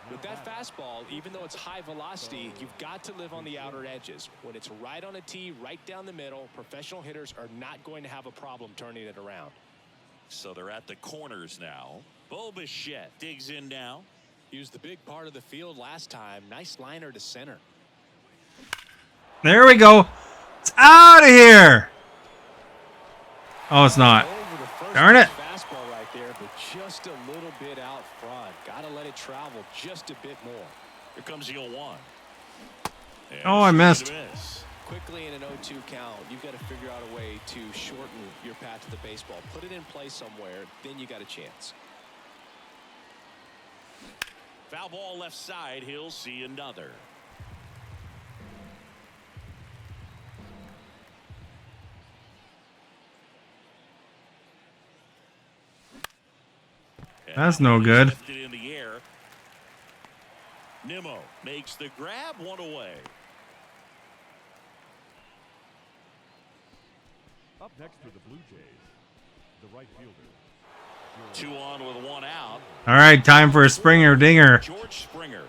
With that fastball, even though it's high velocity, you've got to live on the outer edges. When it's right on a tee, right down the middle, professional hitters are not going to have a problem turning it around. So they're at the corners now. Bo Bichette digs in now. He was the big part of the field last time. Nice liner to center. There we go. It's out of here. Oh, it's not. Darn it. Fastball right there, but just a little bit out front. Got to let it travel just a bit more. Here comes the 0-1. Oh, I missed. Quickly in an 0-2 count, you've got to figure out a way to shorten your path to the baseball. Put it in play somewhere, then you got a chance. Foul ball left side. He'll see another. That's no good. In the air. Nimmo makes the grab, one away. Up next for the Blue Jays, the right fielder. 2 on with 1 out. All right, time for a Springer dinger. George Springer.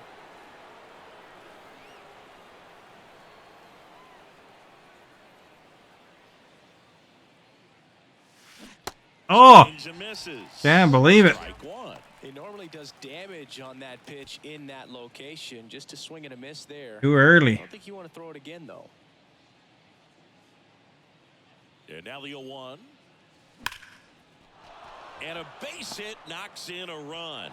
Oh, can't believe it. He normally does damage on that pitch in that location. Just to swing and a miss there. Too early. I don't think you want to throw it again, though. And now the 0-1. And a base hit knocks in a run.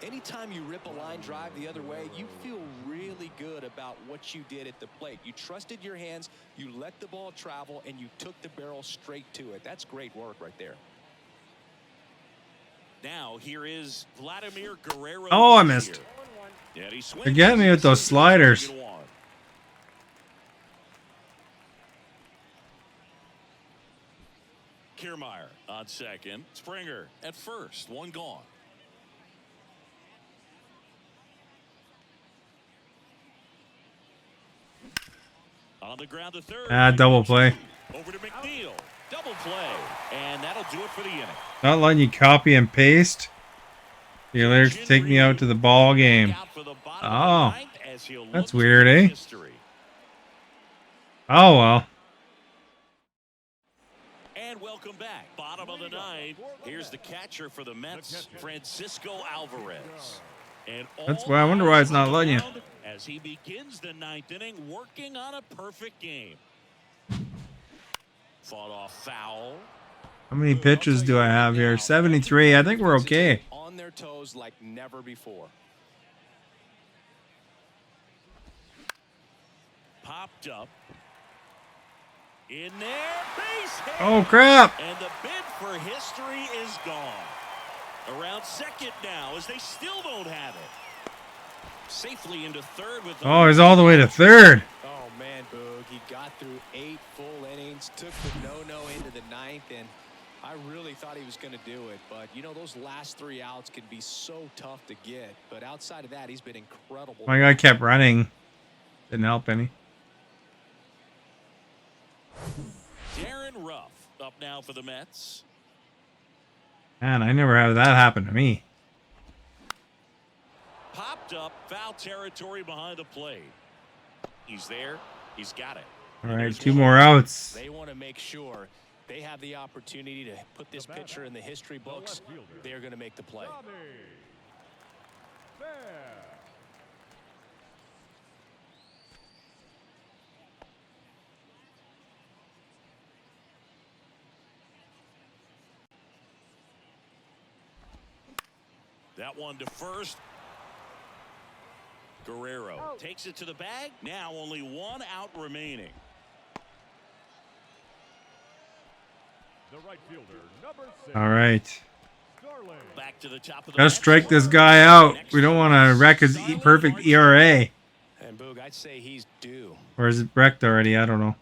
Anytime you rip a line drive the other way, you feel really good about what you did at the plate. You trusted your hands, you let the ball travel, and you took the barrel straight to it. That's great work right there. Now here is Vladimir Guerrero. Oh, I missed. They're getting me with those sliders. Kiermaier on second. Springer at first. 1 gone. On the ground to third. Double play. Over to McNeil. Double play. And that'll do it for the inning. Not letting you copy and paste. Your lyrics take me out to the ball game. Oh, that's weird, eh? Oh, well. And welcome back. Bottom of the ninth. Here's the catcher for the Mets, Francisco Alvarez. And That's why I wonder why it's not letting you. As he begins the ninth inning, working on a perfect game. Fought off foul. How many pitches do I have here? 73. I think we're okay. On their toes like never before. Popped up. In there, base hit. Oh, crap. And the bid for history is gone. Around second now as they still don't have it. Safely into third with the Oh, he's all the way to third. Oh, man, Boog. He got through 8 full innings, took the no-no into the ninth, and I really thought he was going to do it. But, you know, those last 3 outs can be so tough to get. But outside of that, he's been incredible. My guy kept running. Didn't help any. Darren Ruff up now for the Mets. Man, I never had that happen to me. Popped up, foul territory behind the plate. He's there. He's got it. All right, 2 more outs. They want to make sure they have the opportunity to put this pitcher in the history books. They're going to make the play. That one to first. Guerrero takes it to the bag. Now only 1 out remaining. The right fielder, number 6. All right. Back to the top of the Gotta strike this guy out. We don't want to wreck his perfect ERA. And Boog, I'd say he's due. Or is it wrecked already? I don't know.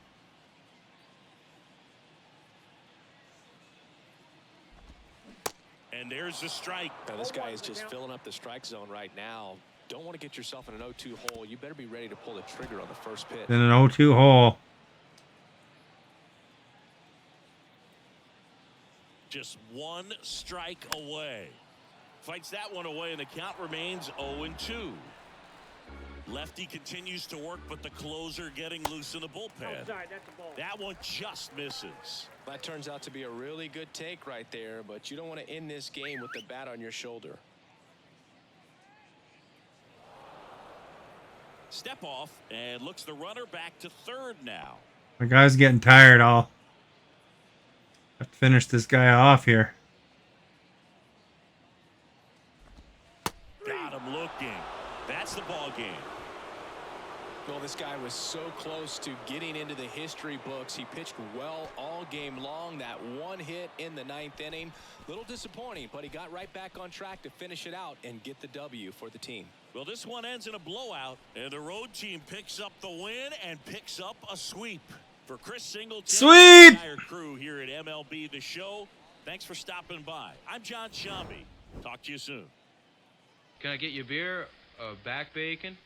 And there's the strike. Now, this guy is just filling up the strike zone right now. Don't want to get yourself in an 0-2 hole. You better be ready to pull the trigger on the first pitch. In an 0-2 hole. Just 1 strike away. Fights that one away, and the count remains 0-2. Lefty continues to work, but the closer getting loose in the bullpen. That one just misses. That turns out to be a really good take right there, but you don't want to end this game with the bat on your shoulder. Step off and looks the runner back to third now. My guy's getting tired. I'll have to finish this guy off here. Got him looking. That's the ball game. Well, this guy was so close to getting into the history books. He pitched well all game long. That 1 hit in the 9th inning. Little disappointing, but he got right back on track to finish it out and get the W for the team. Well, this one ends in a blowout, and the road team picks up the win and picks up a sweep. For Chris Singleton Sweep! and the entire crew here at MLB The Show, thanks for stopping by. I'm John Shambi. Talk to you soon. Can I get you a beer, back bacon?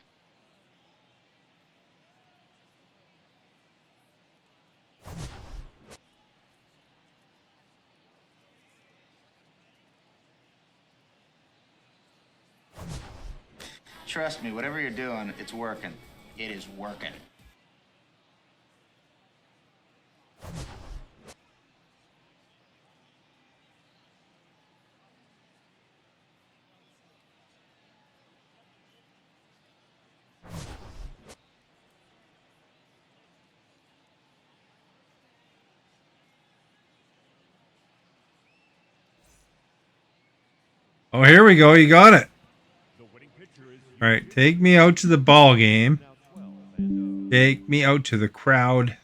Trust me, whatever you're doing, it's working. It is working. Oh, here we go. You got it. All right, take me out to the ball game. Take me out to the crowd.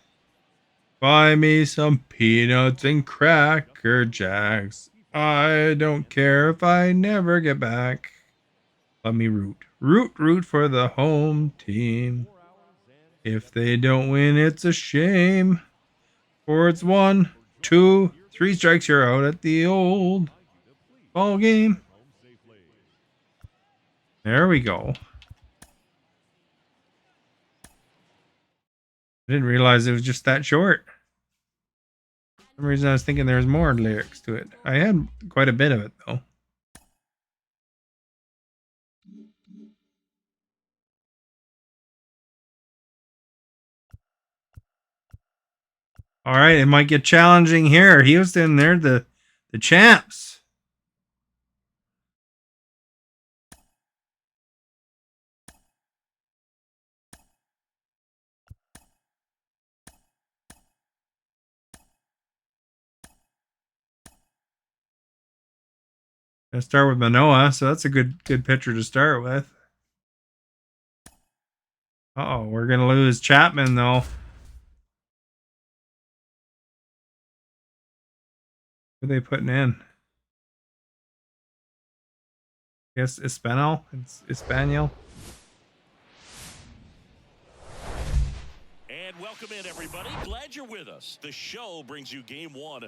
Buy me some peanuts and cracker jacks. I don't care if I never get back. Let me root. Root for the home team. If they don't win, it's a shame. For it's 1, 2, 3 strikes, you're out at the old ball game. There we go. I didn't realize it was just that short. For some reason I was thinking there was more lyrics to it. I had quite a bit of it though. All right, it might get challenging here. Houston, they're the champs. I start with Manoah, so that's a good pitcher to start with. Uh-oh, we're gonna lose Chapman though. Who are they putting in? I guess Espanol. It's Espanol. And welcome in, everybody. Glad you're with us. The show brings you game one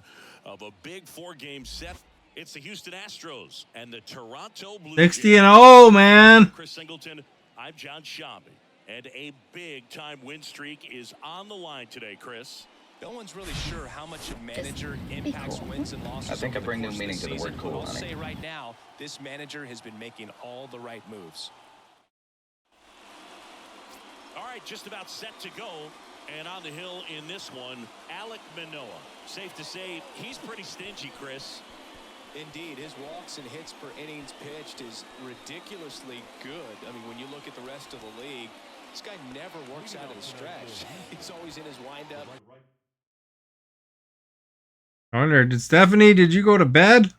of a big 4-game set. It's the Houston Astros and the Toronto Blue Jays. 60-0, man. Chris Singleton, I'm John Shambi. And a big-time win streak is on the line today, Chris. No one's really sure how much a manager impacts wins and losses. I think I bring new meaning to the word cool, I'll honey. say right now, this manager has been making all the right moves. All right, just about set to go. And on the hill in this one, Alek Manoah. Safe to say, he's pretty stingy, Chris. Indeed, his walks and hits per innings pitched is ridiculously good. I mean, when you look at the rest of the league, this guy never works out of the stretch. He's always in his windup. I wonder, did you go to bed?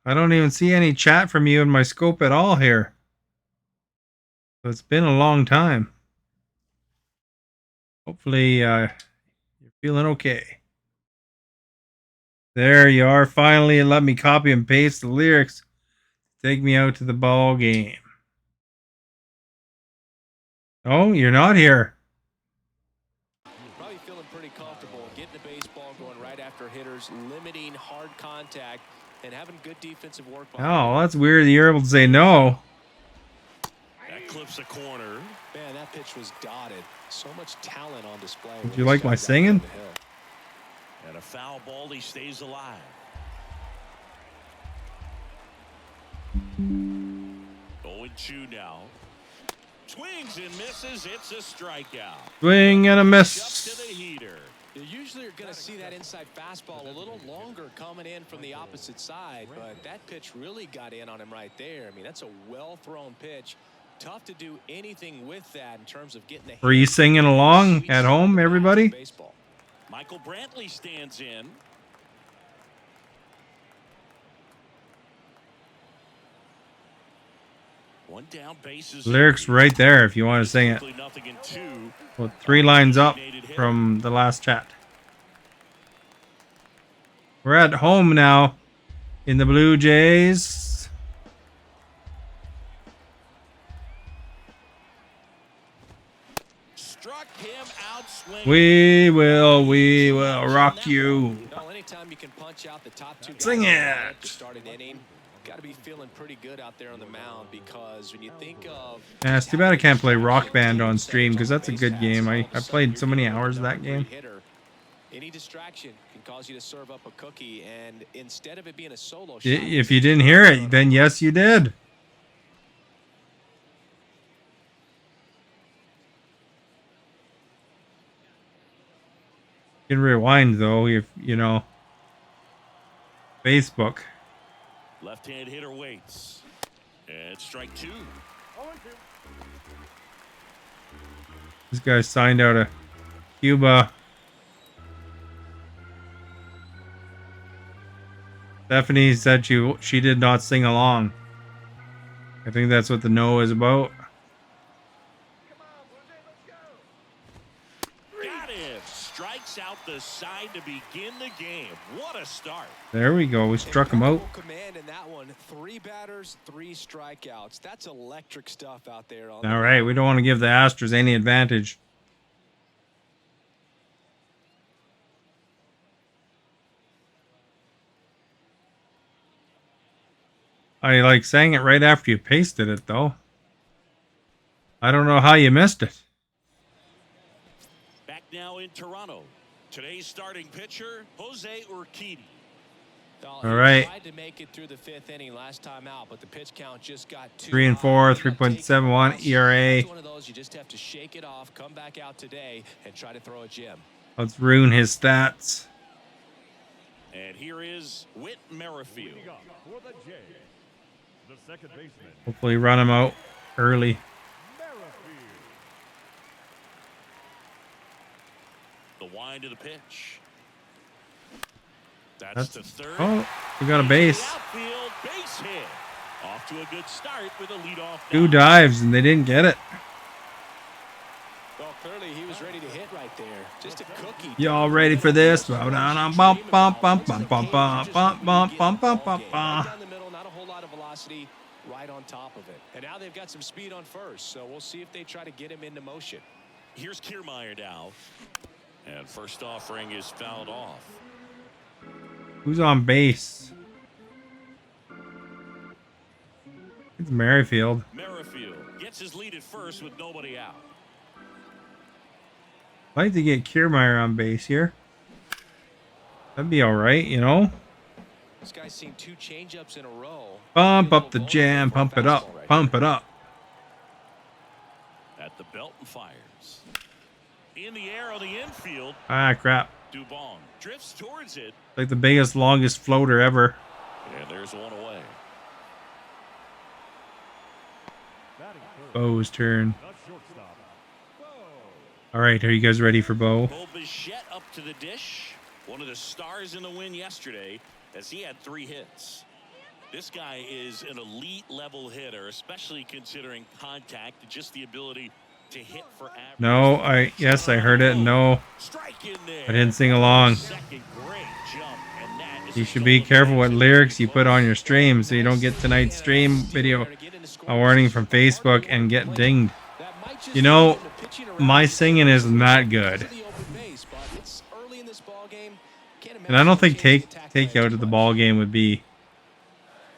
I don't even see any chat from you in my scope at all here. So it's been a long time. Hopefully, you're feeling okay. There you are. Finally, and let me copy and paste the lyrics. Take me out to the ball game. Oh, you're not here. Probably feeling pretty comfortable getting the baseball going right after hitters, limiting hard contact, and having good defensive work. Oh, that's weird that you're able to say no. That clips a corner. Man, that pitch was dotted. So much talent on display. Did you like my singing? And a foul ball, he stays alive. 0-2 now. Swings and misses. It's a strikeout. Swing and a miss. Just to the heater. You usually are going to see that inside fastball a little longer coming in from the opposite side, but that pitch really got in on him right there. I mean, that's a well-thrown pitch. Tough to do anything with that in terms of getting the. Were you singing along at home, everybody? Baseball. Michael Brantley stands in. One down, bases. Lyrics right there if you want to sing it. Well, 3 lines up from the last chat. We're at home now in the Blue Jays. Struck him out swinging. We will rock you. Well, anytime you can punch out the top 2 guys Sing it. to start an inning, got to be feeling pretty good out there on the mound, because when you think of. Yeah, it's too bad I can't play Rock Band on stream because that's a good game. I played so many hours of that game. Any distraction can cause you to serve up a cookie, and instead of it being a solo shot, If you didn't hear it, then yes, you did. You can rewind though, if you know. Facebook. Left-hand hitter waits. And strike 2. This guy signed out of Cuba. Stephanie said she did not sing along. I think that's what the no is about. Got him. Strikes out the side to begin the game. What a start. There we go. We struck him out. command in that one. 3 batters, 3 strikeouts. That's electric stuff out there. All right, we don't want to give the Astros any advantage. I sang it right after you pasted it though. I don't know how you missed it. now in Toronto. Today's starting pitcher, Jose Urquidy. All right. Tried to make it through the 5th inning last time out, but the pitch count just got 3 and 4, 3.71 ERA. It's one of those you just have to shake it off, come back out today, and try to throw a gem. Let's ruin his stats. And here is Whit Merrifield. For the Jays, the second baseman. Hopefully run him out early. The wind of the pitch. That's the third. Oh, we got a base. Outfield base hit. Off to a good start with a leadoff. 2 dives and they didn't get it. Well, clearly he was ready to hit right there. Just a cookie. Y'all ready for this? Bump, bump, bump, bump, bump, bump, bump, bump, bump, bump, bump, bump. Down the middle, not a whole lot of velocity, right on top of it. And now they've got some speed on first, so we'll see if they try to get him into motion. Here's Kiermaier now. And first offering is fouled off. Who's on base? It's Merrifield. Merrifield gets his lead at first with nobody out. I'd like to get Kiermaier on base here. That'd be all right, you know. This guy's seen 2 changeups in a row. Bump up the jam, pump it up, pump it up. At the belt and fires. In the air on the infield. Ah, crap. Dubon drifts towards it. Like the biggest, longest floater ever. And there's one away. Bo's turn. All right, are you guys ready for Bo? Bo Bichette up to the dish. One of the stars in the win yesterday as he had 3 hits. This guy is an elite level hitter, especially considering contact and just the ability to hit for average. No, yes, I heard it. No, I didn't sing along. You should be careful what lyrics you put on your stream so you don't get tonight's stream video a warning from Facebook and get dinged. You know, my singing isn't that good. And I don't think take you out of the ball game would be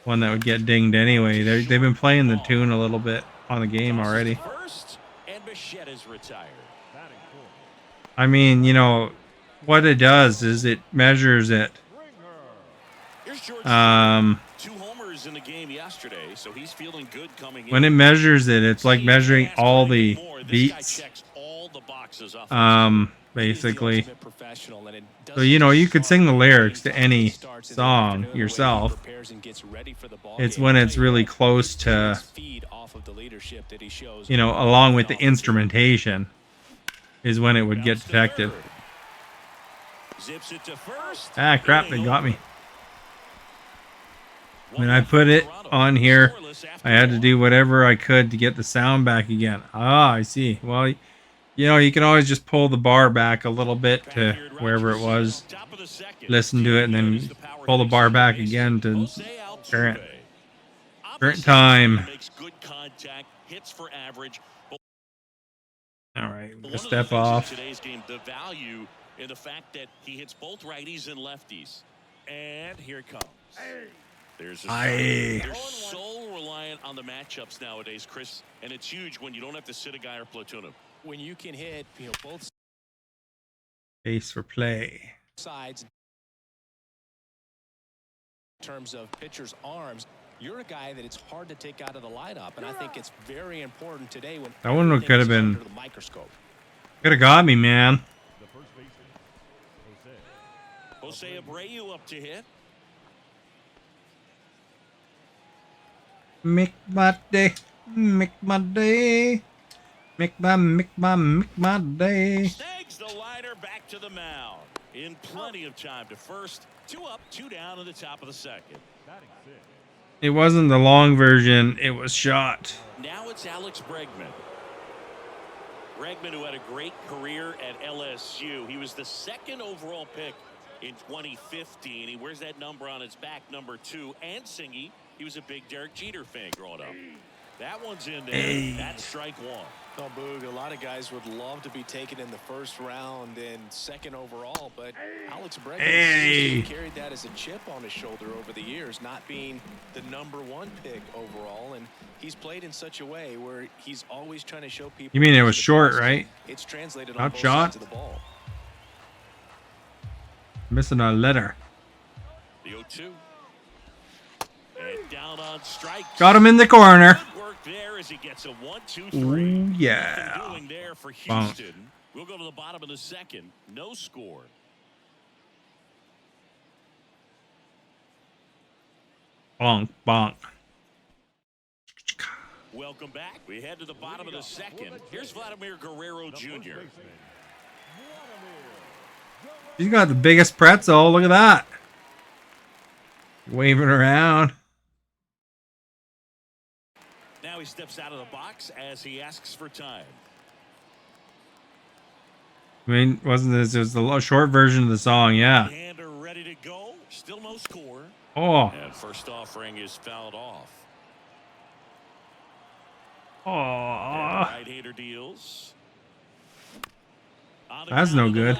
one that would get dinged anyway. They've been playing the tune a little bit on the game already. I mean, you know, what it does is it measures it. 2 homers in the game yesterday, so he's feeling good coming in. When it measures it, it's like measuring all the beats. Basically. So, you know, you could sing the lyrics to any song yourself. It's when it's really close to, you know, along with the instrumentation is when it would get detected. Ah, crap, they got me. When I put it on here, I had to do whatever I could to get the sound back again. Ah, I see. Well, you know, you can always just pull the bar back a little bit to wherever it was. Listen to it and then pull the bar back again to current time. All right, we'll step off. Today's game, the value in the fact that he hits both righties and lefties. And here it comes. There's a They're so reliant on the matchups nowadays, Chris, and it's huge when you don't have to sit a guy or platoon him. When you can hit, you know, both base for play sides in terms of pitchers' arms, you're a guy that it's hard to take out of the lineup, and I think it's very important today when that one could have been the microscope. Could have got me, man. Jose Abreu up to hit. Make my day, make my day, make my day. Snags the liner back to the mound in plenty of time to first. 2 up, 2 down in the top of the second. It wasn't the long version, it was shot. Now it's Alex Bregman. Bregman, who had a great career at LSU. He was the 2nd overall pick in 2015. He wears that number on his back, number 2. And Singy, he was a big Derek Jeter fan growing up. That one's in there. Hey. That's strike 1. Oh, Boog, a lot of guys would love to be taken in the first round and second overall, but Alex Bregman carried that as a chip on his shoulder over the years, not being the #1 pick overall, and he's played in such a way where he's always trying to show people. You mean it was short, right? It's translated on Not both shot. sides of the ball. Missing a letter. The 0-2. And down on strike. Got him in the corner. Good work there as he gets a 1-2-3. Ooh, yeah. Nothing doing there for Bonk. Houston. We'll go to the bottom of the second. No score. Bonk, bonk. Welcome back. We head to the bottom of the second. Here's Vladimir Guerrero Jr. He's got the biggest pretzel. Look at that. Waving around. Now he steps out of the box as he asks for time. I mean, wasn't this? It was the short version of the song, yeah. And are ready to go. Still no score. Oh. And first offering is fouled off. Oh. Right-hander deals. That's no good.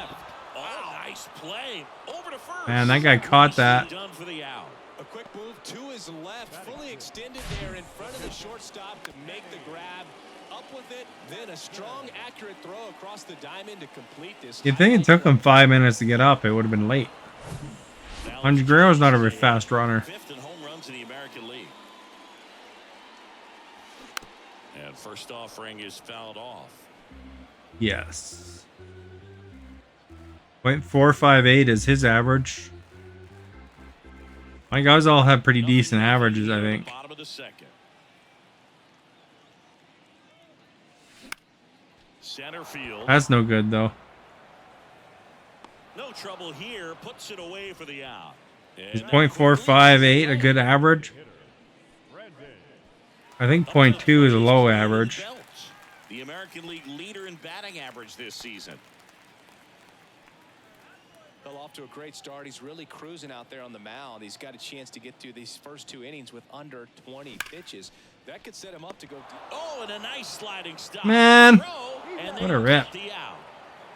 Oh, nice play. Over to first. Man, that guy caught that. Done for the out. A quick move to his left, fully extended there in front of the shortstop to make the grab. Up with it, then a strong, accurate throw across the diamond to complete this. You'd think it took him 5 minutes to get up. It would have been late. Guerrero's not a very fast runner. Fifth in home runs in the American League. And first offering is fouled off. Yes. .458 is his average. My guys all have pretty decent averages, I think. Bottom of the second. Center field. That's no good, though. No trouble here. Puts it away for the out. Is .458 a good average? I think .2 is a low average. The American League leader in batting average this season. Well, off to a great start. He's really cruising out there on the mound. He's got a chance to get through these first 2 innings with under 20 pitches. That could set him up to go. Oh, and a nice sliding stop. Man, and what a rip. The out.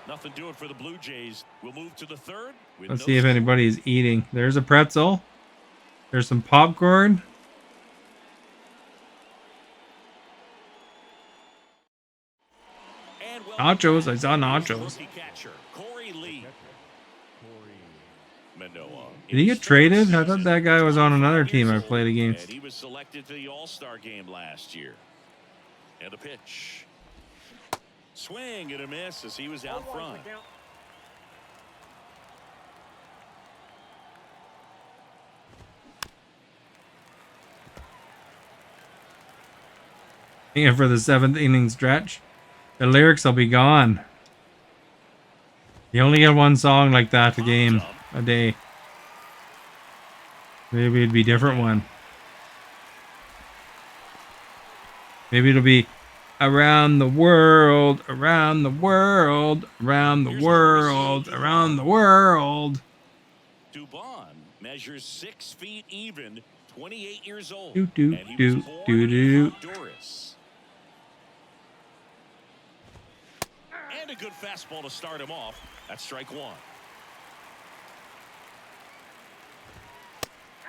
Nothing doing for the Blue Jays. We'll move to the third. Let's see if anybody's eating. There's a pretzel. There's some popcorn. Nachos. I saw nachos. Did he get traded? I thought that guy was on another team I played against. And he was selected to the All-Star game last year. And a pitch. Swing and a miss as he was out front. And for the 7th inning stretch, the lyrics will be gone. You only get one song like that a day. Maybe it'd be a different one. Maybe it'll be around the world, around the world, around the world, around the world. Dubon measures 6 feet even, 28 years old. Do do and he do was born do in do. Honduras. And a good fastball to start him off. That's strike one.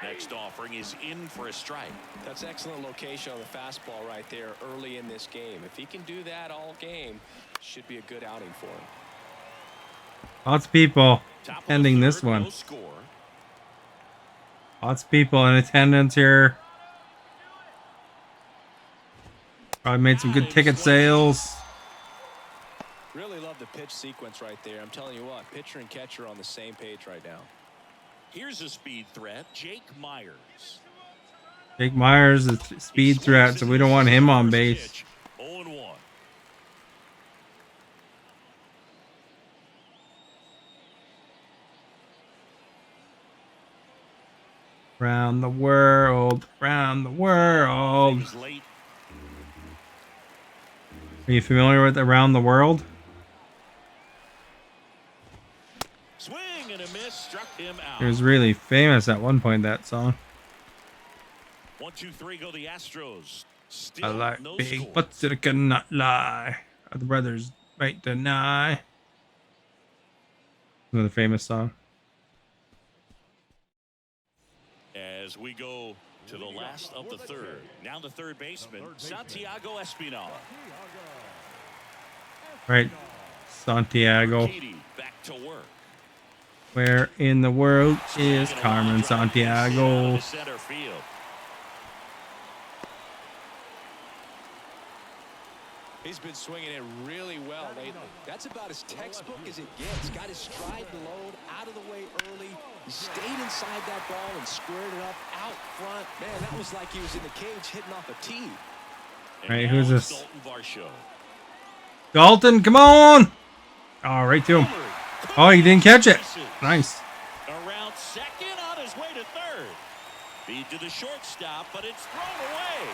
Next offering is in for a strike. That's excellent location on the fastball right there early in this game. If he can do that all game, should be a good outing for him. Lots of people attending this one. No score. Lots of people in attendance here. Probably made some good ticket sales. Really love the pitch sequence right there. I'm telling you what, pitcher and catcher on the same page right now. Here's a speed threat, Jake Myers. Jake Myers is a speed threat, so we don't want him on base. 0-1. Round the world, round the world. Are you familiar with Around the World? Swing and a miss, struck him out. It was really famous at one point, that song. 1-2-3 go the Astros. I like big butts that cannot lie. Other brothers might deny. Another famous song. As we go to the last of the third. Now the third baseman, Santiago Espinal. Right. Santiago. Back to work. Where in the world is Carmen Santiago? Center field. He's been swinging it really well lately. That's about as textbook as it gets. Got his stride low, out of the way early. He stayed inside that ball and squared it up out front. Man, that was like he was in the cage hitting off a tee. All right, who's this? Dalton, come on! Oh, right to him. Oh, he didn't catch it. Nice. Around second, on his way to third. Feed to the shortstop, but it's thrown away.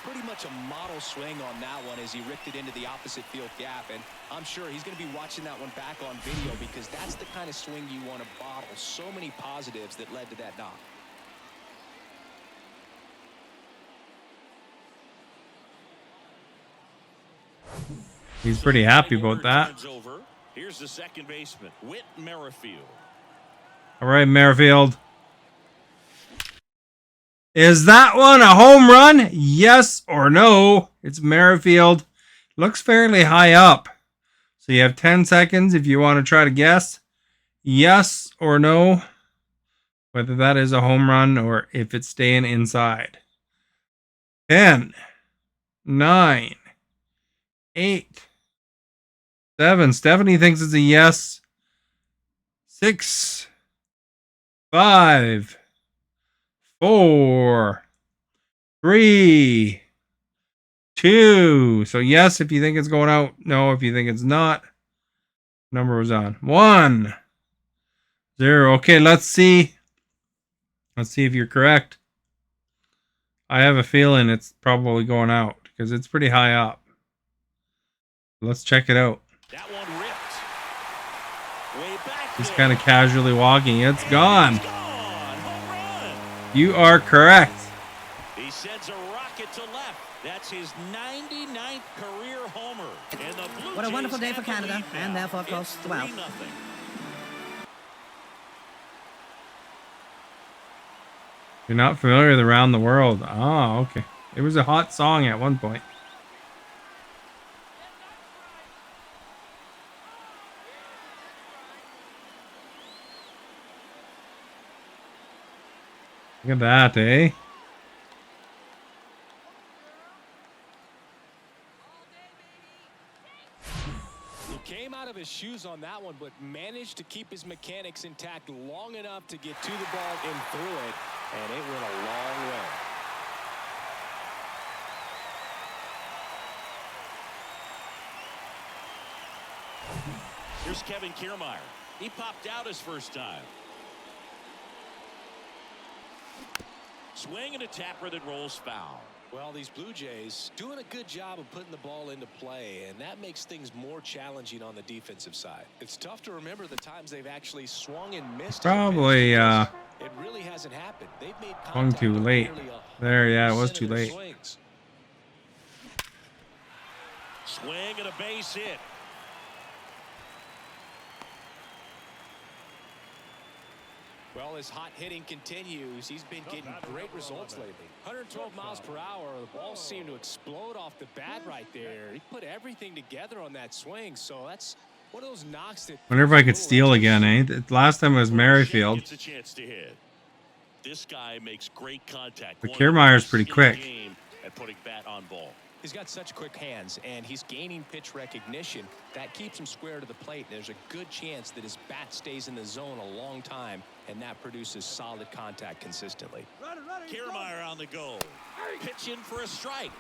Pretty much a model swing on that one as he ripped it into the opposite field gap, and I'm sure he's going to be watching that one back on video because that's the kind of swing you want to bottle. So many positives that led to that knock. He's pretty happy about that. Here's the second baseman, Whit Merrifield. All right, Merrifield. Is that one a home run? Yes or no? It's Merrifield. Looks fairly high up. So you have 10 seconds if you want to try to guess yes or no, whether that is a home run or if it's staying inside. 10, 9, 8, 7. Stephanie thinks it's a yes. 6, 5, 4, 3, 2. So yes if you think it's going out. No if you think it's not. Number was on. 1, 0. Okay, let's see. Let's see if you're correct. I have a feeling it's probably going out because it's pretty high up. Let's check it out. That one ripped. Way back. He's kind of casually walking. It's gone. You are correct. He sends a rocket to left. That's his 99th career homer. And the Blue What a wonderful day for Canada, and therefore, of course, the Welsh. You're not familiar with Around the World. Oh, okay. It was a hot song at one point. Look at that, eh? He came out of his shoes on that one, but managed to keep his mechanics intact long enough to get to the ball and through it, and it went a long way. Here's Kevin Kiermaier. He popped out his first time. Swing and a tapper that rolls foul. Well, these Blue Jays doing a good job of putting the ball into play, and that makes things more challenging on the defensive side. It's tough to remember the times they've actually swung and missed. Probably it really hasn't happened. They've made swung too late. There, yeah, it was too late. Swing and a base hit. Well, as hot hitting continues, he's been getting great results lately. 112 miles per hour. The ball seemed to explode off the bat right there. He put everything together on that swing, so that's one of those knocks that. Wonder if I could steal again, eh? Last time it was Merrifield. Gets a chance to hit. This guy makes great contact. But Kiermaier's pretty quick. At putting bat on ball. He's got such quick hands, and he's gaining pitch recognition. That keeps him square to the plate. There's a good chance that his bat stays in the zone a long time, and that produces solid contact consistently. Kiermaier on the go. Pitching for a strike.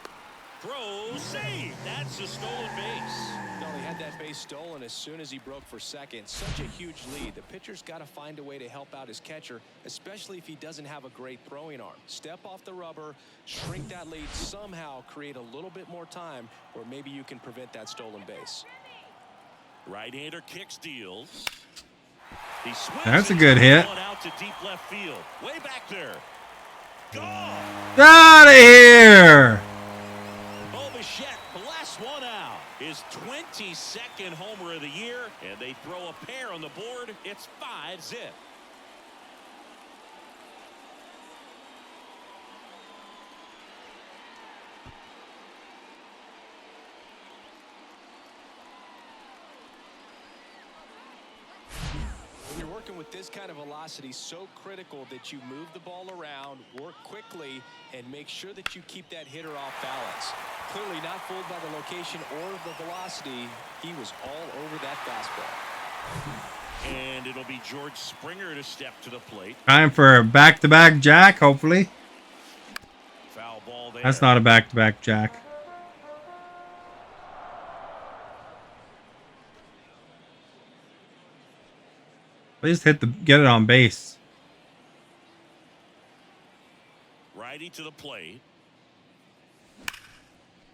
Throw, save. That's a stolen base. No, he had that base stolen as soon as he broke for second. Such a huge lead. The pitcher's got to find a way to help out his catcher, especially if he doesn't have a great throwing arm. Step off the rubber, shrink that lead, somehow create a little bit more time where maybe you can prevent that stolen base. Right-hander kicks, deals. That's a good hit. Out to deep left field. Way back there. Gone. Out of here. Bo Bichette blasts one out. His 22nd homer of the year, and they throw a pair on the board. It's 5-zip. When you're working with this kind of velocity, so critical that you move the ball around, work quickly, and make sure that you keep that hitter off balance. Clearly not fooled by the location or the velocity. He was all over that fastball. And it'll be George Springer to step to the plate. Time for a back-to-back jack, hopefully. Foul ball there. That's not a back-to-back jack. Please get it on base. Righty to the plate.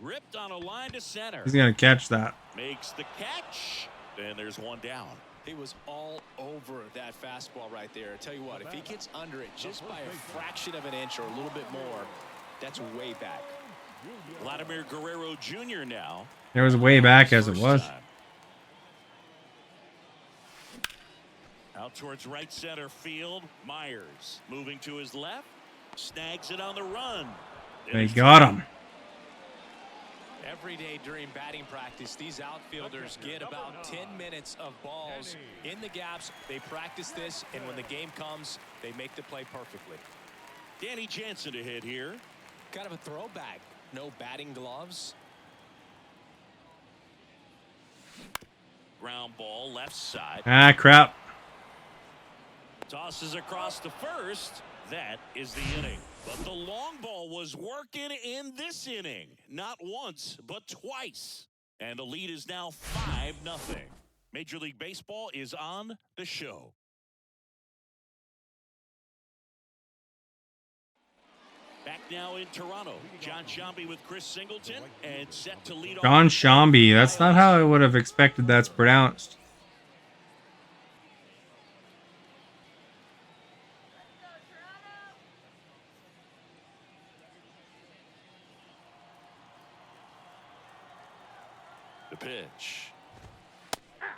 Ripped on a line to center. He's gonna catch that. Makes the catch. And there's one down. He was all over that fastball right there. I tell you what, if he gets under it just by a fraction of an inch or a little bit more, that's way back. Vladimir Guerrero Jr. now. It was way back as it was. Out towards right center field. Myers moving to his left. Snags it on the run. They got him. Every day during batting practice, these outfielders get about 10 minutes of balls in the gaps. They practice this, and when the game comes, they make the play perfectly. Danny Jansen to hit here. Kind of a throwback. No batting gloves. Ground ball left side. Ah, crap. Tosses across the first. That is the inning. But the long ball was working in this inning. Not once, but twice. And the lead is now 5-0. Major League Baseball is on the show. Back now in Toronto. John Sciambi with Chris Singleton and set to lead off. John Sciambi. That's not how I would have expected that's pronounced. The pitch.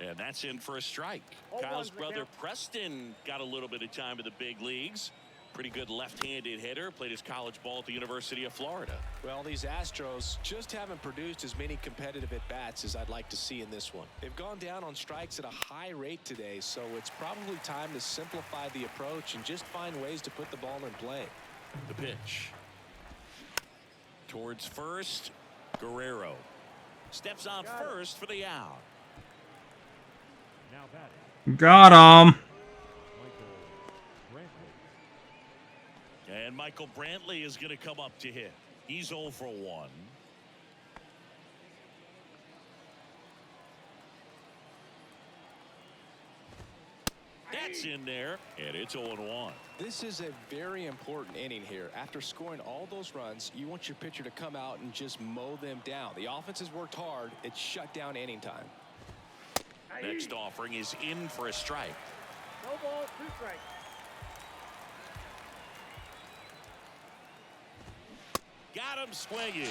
And that's in for a strike. Kyle's brother Preston got a little bit of time in the big leagues. Pretty good left-handed hitter. Played his college ball at the University of Florida. Well, these Astros just haven't produced as many competitive at-bats as I'd like to see in this one. They've gone down on strikes at a high rate today, so it's probably time to simplify the approach and just find ways to put the ball in play. The pitch. Towards first, Guerrero. Steps on first for the out. Got him. And Michael Brantley is going to come up to hit. He's 0 for 1. That's in there, and it's 0-1. This is a very important inning here. After scoring all those runs, you want your pitcher to come out and just mow them down. The offense has worked hard. It's shut down inning time. Next offering is in for a strike. No ball, 2 strikes. Got him swinging.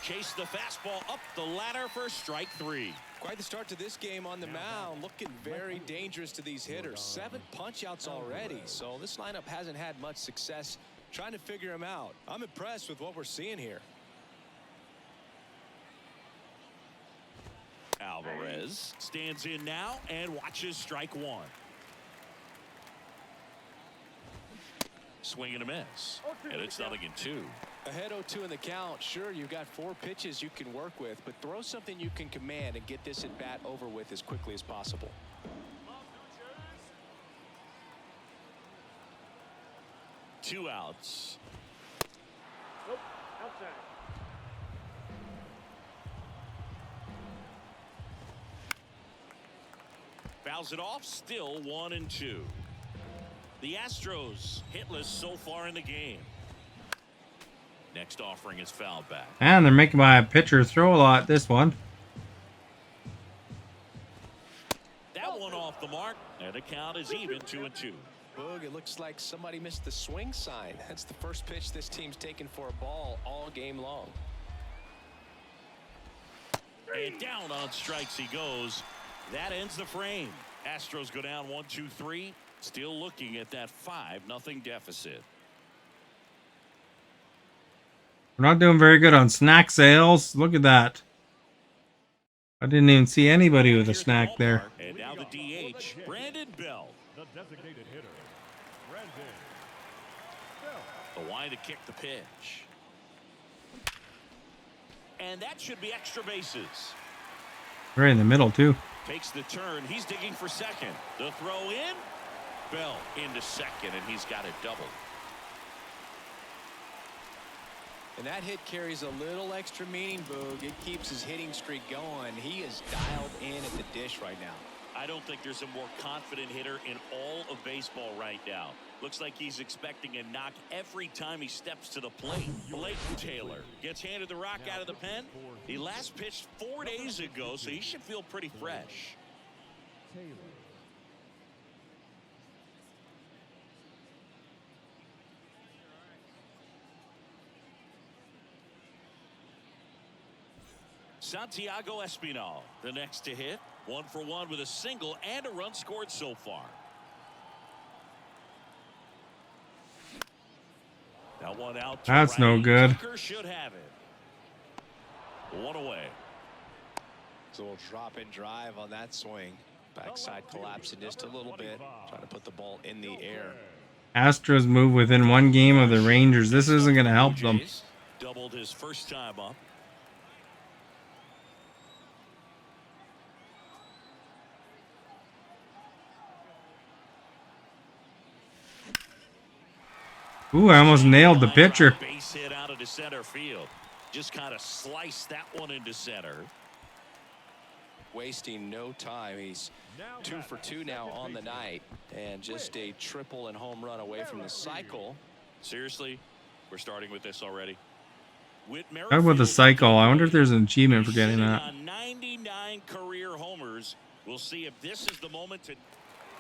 Chase the fastball up the ladder for strike 3. Quite the start to this game on the mound. Looking very dangerous to these hitters. 7 punch-outs already. So this lineup hasn't had much success trying to figure him out. I'm impressed with what we're seeing here. Alvarez stands in now and watches strike 1. Swing and a miss. And it's 0-2. Ahead 0-2 in the count. Sure, you've got 4 pitches you can work with, but throw something you can command and get this at bat over with as quickly as possible. Two outs. Nope, outside. Fouls it off, still 1-2. The Astros hitless so far in the game. Next offering is fouled back. And they're making my pitcher throw a lot this one. That one off the mark, and the count is even 2-2. Boog, it looks like somebody missed the swing sign. That's the first pitch this team's taken for a ball all game long. And down on strikes he goes. That ends the frame. Astros go down 1-2-3. Still looking at that 5-0 deficit. We're not doing very good on snack sales. Look at that. I didn't even see anybody with a snack there. And now the DH, Brandon Bell. The designated hitter, Brandon Bell. The wide to kick the pitch. And that should be extra bases. Right in the middle, too. Takes the turn. He's digging for second. The throw in. Bell into second, and he's got it doubled. And that hit carries a little extra meaning, Boog. It keeps his hitting streak going. He is dialed in at the dish right now. I don't think there's a more confident hitter in all of baseball right now. Looks like he's expecting a knock every time he steps to the plate. Blake Taylor gets handed the rock out of the pen. He last pitched 4 days ago, so he should feel pretty fresh. Santiago Espinal, the next to hit. 1 for 1 with a single and a run scored so far. That one out. That's right. no good. Tucker should have it. 1 away. So we'll drop and drive on that swing. Backside collapsing just a little bit. Trying to put the ball in the air. Astros move within 1 game of the Rangers. This isn't going to help them. Doubled his first time up. Ooh, I almost nailed the pitcher. Base hit out into center field. Just kind of sliced that one into center. Wasting no time. He's 2 for 2 now on the night, and just a triple and home run away from the cycle. Seriously, we're starting with this already. Talk about the cycle. I wonder if there's an achievement for getting that. 99 career homers. We'll see if this is the moment to.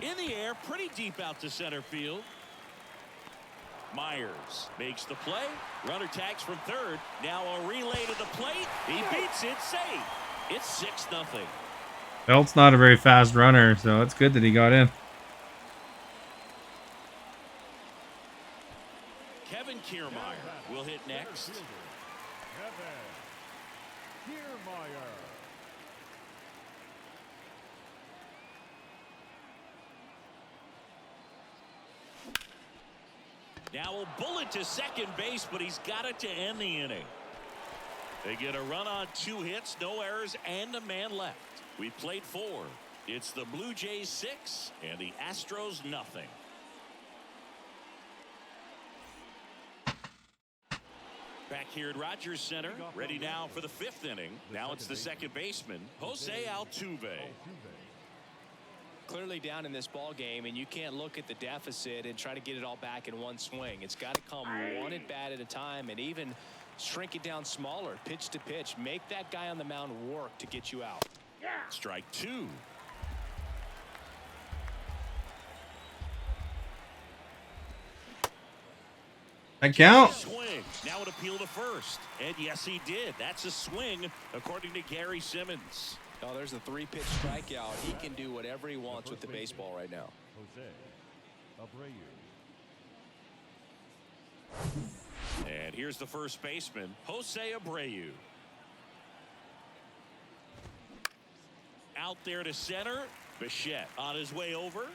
In the air, pretty deep out to center field. Myers makes the play. Runner tags from third. Now a relay to the plate. He beats it safe. It's 6-0. Belt's not a very fast runner, so it's good that he got in. Kevin Kiermaier will hit next. Kevin Kiermaier. Now a bullet to second base, but he's got it to end the inning. They get a run on 2 hits, no errors, and a man left. We played 4. It's the Blue Jays 6 and the Astros nothing. Back here at Rogers Center, ready now for the 5th inning. Now it's the second baseman, Jose Altuve. Clearly down in this ball game, and you can't look at the deficit and try to get it all back in one swing. It's got to come one at bat at a time, and even shrink it down smaller, pitch to pitch. Make that guy on the mound work to get you out. Strike 2. That count. Swing. Now an appeal to first. And yes, he did. That's a swing, according to Gary Simmons. Oh, there's a 3-pitch strikeout. He can do whatever he wants with the baseball right now. Jose Abreu. And here's the first baseman, Jose Abreu. Out there to center. Bichette on his way over.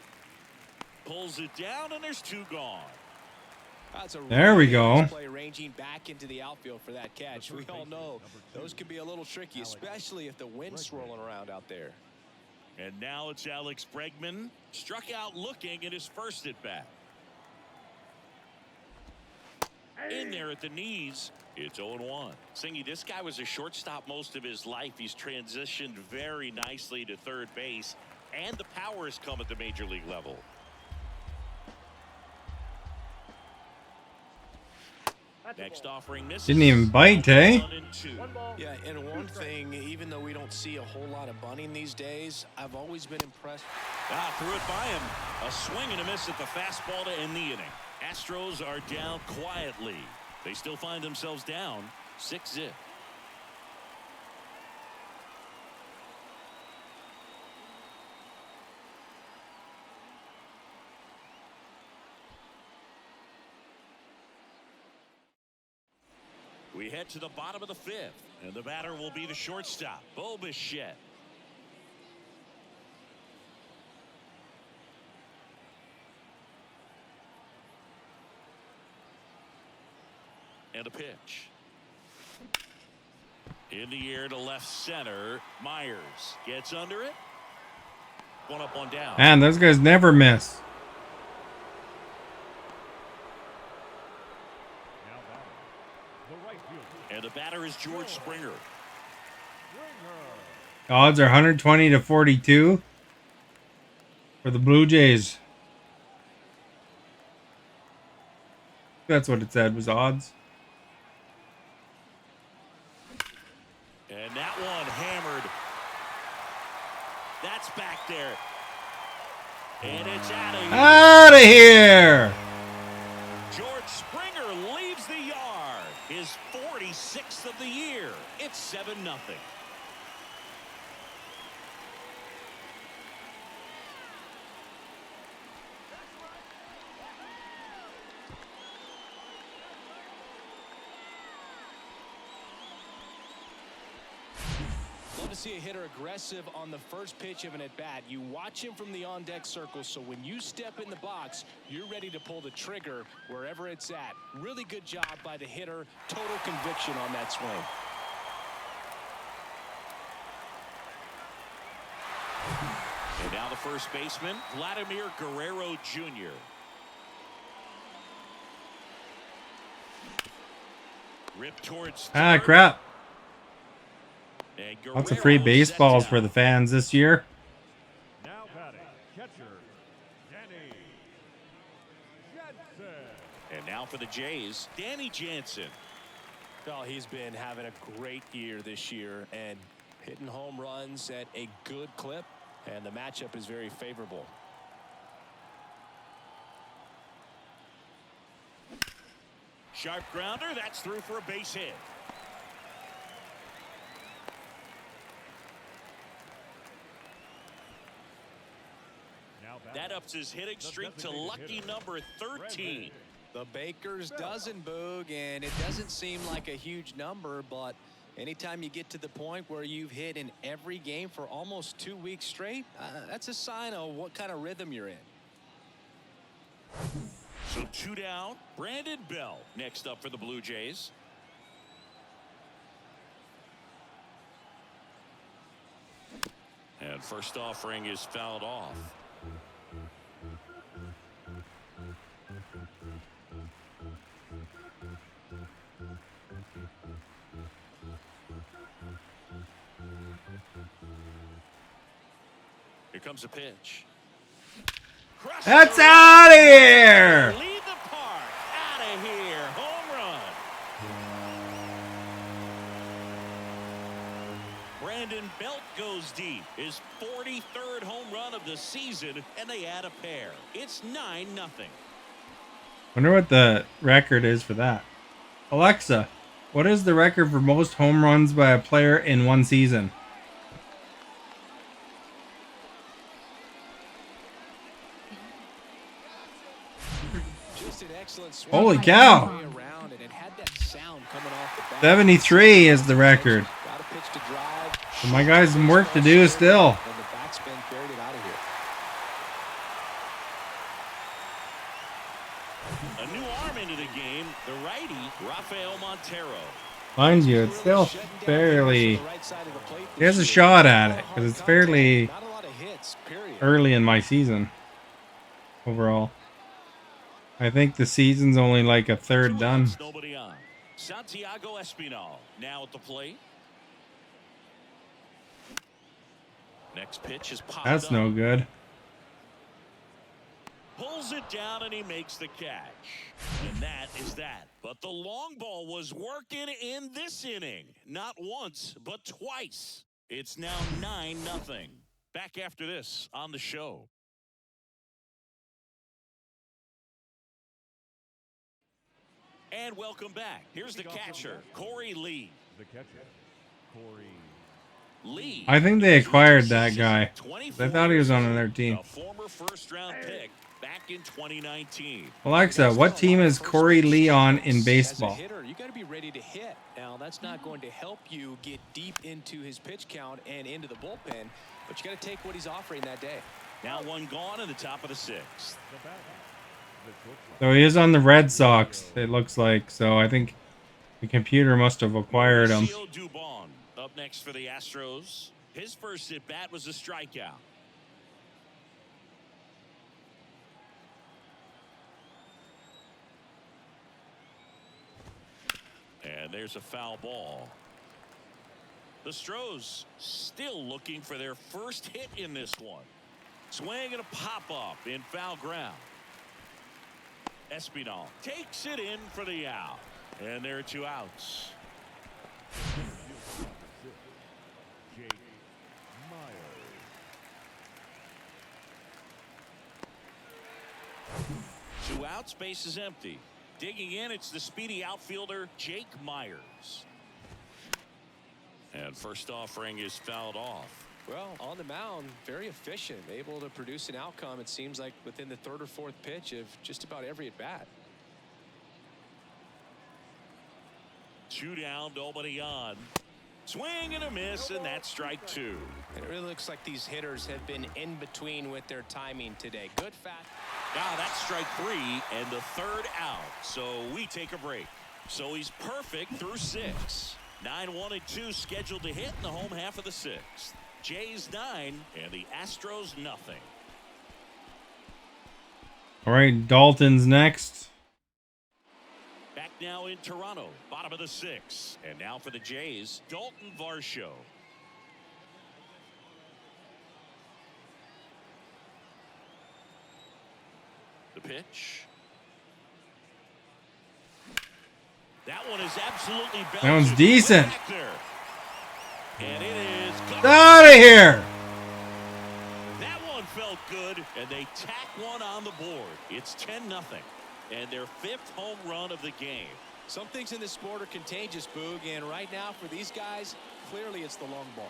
Pulls it down, and there's 2 gone. There we go. Play ranging back into the outfield for that catch. We all know those can be a little tricky, especially if the wind's swirling around out there. And now it's Alex Bregman, struck out looking at his first at bat. In there at the knees, it's 0-1. Singy, this guy was a shortstop most of his life. He's transitioned very nicely to third base, and the power has come at the major league level. Next offering misses. Didn't even bite, eh? Yeah, and one thing, even though we don't see a whole lot of bunting these days, I've always been impressed. Threw it by him. A swing and a miss at the fastball to end the inning. Astros are down quietly. They still find themselves down 6-0. We head to the bottom of the fifth, and the batter will be the shortstop, Bo Bichette. And a pitch. In the air to left center. Myers gets under it. One up, one down. Man, those guys never miss. And the batter is George Springer. Odds are 120 to 42 for the Blue Jays. That's what it said was odds. And that one hammered. That's back there. And it's out of here. Out of here. George Springer leaves the yard. His 46th of the year. It's 7-0. Love to see a hitter aggressive on the first pitch of an at-bat. You watch him from the on-deck circle, so when you step in the box, you're ready to pull the trigger wherever it's at. Really good job by the hitter. Total conviction on that swing. And now the first baseman, Vladimir Guerrero Jr. Ripped towards third. Crap. Lots of free baseballs for the fans this year. Now batting, catcher, Danny Jansen. And now for the Jays, Danny Jansen. Well, he's been having a great year this year and hitting home runs at a good clip, and the matchup is very favorable. Sharp grounder, that's through for a base hit. That ups his hitting streak to lucky number 13. The Baker's dozen, Boog, and it doesn't seem like a huge number, but anytime you get to the point where you've hit in every game for almost 2 weeks straight, that's a sign of what kind of rhythm you're in. So 2 down. Brandon Bell next up for the Blue Jays. And first offering is fouled off. Here comes a pitch. That's out of here. Lead the park. Out of here. Home run. Brandon Belt goes deep. His 43rd home run of the season, and they add a pair. It's 9-0. Wonder what the record is for that. Alexa, what is the record for most home runs by a player in one season? Holy cow. 73 is the record. So my guys some work to do still. A new arm into the game, the righty, Rafael Montero. Mind you, it's still fairly... He has a shot at it, because it's fairly early in my season overall. I think the season's only like a third done. Nobody on. Santiago Espinal now at the plate. Next pitch is popped That's up. no good. Pulls it down and he makes the catch. And that is that. But the long ball was working in this inning. Not once, but twice. It's now 9-0. Back after this on the show. And welcome back. Here's the catcher, Corey Lee. The catcher, Corey Lee. I think they acquired that guy. I thought he was on their team. A former first-round pick back in 2019. Alexa, what team is Corey Lee on in baseball? As a hitter, you got to be ready to hit. Now, that's not going to help you get deep into his pitch count and into the bullpen, but you got to take what he's offering that day. Now one gone in the top of the sixth. So he is on the Red Sox, it looks like. So I think the computer must have acquired him. Dubon up next for the Astros. His first at-bat was a strikeout. And there's a foul ball. The Stros still looking for their first hit in this one. Swing and a pop-up in foul ground. Espinal takes it in for the out. And there are 2 outs. Jake Myers. 2 outs, base is empty. Digging in, it's the speedy outfielder, Jake Myers. And first offering is fouled off. Well, on the mound, very efficient, able to produce an outcome, it seems like, within the 3rd or 4th pitch of just about every at-bat. 2 down, nobody on. Swing and a miss, and that's strike 2. And it really looks like these hitters have been in between with their timing today. Good fat. Now that's strike 3 and the 3rd out. So we take a break. So he's perfect through 6. 9-1 and 2 scheduled to hit in the home half of the 6th. Jays 9 and the Astros nothing. All right, Dalton's next. Back now in Toronto, bottom of the 6th. And now for the Jays, Dalton Varsho. The pitch. That one is absolutely belted. That one's decent. And it is out of here. That one felt good, and they tack one on the board. It's 10-0, and their 5th home run of the game. Some things in this sport are contagious, Boog, and right now for these guys, clearly it's the long ball.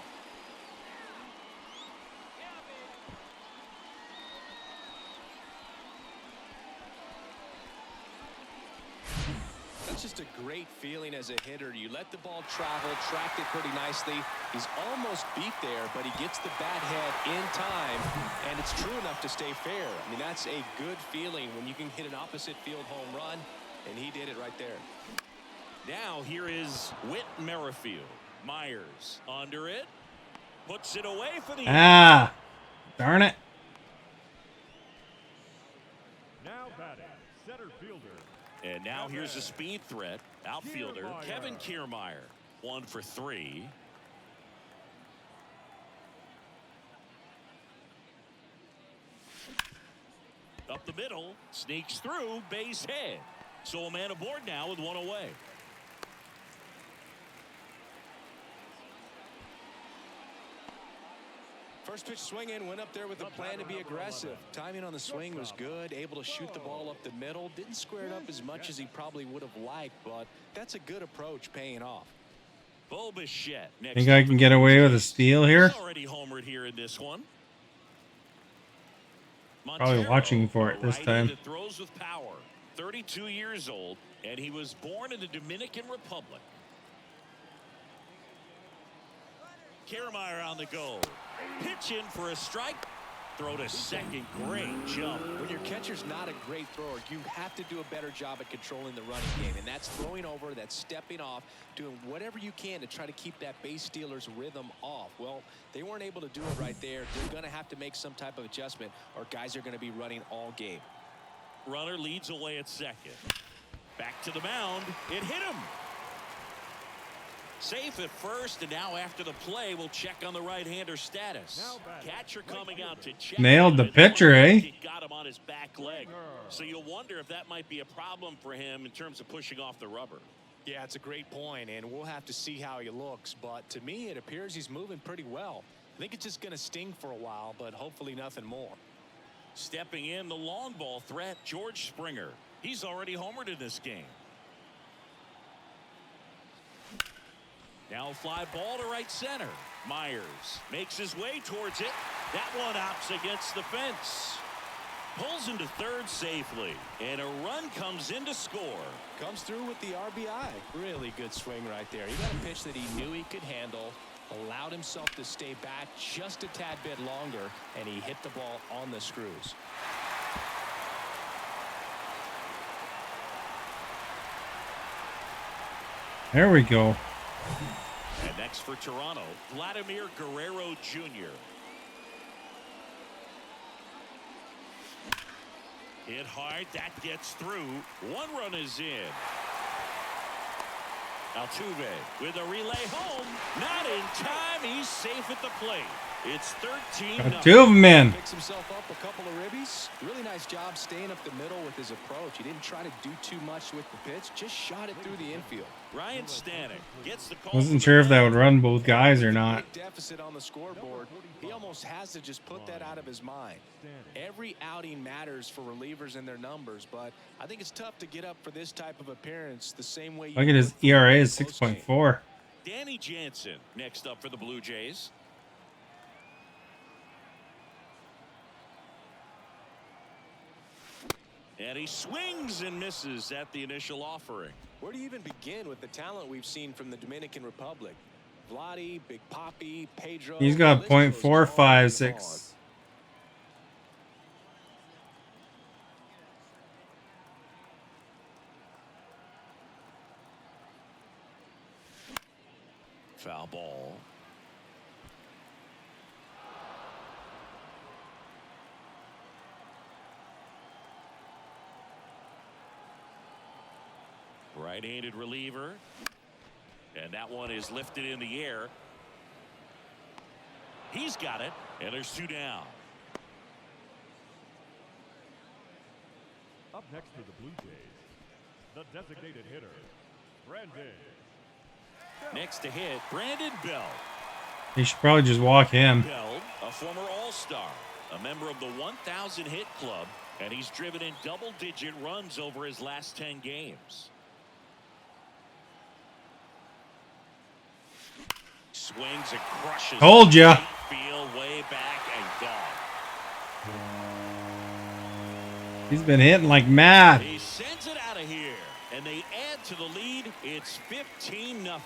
That's just a great feeling as a hitter. You let the ball travel, tracked it pretty nicely. He's almost beat there, but he gets the bat head in time, and it's true enough to stay fair. I mean, that's a good feeling when you can hit an opposite field home run, and he did it right there. Now here is Whit Merrifield. Myers under it. Puts it away for the... Darn it. Now batting, center fielder. And now here's a speed threat. Outfielder Kevin Kiermaier. 1 for 3. Up the middle. Sneaks through. Base hit. So a man aboard now with 1 away. First pitch swinging, went up there with a plan to be aggressive. Timing on the swing was good, able to shoot the ball up the middle. Didn't square it up as much as he probably would have liked, but that's a good approach paying off. Bo Bichette next. Think I can get away with a steal here? Already homered here in this one. Probably watching for it this time. Throws with power. 32 years old, and he was born in the Dominican Republic. Kiermaier on the go. Pitch in for a strike. Throw to second. Great jump. When your catcher's not a great thrower, you have to do a better job at controlling the running game. And that's throwing over, that's stepping off, doing whatever you can to try to keep that base stealer's rhythm off. Well, they weren't able to do it right there. They're going to have to make some type of adjustment, or guys are going to be running all game. Runner leads away at second. Back to the mound. It hit him. Safe at first, and now after the play, we'll check on the right-hander status. Catcher coming out to check. Nailed the pitcher, eh? Got him on his back leg. So you'll wonder if that might be a problem for him in terms of pushing off the rubber. Yeah, it's a great point, and we'll have to see how he looks. But to me, it appears he's moving pretty well. I think it's just going to sting for a while, but hopefully nothing more. Stepping in, the long ball threat, George Springer. He's already homered in this game. Now fly ball to right center. Myers makes his way towards it. That one opts against the fence. Pulls into third safely, and a run comes in to score. Comes through with the RBI. Really good swing right there. He got a pitch that he knew he could handle, allowed himself to stay back just a tad bit longer, and he hit the ball on the screws. There we go. And next for Toronto, Vladimir Guerrero Jr. Hit hard, that gets through. One run is in. Altuve with a relay home. Not in time. He's safe at the plate. It's 13. Got two of them in. Picks himself up a couple of ribbies. Really nice job staying up the middle with his approach. He didn't try to do too much with the pitch. Just shot it through the infield. Ryan Stanek gets the call. Wasn't sure if that would run both guys or not. Deficit on the scoreboard. He almost has to just put that out of his mind. Every outing matters for relievers and their numbers, but I think it's tough to get up for this type of appearance the same way. Look at his ERA is 6.4. Danny Jansen next up for the Blue Jays. And he swings and misses at the initial offering. Where do you even begin with the talent we've seen from the Dominican Republic? Vladdy, Big Papi, Pedro. He's got .456. Foul ball. Right-handed reliever. And that one is lifted in the air. He's got it. And there's two down. Up next for the Blue Jays, the designated hitter, Brandon. Next to hit, Brandon Bell. He should probably just walk him. Bell, a former All-Star, a member of the 1,000 hit club, and he's driven in double-digit runs over his last 10 games. Swings and crushes. Told ya. Field way back and gone. He's been hitting like mad. He sends it out of here, and they add to the lead. It's 15-0.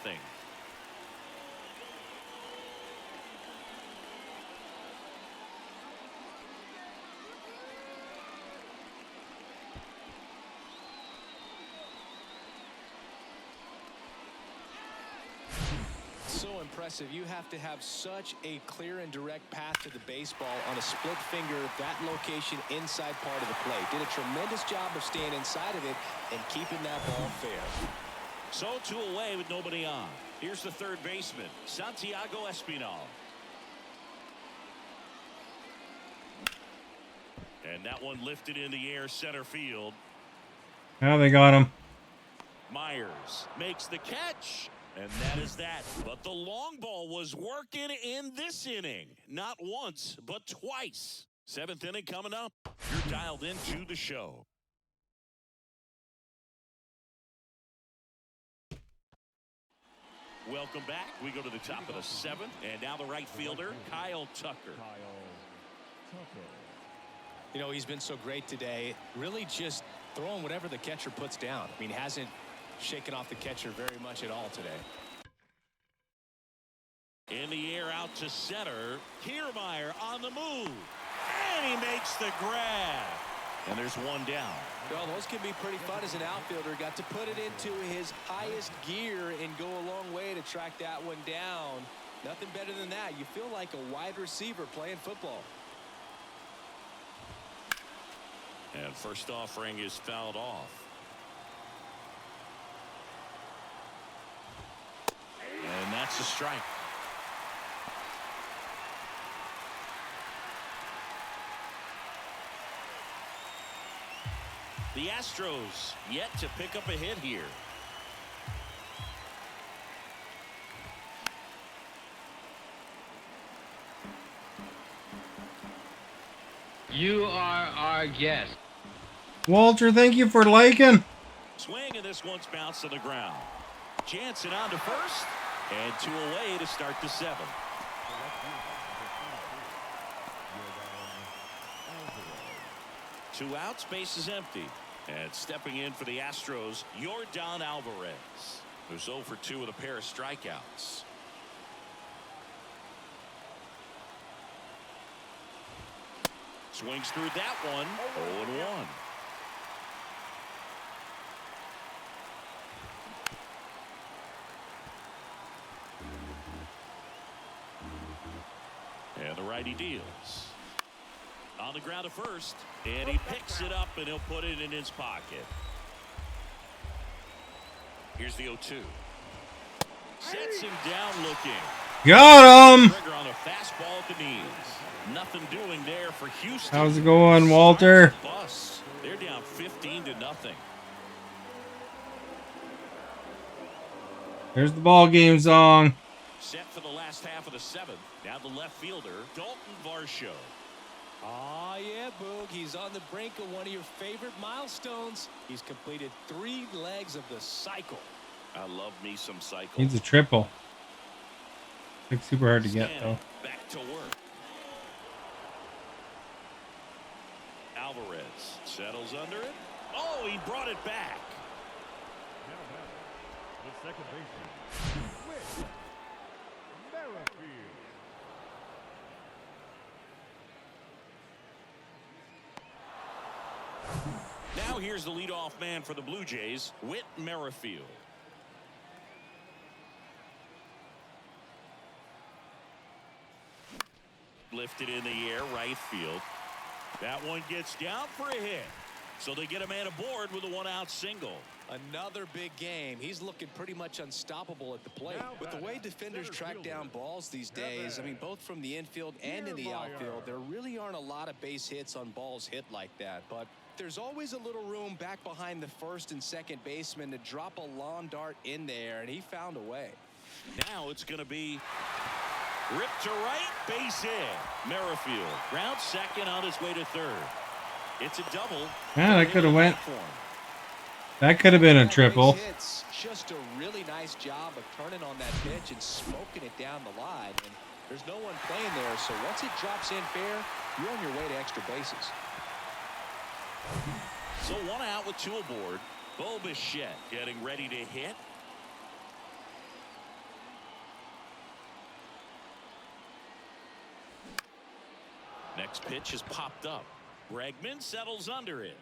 So impressive. You have to have such a clear and direct path to the baseball on a split finger, that location inside part of the plate. Did a tremendous job of staying inside of it and keeping that ball fair. So two away with nobody on. Here's the third baseman, Santiago Espinal. And that one lifted in the air center field. Now they got him. Myers makes the catch. And that is that. But the long ball was working in this inning. Not once, but twice. Seventh inning coming up. You're dialed into the show. Welcome back. We go to the top of the seventh. And now the right fielder, Kyle Tucker. You know, he's been so great today. Really just throwing whatever the catcher puts down. I mean, hasn't shaken off the catcher very much at all today. In the air out to center. Kiermaier on the move. And he makes the grab. And there's one down. Well, those can be pretty fun as an outfielder. Got to put it into his highest gear and go a long way to track that one down. Nothing better than that. You feel like a wide receiver playing football. And first offering is fouled off. And That's a strike. The Astros yet to pick up a hit here. You are our guest. Walter, thank you for liking. Swing, and this one's bounced to the ground. Jansen on to first, and 2 away to start the 7th. 2 outs, base is empty. And stepping in for the Astros, Yordan Alvarez, who's 0 for 2 with a pair of strikeouts. Swings through that one. 0-1. And the righty deals. On the ground to first, and he picks it up, and he'll put it in his pocket. Here's the 0-2. Sets him down looking. Got him. Trigger on a fastball at the knees. Nothing doing there for Houston. How's it going, Walter? Bus. They're down 15-0. There's the ball game song. Set for the last half of the 7th. Now the left fielder, Dalton Varsho. Ah, yeah, Boog. He's on the brink of one of your favorite milestones. He's completed 3 legs of the cycle. I love me some cycle. Needs a triple. It's super hard to get, though. Back to work. Alvarez settles under it. Oh, he brought it back. The second baseman, Whit Merrifield. Now here's the leadoff man for the Blue Jays, Whit Merrifield. Lifted in the air, right field. That one gets down for a hit. So they get a man aboard with a 1-out single. Another big game. He's looking pretty much unstoppable at the plate. With the way defenders track down balls these days, I mean, both from the infield and in the outfield, there really aren't a lot of base hits on balls hit like that. But there's always a little room back behind the first and second baseman to drop a lawn dart in there, and he found a way. Now it's going to be ripped to right, base hit. Merrifield ground second on his way to third. It's a double. Yeah, that could have went. That could have been a triple. It's just a really nice job of turning on that pitch and smoking it down the line. And there's no one playing there, so once it drops in fair, you're on your way to extra bases. So 1 out with 2 aboard. Bo Bichette getting ready to hit. Next pitch is popped up. Bregman settles under it.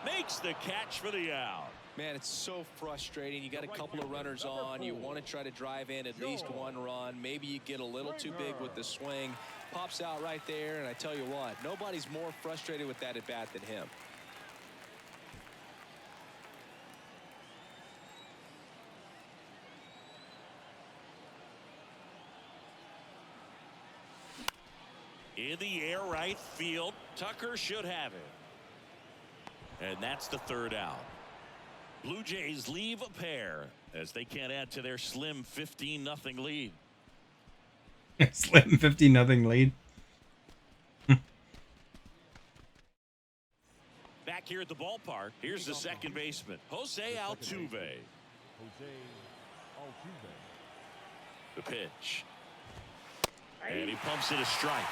Makes the catch for the out. Man, it's so frustrating. You got a couple of runners on. You want to try to drive in at least 1 run. Maybe you get a little too big with the swing. Pops out right there, and I tell you what, nobody's more frustrated with that at bat than him. In the air, right field. Tucker should have it. And that's the 3rd out. Blue Jays leave a pair as they can't add to their slim 15-0 lead. Slim 15-0 lead. Back here at the ballpark, here's the second baseman, Jose Altuve. The pitch. And he pumps it a strike.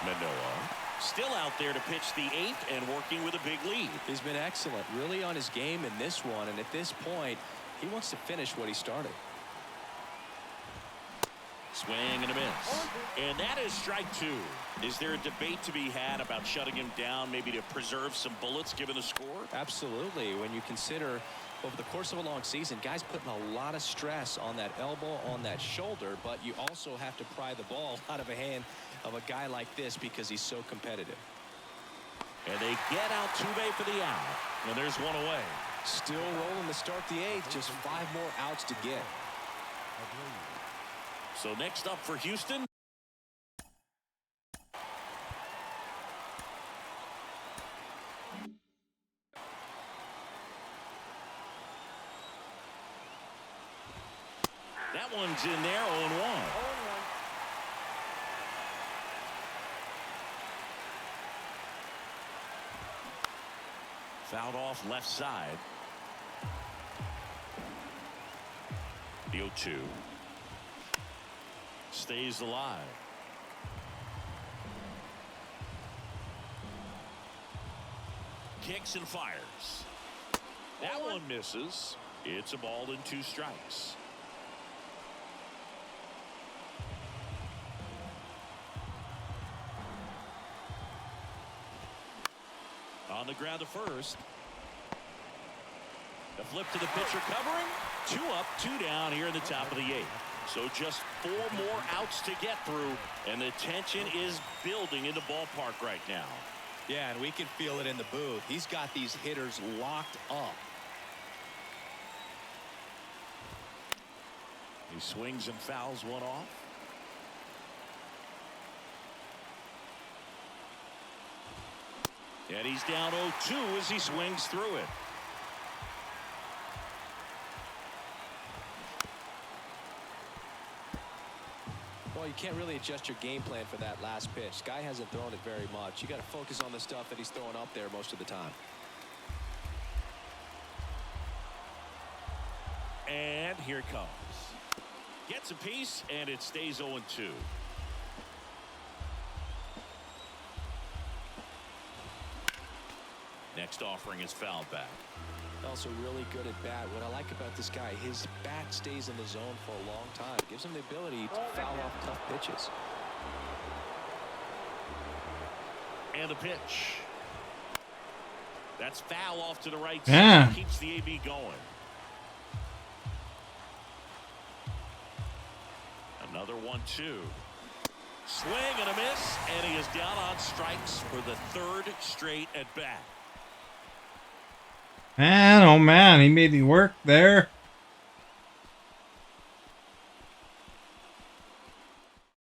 Manoah still out there to pitch the 8th and working with a big lead. He's been excellent, really on his game in this one, and at this point he wants to finish what he started. Swing and a miss, and that is strike 2. Is there a debate to be had about shutting him down, maybe to preserve some bullets given the score? Absolutely. When you consider over the course of a long season, guys putting a lot of stress on that elbow, on that shoulder, but you also have to pry the ball out of a hand of a guy like this because he's so competitive. And they get Altuve for the out, and there's 1 away. Still rolling to start the 8th, just 5 more outs to get. So next up for Houston. That one's in there, 0-1. Fouled off left side. The 0-2. Stays alive. Kicks and fires. That one misses. It's a ball and 2 strikes. On the ground to first. The flip to the pitcher covering. 2 up, 2 down here in the top of the 8th. So just 4 more outs to get through, and the tension is building in the ballpark right now. Yeah, and we can feel it in the booth. He's got these hitters locked up. He swings and fouls one off. And he's down 0-2 as he swings through it. Well, you can't really adjust your game plan for that last pitch. Guy hasn't thrown it very much. You got to focus on the stuff that he's throwing up there most of the time. And here it comes. Gets a piece, and it stays 0-2. Next offering is fouled back. Also really good at bat. What I like about this guy, his bat stays in the zone for a long time. Gives him the ability to foul off tough pitches. And the pitch. That's foul off to the right Yeah. side. Keeps the AB going. Another 1-2. Swing and a miss, and he is down on strikes for the 3rd straight at bat. Man, oh man, he made me work there.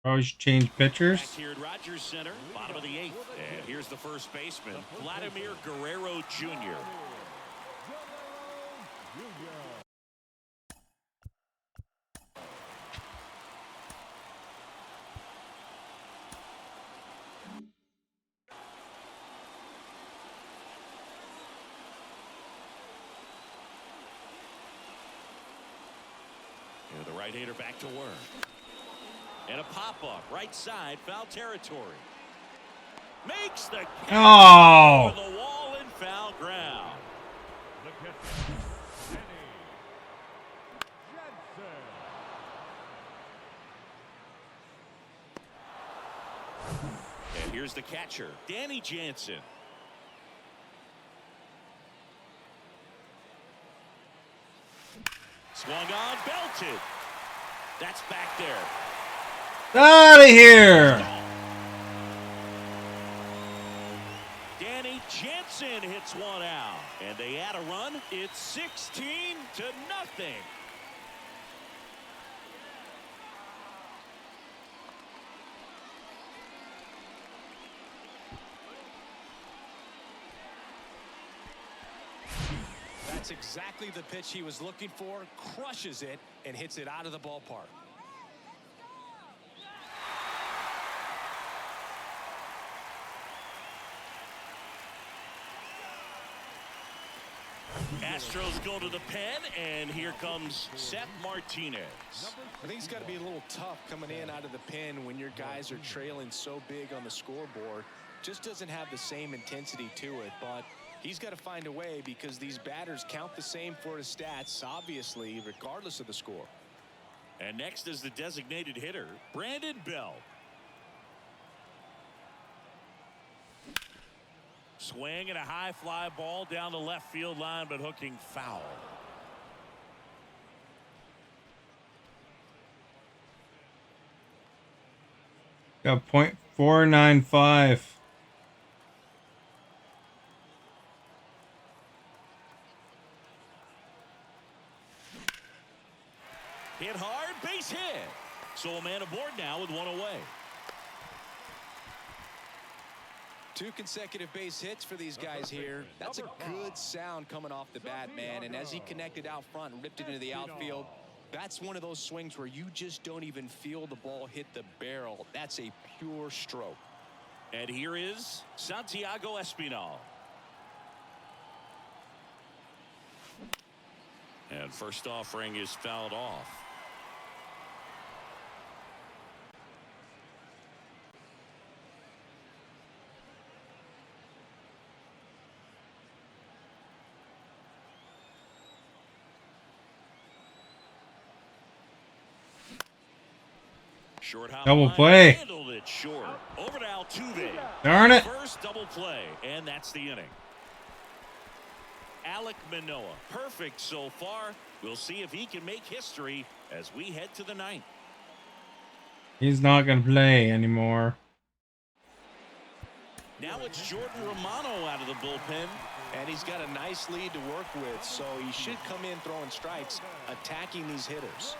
Probably should change pitchers. Back here at Rogers Center, bottom of the 8th. And here's the first baseman, Vladimir Guerrero Jr. And the right-hander back to work. And a pop-up, right side, foul territory. Makes the catch over the wall and foul ground. And here's the catcher, Danny Jansen. Swung on, belted. That's back there. Out of here. Danny Jansen hits one out. And they add a run. It's 16-0. That's exactly the pitch he was looking for. Crushes it and hits it out of the ballpark. Astros go to the pen, and here comes Seth Martinez. I think it's got to be a little tough coming in out of the pen when your guys are trailing so big on the scoreboard. Just doesn't have the same intensity to it, but he's got to find a way because these batters count the same for his stats, obviously, regardless of the score. And next is the designated hitter, Brandon Bell. Swing and a high fly ball down the left field line, but hooking foul. Got .495. Hit hard, 2 consecutive base hits for these guys here. That's a good sound coming off the bat, man. And as he connected out front and ripped it into the outfield, that's one of those swings where you just don't even feel the ball hit the barrel. That's a pure stroke. And here is Santiago Espinal. And first offering is fouled off. Short hop Double line, play. handled it short. Over to Altuve. Darn it. First double play, and that's the inning. Alek Manoah, perfect so far. We'll see if he can make history as we head to the 9th. He's not going to play anymore. Now it's Jordan Romano out of the bullpen. And he's got a nice lead to work with, so he should come in throwing strikes, attacking these hitters.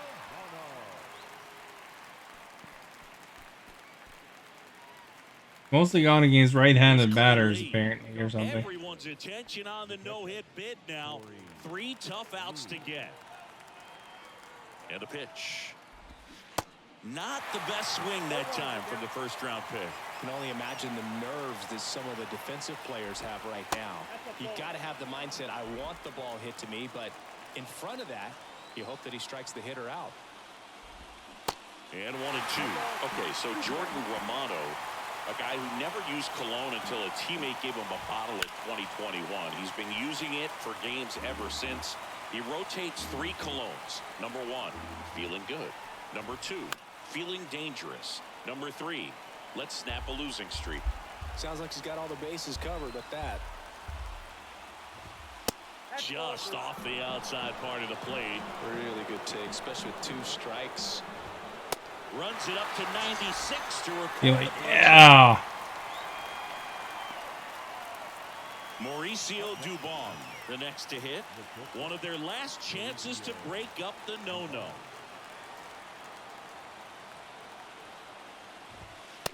Mostly gone against right-handed batters, apparently, or something. Everyone's attention on the no-hit bid now. 3 tough outs to get. And a pitch. Not the best swing that time from the first-round pick. You can only imagine the nerves that some of the defensive players have right now. You got to have the mindset, I want the ball hit to me, but in front of that, you hope that he strikes the hitter out. And 1 and 2. Okay, so Jordan Romano, a guy who never used cologne until a teammate gave him a bottle in 2021. He's been using it for games ever since. He rotates 3 colognes. Number 1, feeling good. Number 2, feeling dangerous. Number 3, let's snap a losing streak. Sounds like he's got all the bases covered at that. Just off the outside part of the plate. Really good take, especially with 2 strikes. Runs it up to 96 to record. Yeah. Mauricio Dubon, the next to hit. One of their last chances to break up the no-no.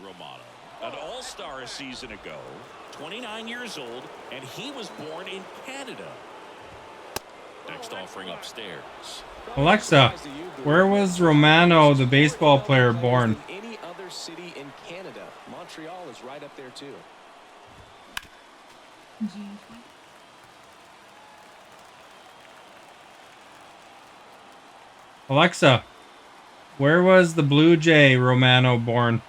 Romano, an all-star a season ago, 29 years old, and he was born in Canada. Next offering upstairs. Alexa, where was Romano, the baseball player, born? Any other city in Canada. Montreal is right up there too. Alexa, where was the Blue Jay Romano born?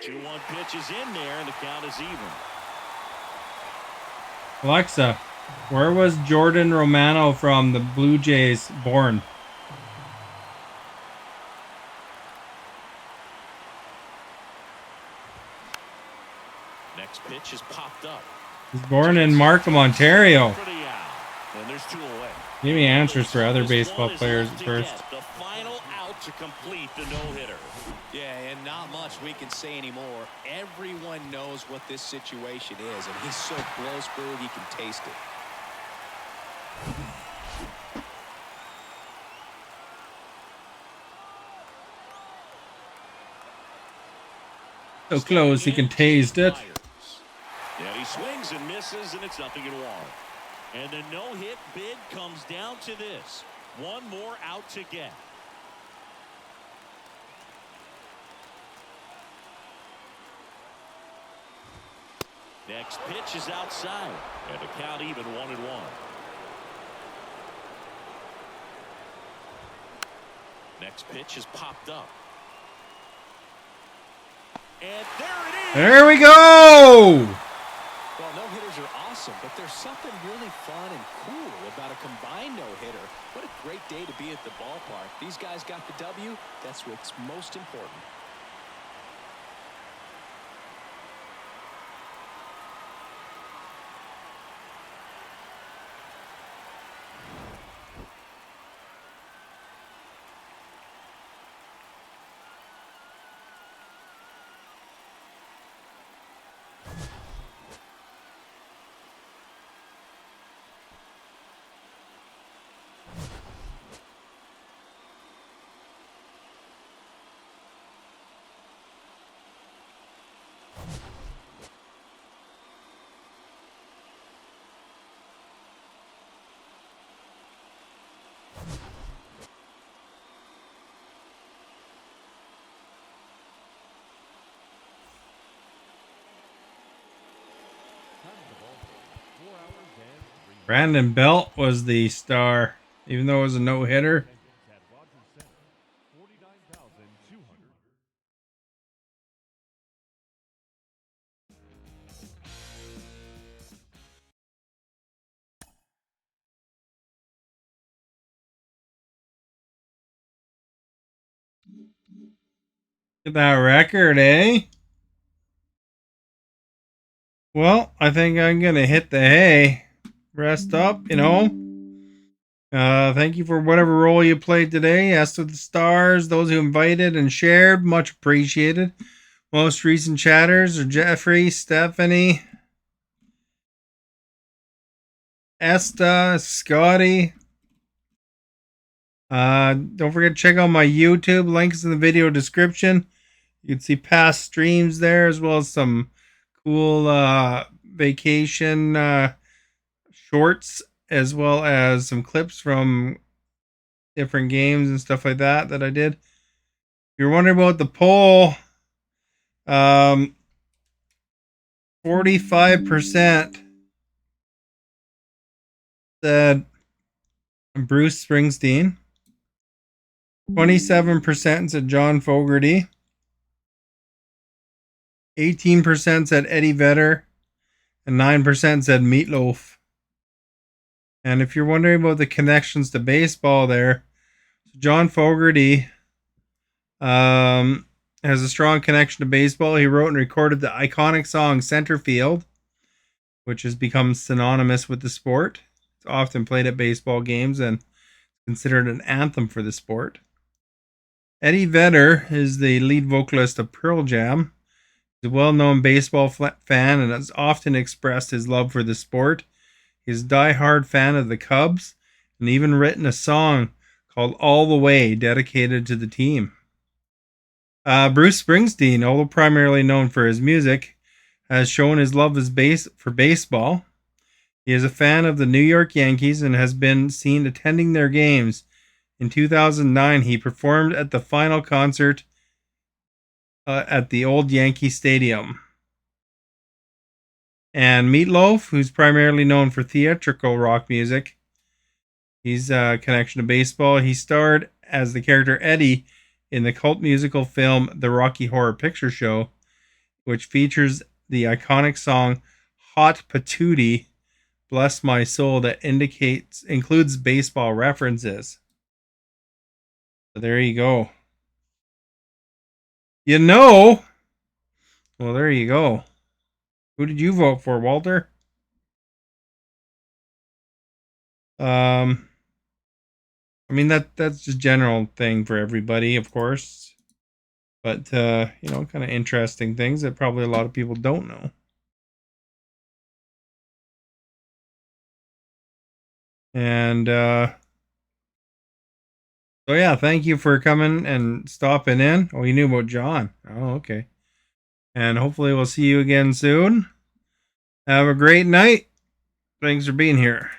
2-1 pitch is in there, and the count is even. Alexa, where was Jordan Romano from the Blue Jays born? Next pitch is popped up. He's born in Markham, Ontario. And there's 2 away. Give me answers for other baseball players at first. The final out to complete the no-hitter. Yeah, and not much we can say anymore. Everyone knows what this situation is, and he's so close, Boog, he can taste it. So close, he can taste it. Yeah, he swings and misses, and it's 0-1. And the no-hit bid comes down to this. 1 more out to get. Next pitch is outside, and the count even 1-1. Next pitch is popped up. And there it is! There we go! Well, no-hitters are awesome, but there's something really fun and cool about a combined no-hitter. What a great day to be at the ballpark. These guys got the W. That's what's most important. Brandon Belt was the star, even though it was a no-hitter. Look at that record, eh? Well, I think I'm going to hit the hay. Rest up, you know. Thank you for whatever role you played today. As to the stars, those who invited and shared, much appreciated. Most recent chatters are Jeffrey, Stephanie, Esta, Scotty. Don't forget to check out my YouTube. Links in the video description. You can see past streams there, as well as some cool vacation shorts, as well as some clips from different games and stuff like that I did. If you're wondering about the poll, 45% said Bruce Springsteen, 27% said John Fogerty, 18% said Eddie Vedder, and 9% said Meatloaf. And if you're wondering about the connections to baseball there, John Fogerty has a strong connection to baseball. He wrote and recorded the iconic song Center Field, which has become synonymous with the sport. It's often played at baseball games and considered an anthem for the sport. Eddie Vedder is the lead vocalist of Pearl Jam. He's a well-known baseball fan and has often expressed his love for the sport. He's a die-hard fan of the Cubs and even written a song called All the Way, dedicated to the team. Bruce Springsteen, although primarily known for his music, has shown his love for baseball. He is a fan of the New York Yankees and has been seen attending their games. In 2009, he performed at the final concert at the old Yankee Stadium. And Meatloaf, who's primarily known for theatrical rock music, he's a connection to baseball. He starred as the character Eddie in the cult musical film The Rocky Horror Picture Show, which features the iconic song Hot Patootie, Bless My Soul, that includes baseball references. So there you go. You know. Well, there you go. Who did you vote for, Walter? I mean that's just general thing for everybody, of course. But you know, kind of interesting things that probably a lot of people don't know. And so yeah, thank you for coming and stopping in. Oh, you knew about John. Oh, okay. And hopefully we'll see you again soon. Have a great night. Thanks for being here.